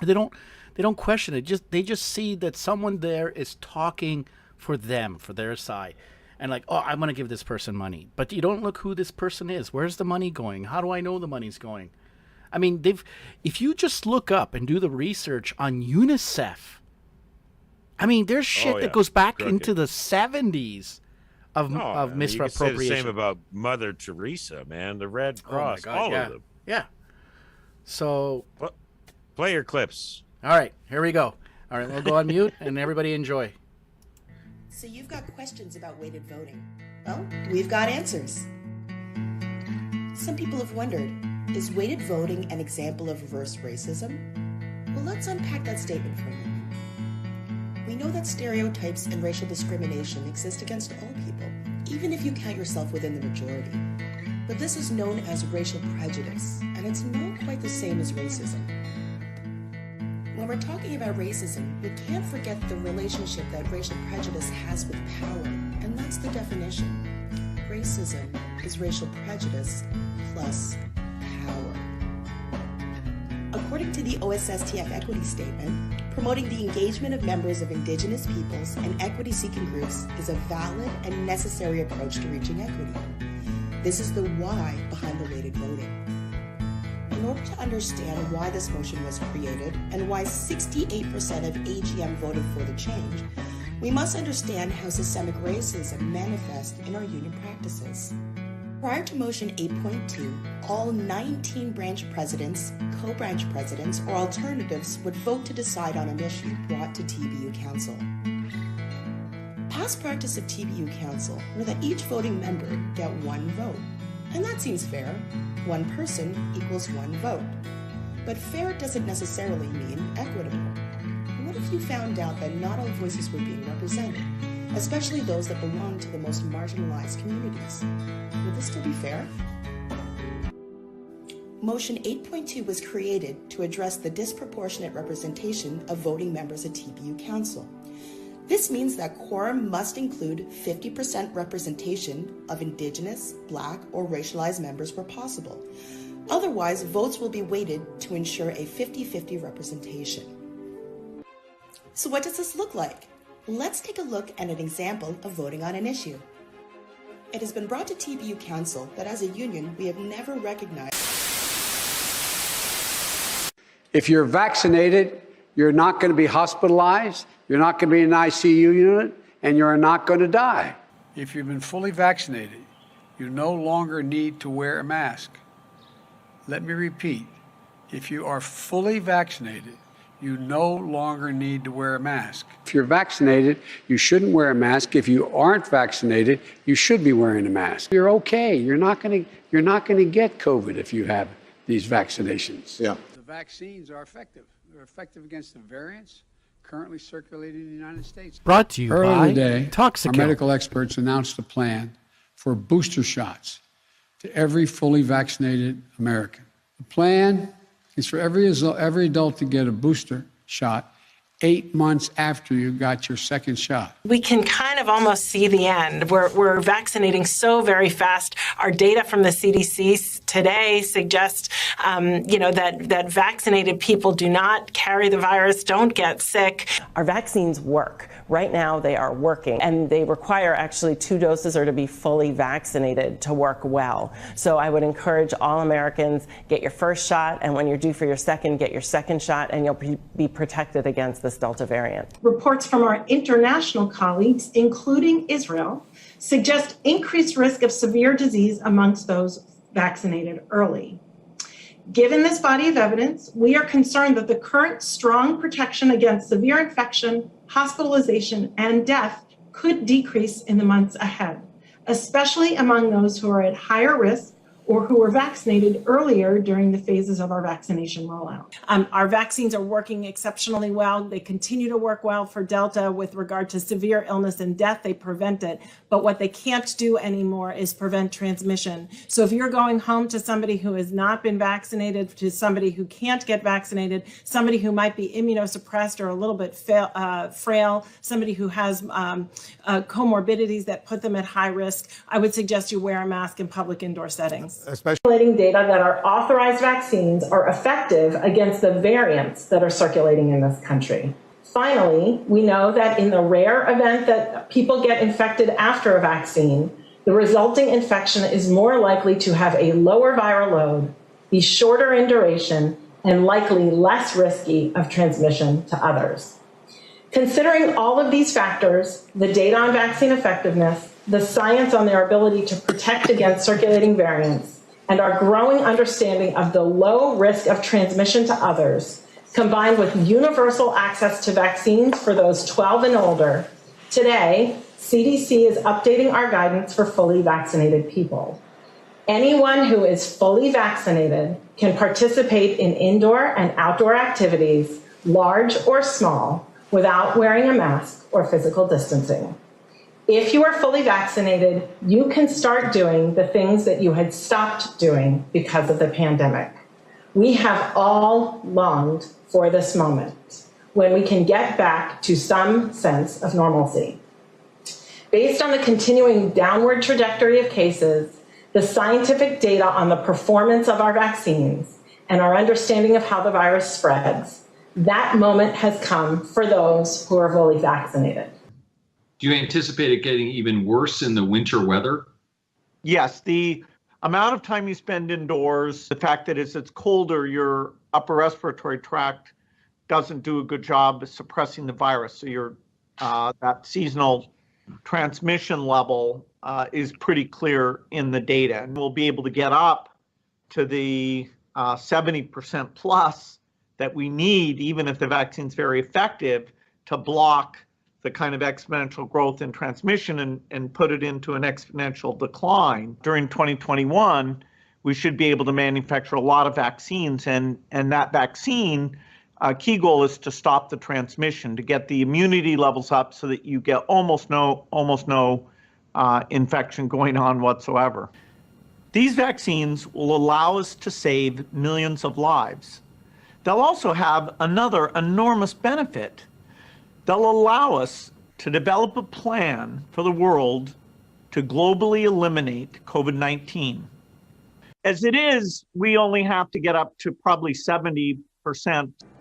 They don't question it. They just see that someone there is talking for them, for their side. And like, oh, I'm going to give this person money. But you don't look who this person is. Where's the money going? How do I know the money's going? I mean, if you just look up and do the research on UNICEF, I mean, there's shit that goes back into the 70s of misappropriation. You can say the same about Mother Teresa, man. The Red Cross, all of them. Yeah. So. Play your clips. All right, here we go. All right, we'll go on mute and everybody enjoy. So you've got questions about weighted voting. Well, we've got answers. Some people have wondered, is weighted voting an example of reverse racism? Well, let's unpack that statement for a moment. We know that stereotypes and racial discrimination exist against all people, even if you count yourself within the majority. But this is known as racial prejudice, and it's not quite the same as racism. When we're talking about racism, we can't forget the relationship that racial prejudice has with power, and that's the definition. Racism is racial prejudice plus power. According to the OSSTF Equity Statement, promoting the engagement of members of Indigenous peoples and equity-seeking groups is a valid and necessary approach to reaching equity. This is the why behind the weighted voting. In order to understand why this motion was created and why 68% of AGM voted for the change, we must understand how systemic racism manifests in our union practices. Prior to motion 8.2, all 19 branch presidents, co-branch presidents, or alternatives would vote to decide on an issue brought to TBU Council. Past practice of TBU Council were that each voting member get one vote. And that seems fair. One person equals one vote. But fair doesn't necessarily mean equitable. What if you found out that not all voices were being represented, especially those that belong to the most marginalized communities? Would this still be fair? Motion 8.2 was created to address the disproportionate representation of voting members at TBU Council. This means that quorum must include 50% representation of Indigenous, Black, or racialized members where possible. Otherwise, votes will be weighted to ensure a 50-50 representation. So what does this look like? Let's take a look at an example of voting on an issue. It has been brought to TBU Council that as a union, we have never recognized. If you're vaccinated, you're not going to be hospitalized, you're not going to be in an ICU unit, and you're not going to die. If you've been fully vaccinated, you no longer need to wear a mask. Let me repeat, if you are fully vaccinated, you no longer need to wear a mask. If you're vaccinated, you shouldn't wear a mask. If you aren't vaccinated, you should be wearing a mask. You're okay. You're not going to get COVID if you have these vaccinations. Yeah. The vaccines are effective. They're effective against the variants currently circulating in the United States. Brought to you Earlier by today, Toxico. our medical experts announced a plan for booster shots to every fully vaccinated American. The plan is for every adult to get a booster shot 8 months after you got your second shot. We can kind of almost see the end. We're vaccinating so very fast. Our data from the CDC today suggests, that vaccinated people do not carry the virus, don't get sick. Our vaccines work. Right now, they are working, and they require actually 2 doses or to be fully vaccinated to work well. So I would encourage all Americans, get your first shot, and when you're due for your second, get your second shot, and you'll be protected against this Delta variant. Reports from our international colleagues, including Israel, suggest increased risk of severe disease amongst those vaccinated early. Given this body of evidence, we are concerned that the current strong protection against severe infection, hospitalization, and death could decrease in the months ahead, especially among those who are at higher risk or who were vaccinated earlier during the phases of our vaccination rollout. Our vaccines are working exceptionally well. They continue to work well for Delta with regard to severe illness and death. They prevent it. But what they can't do anymore is prevent transmission. So if you're going home to somebody who has not been vaccinated, to somebody who can't get vaccinated, somebody who might be immunosuppressed or a little bit frail, somebody who has comorbidities that put them at high risk, I would suggest you wear a mask in public indoor settings. Circulating data that our authorized vaccines are effective against the variants that are circulating in this country. Finally, we know that in the rare event that people get infected after a vaccine, the resulting infection is more likely to have a lower viral load, be shorter in duration, and likely less risky of transmission to others. Considering all of these factors, the data on vaccine effectiveness, the science on their ability to protect against circulating variants, and our growing understanding of the low risk of transmission to others, combined with universal access to vaccines for those 12 and older, today, CDC is updating our guidance for fully vaccinated people. Anyone who is fully vaccinated can participate in indoor and outdoor activities, large or small, without wearing a mask or physical distancing. If you are fully vaccinated, you can start doing the things that you had stopped doing because of the pandemic. We have all longed for this moment when we can get back to some sense of normalcy. Based on the continuing downward trajectory of cases, the scientific data on the performance of our vaccines, and our understanding of how the virus spreads, that moment has come for those who are fully vaccinated. Do you anticipate it getting even worse in the winter weather? Yes, the amount of time you spend indoors, the fact that as it's colder, your upper respiratory tract doesn't do a good job of suppressing the virus. So your that seasonal transmission level is pretty clear in the data. And we'll be able to get up to the 70% plus that we need, even if the vaccine's very effective, to block the kind of exponential growth in transmission and put it into an exponential decline. During 2021, we should be able to manufacture a lot of vaccines, and that vaccine, key goal is to stop the transmission, to get the immunity levels up so that you get almost no infection going on whatsoever. These vaccines will allow us to save millions of lives. They'll also have another enormous benefit. They'll allow us to develop a plan for the world to globally eliminate COVID-19. As it is, we only have to get up to probably 70%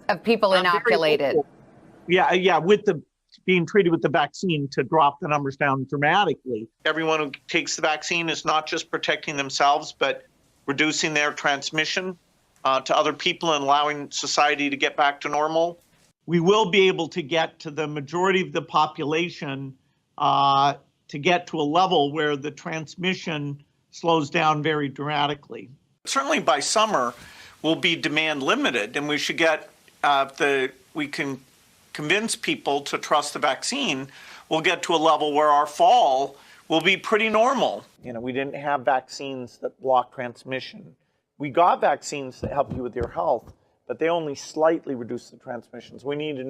of people inoculated. Yeah, with the being treated with the vaccine to drop the numbers down dramatically. Everyone who takes the vaccine is not just protecting themselves, but reducing their transmission to other people and allowing society to get back to normal. We will be able to get to the majority of the population to get to a level where the transmission slows down very dramatically. Certainly by summer, we'll be demand limited, and we should get we can convince people to trust the vaccine. We'll get to a level where our fall will be pretty normal. You know, we didn't have vaccines that block transmission. We got vaccines that help you with your health, but they only slightly reduce the transmissions. We need a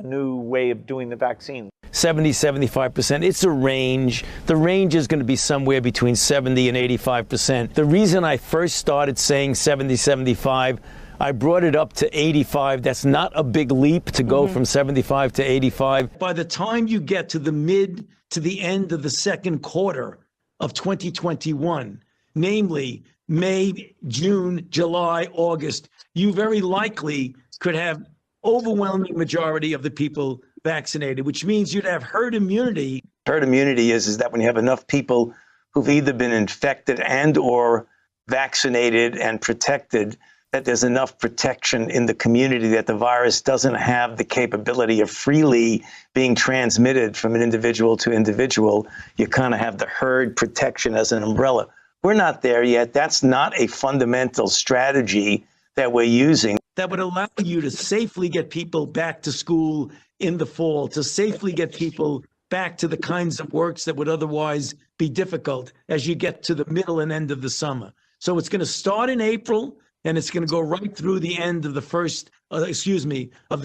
new way of doing the vaccine. 70, 75%. It's a range. The range is going to be somewhere between 70 and 85%. The reason I first started saying 70, 75, I brought it up to 85. That's not a big leap to go from 75 to 85. By the time you get to the mid to the end of the second quarter of 2021, namely May, June, July, August, you very likely could have overwhelming majority of the people vaccinated, which means you'd have herd immunity. Herd immunity is that when you have enough people who've either been infected and or vaccinated and protected, that there's enough protection in the community that the virus doesn't have the capability of freely being transmitted from an individual to individual. You kind of have the herd protection as an umbrella. We're not there yet. That's not a fundamental strategy that we're using. That would allow you to safely get people back to school in the fall, to safely get people back to the kinds of works that would otherwise be difficult as you get to the middle and end of the summer. So it's going to start in April, and it's going to go right through the end of the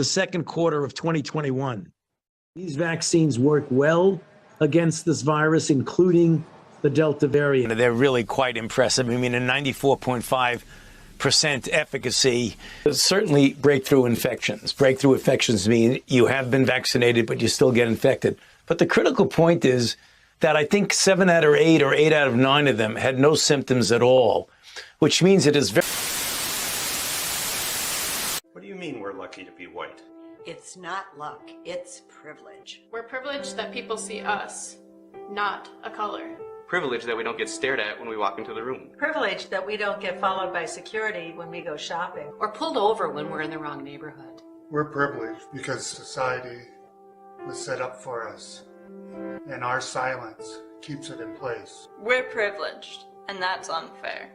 second quarter of 2021. These vaccines work well against this virus, including the Delta variant. They're really quite impressive. I mean, a 94.5% efficacy. Certainly breakthrough infections. Breakthrough infections mean you have been vaccinated, but you still get infected. But the critical point is that I think 7 out of 8 or 8 out of 9 of them had no symptoms at all, which means it is very... What do you mean we're lucky to be white? It's not luck, it's privilege. We're privileged that people see us, not a color. Privilege that we don't get stared at when we walk into the room. Privilege that we don't get followed by security when we go shopping. Or pulled over when we're in the wrong neighborhood. We're privileged because society was set up for us, and our silence keeps it in place. We're privileged, and that's unfair.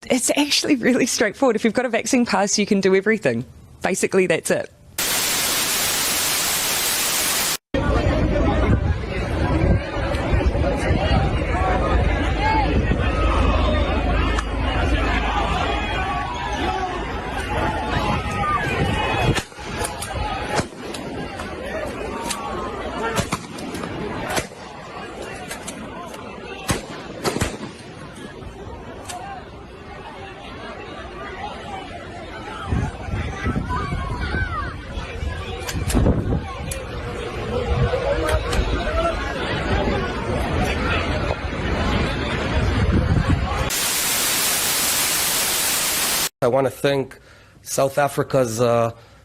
It's actually really straightforward. If you've got a vaccine pass, you can do everything. Basically, that's it. I want to thank South Africa's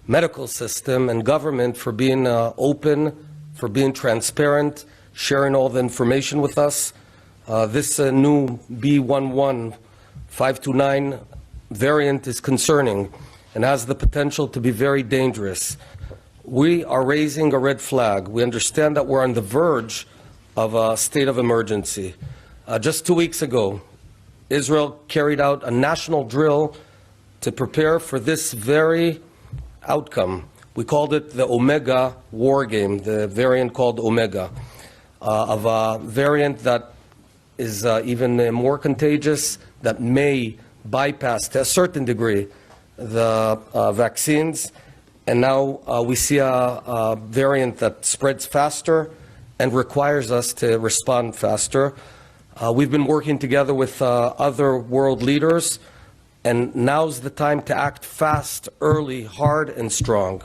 medical system and government for being open, for being transparent, sharing all the information with us. This new B11529 variant is concerning and has the potential to be very dangerous. We are raising a red flag. We understand that we're on the verge of a state of emergency. Just 2 weeks ago, Israel carried out a national drill to prepare for this very outcome. We called it the Omega war game, the variant called Omega, of a variant that is even more contagious, that may bypass to a certain degree the vaccines. And now we see a variant that spreads faster and requires us to respond faster. We've been working together with other world leaders, and now's the time to act fast, early, hard, and strong.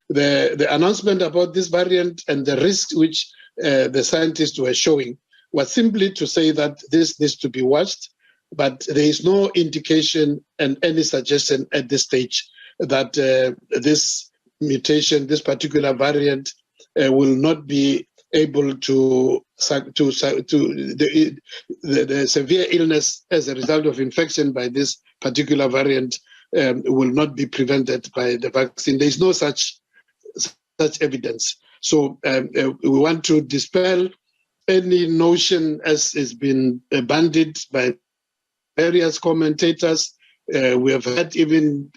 The announcement about this variant and the risks which the scientists were showing was simply to say that this needs to be watched, but there is no indication and any suggestion at this stage that this mutation, this particular variant, will not be able to the severe illness as a result of infection by this particular variant will not be prevented by the vaccine. There is no such evidence. So we want to dispel any notion, as has been bandied by various commentators. We have had even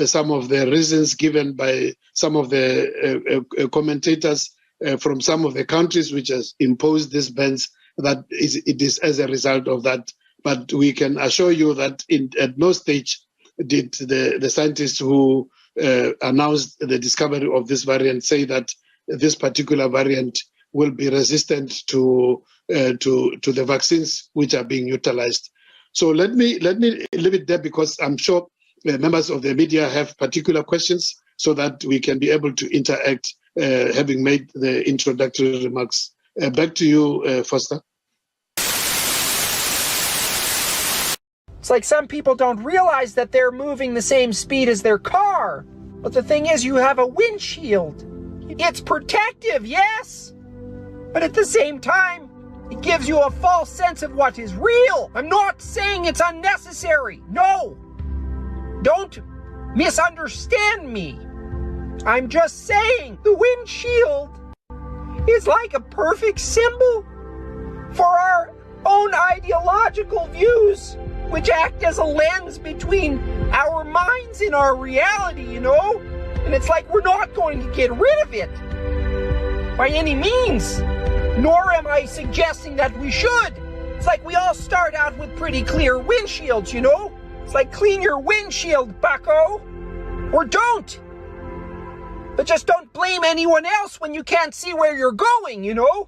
some of the reasons given by some of the commentators from some of the countries which has imposed these bans, that it is as a result of that. But we can assure you that at no stage did the scientists who announced the discovery of this variant say that this particular variant will be resistant to the vaccines which are being utilized. So let me leave it there, because I'm sure members of the media have particular questions, so that we can be able to interact, having made the introductory remarks. Back to you, Foster. It's like some people don't realize that they're moving the same speed as their car. But the thing is, you have a windshield. It's protective, yes, but at the same time, it gives you a false sense of what is real. I'm not saying it's unnecessary. No, don't misunderstand me. I'm just saying the windshield is like a perfect symbol for our own ideological views, which act as a lens between our minds and our reality, you know? And it's like we're not going to get rid of it by any means, nor am I suggesting that we should. It's like we all start out with pretty clear windshields, you know? It's like clean your windshield, bucko, or don't. But just don't blame anyone else when you can't see where you're going, you know?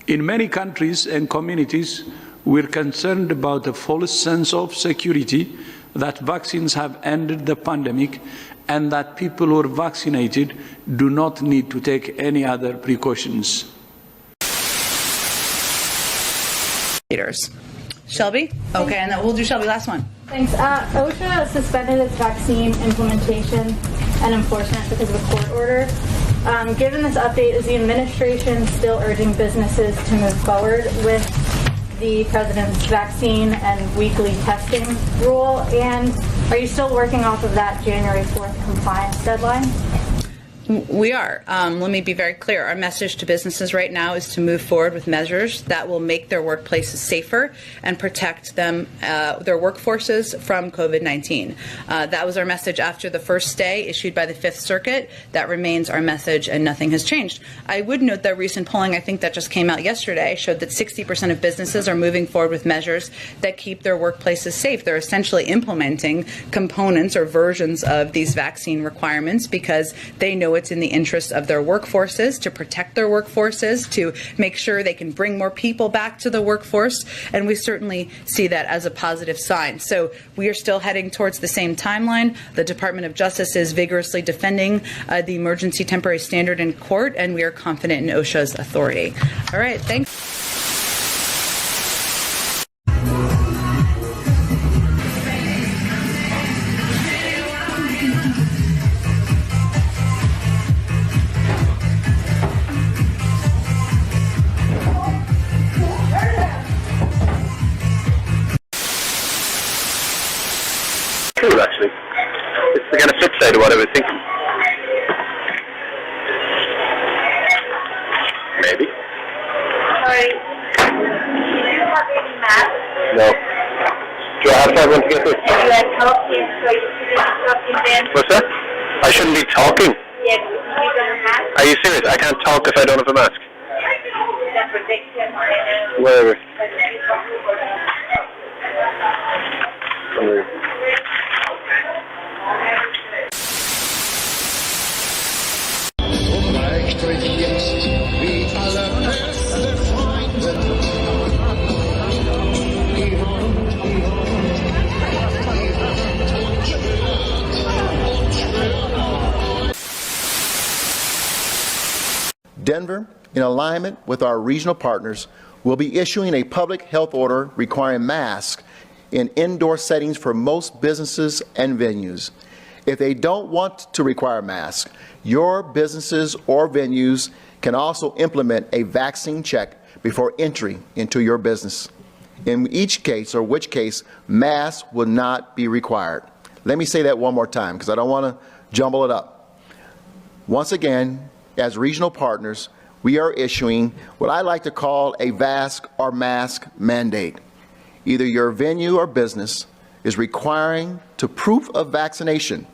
In many countries and communities, we're concerned about the fullest sense of security that vaccines have ended the pandemic and that people who are vaccinated do not need to take any other precautions. Shelby? Okay, and then we'll do Shelby last one. Thanks. OSHA suspended its vaccine implementation and enforcement because of a court order. Given this update, is the administration still urging businesses to move forward with the president's vaccine and weekly testing rule? And are you still working off of that January 4th compliance deadline? We are. Let me be very clear. Our message to businesses right now is to move forward with measures that will make their workplaces safer and protect them, their workforces from COVID-19. That was our message after the first stay issued by the Fifth Circuit. That remains our message, and nothing has changed. I would note that recent polling, I think that just came out yesterday, showed that 60% of businesses are moving forward with measures that keep their workplaces safe. They're essentially implementing components or versions of these vaccine requirements because they know it's in the interest of their workforces, to protect their workforces, to make sure they can bring more people back to the workforce, and we certainly see that as a positive sign. So we are still heading towards the same timeline. The Department of Justice is vigorously defending the emergency temporary standard in court, and we are confident in OSHA's authority. All right, thanks. Actually, it's the kind of flip side of what I was thinking. Maybe. Sorry. Do you have any masks? No. Do I have to have one to get this? You had talking, so you didn't talk in then. What's that? I shouldn't be talking. Are you serious? I can't talk if I don't have a mask. Whatever. Denver, in alignment with our regional partners, will be issuing a public health order requiring masks in indoor settings for most businesses and venues. If they don't want to require masks, your businesses or venues can also implement a vaccine check before entry into your business. In each case, or which case, masks will not be required. Let me say that one more time because I don't want to jumble it up. Once again, as regional partners, we are issuing what I like to call a mask mandate. Either your venue or business is requiring to proof of vaccination,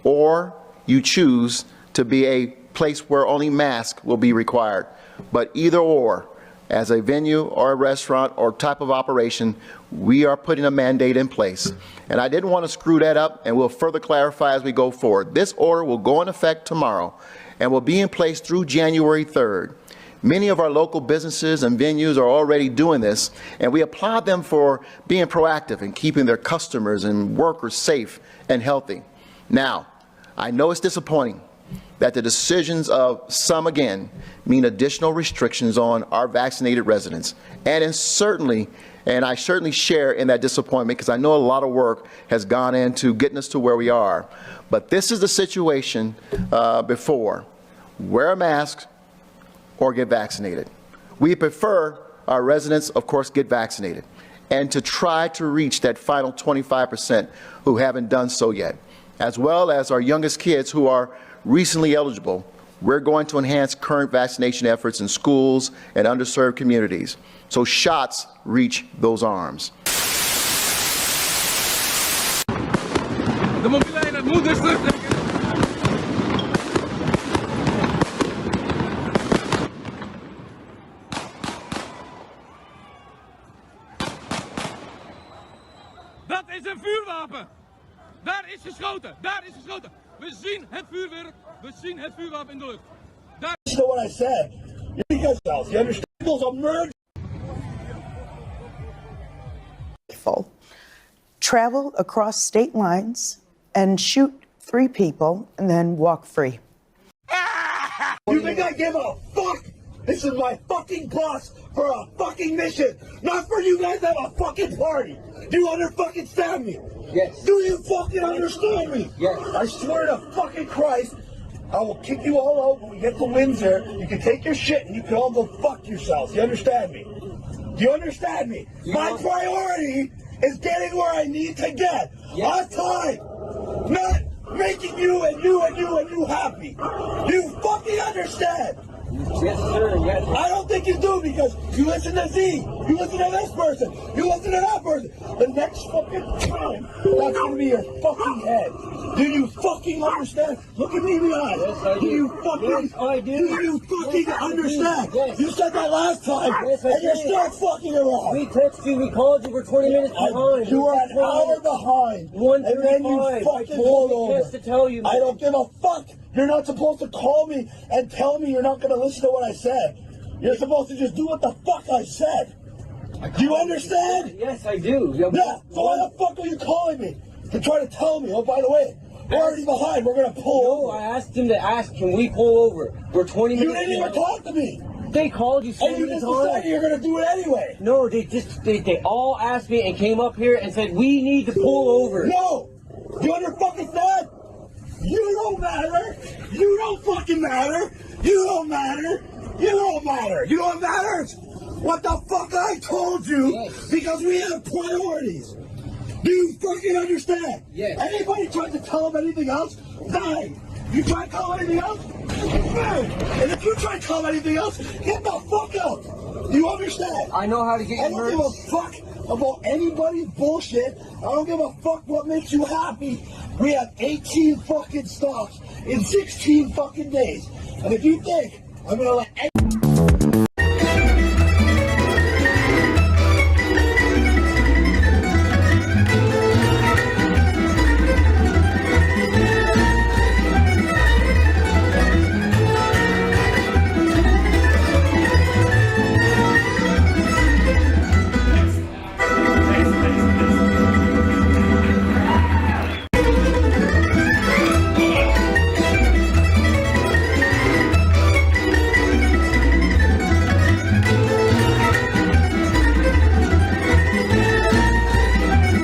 or you choose to be a place where only masks will be required. But either or, as a venue or a restaurant or type of operation, we are putting a mandate in place. And I didn't want to screw that up, and we'll further clarify as we go forward. This order will go in effect tomorrow and will be in place through January 3rd. Many of our local businesses and venues are already doing this, and we applaud them for being proactive and keeping their customers and workers safe and healthy. Now, I know it's disappointing that the decisions of some, again, mean additional restrictions on our vaccinated residents. And I certainly share in that disappointment because I know a lot of work has gone into getting us to where we are. But this is the situation before. Wear a mask or get vaccinated. We prefer our residents, of course, get vaccinated and to try to reach that final 25% who haven't done so yet, as well as our youngest kids who are recently eligible. We're going to enhance current vaccination efforts in schools and underserved communities so shots reach those arms. De mobiele moeders terugtrekken. Dat is een vuurwapen. Daar is geschoten. Daar is geschoten. We zien het vuurwerk. We zien het vuurwapen in de lucht. Daar. You know what I said? Because you understand those emerge. Travel across state lines and shoot 3 people and then walk free. You think I give a fuck? This is my fucking boss for a fucking mission, not for you guys to have a fucking party. Do you understand me? Yes. Do you fucking understand me? Yes. I swear to fucking Christ, I will kick you all out when we get to Windsor. You can take your shit and you can all go fuck yourselves. You understand me? Do you understand me? My priority is getting where I need to get on time, not making you and you and you and you happy. You fucking understand? Yes, sir. Yes. I don't think you do because you listen to Z, you listen to this person, you listen to that person. The next fucking time, that's gonna be your fucking head. Do you fucking understand? Look at me in the eyes. Yes, I do. Do you fucking? Yes, I do. Do you fucking understand? Yes. You said that last time, yes, and you're still fucking around. We texted you, we called you, we're 20 minutes behind. You were an hour behind, and then you fucking pulled over. To tell you, I don't give a fuck. You're not supposed to call me and tell me you're not going to listen to what I said. You're supposed to just do what the fuck I said. Do you understand? Yes, I do. Yeah, so why the fuck are you calling me? To try to tell me, oh, by the way, we're already behind, we're going to pull over. I asked him to ask, can we pull over? We're 20 minutes You didn't even talk to me. They called you so and you many just times. decided you're going to do it anyway. No, they all asked me and came up here and said, we need to pull over. No! You understand? You don't matter. You don't fucking matter. You don't matter. You don't matter. You know what matters? What the fuck I told you, yes. Because we have priorities. Do you fucking understand? Yes. Anybody try to tell them anything else, die. You try to tell them anything else, burn. And if you try to tell them anything else, get the fuck out. Do you understand? I know how to get you I don't give a fuck about anybody's bullshit. I don't give a fuck what makes you happy. We have 18 fucking stops in 16 fucking days. And if you think I'm gonna let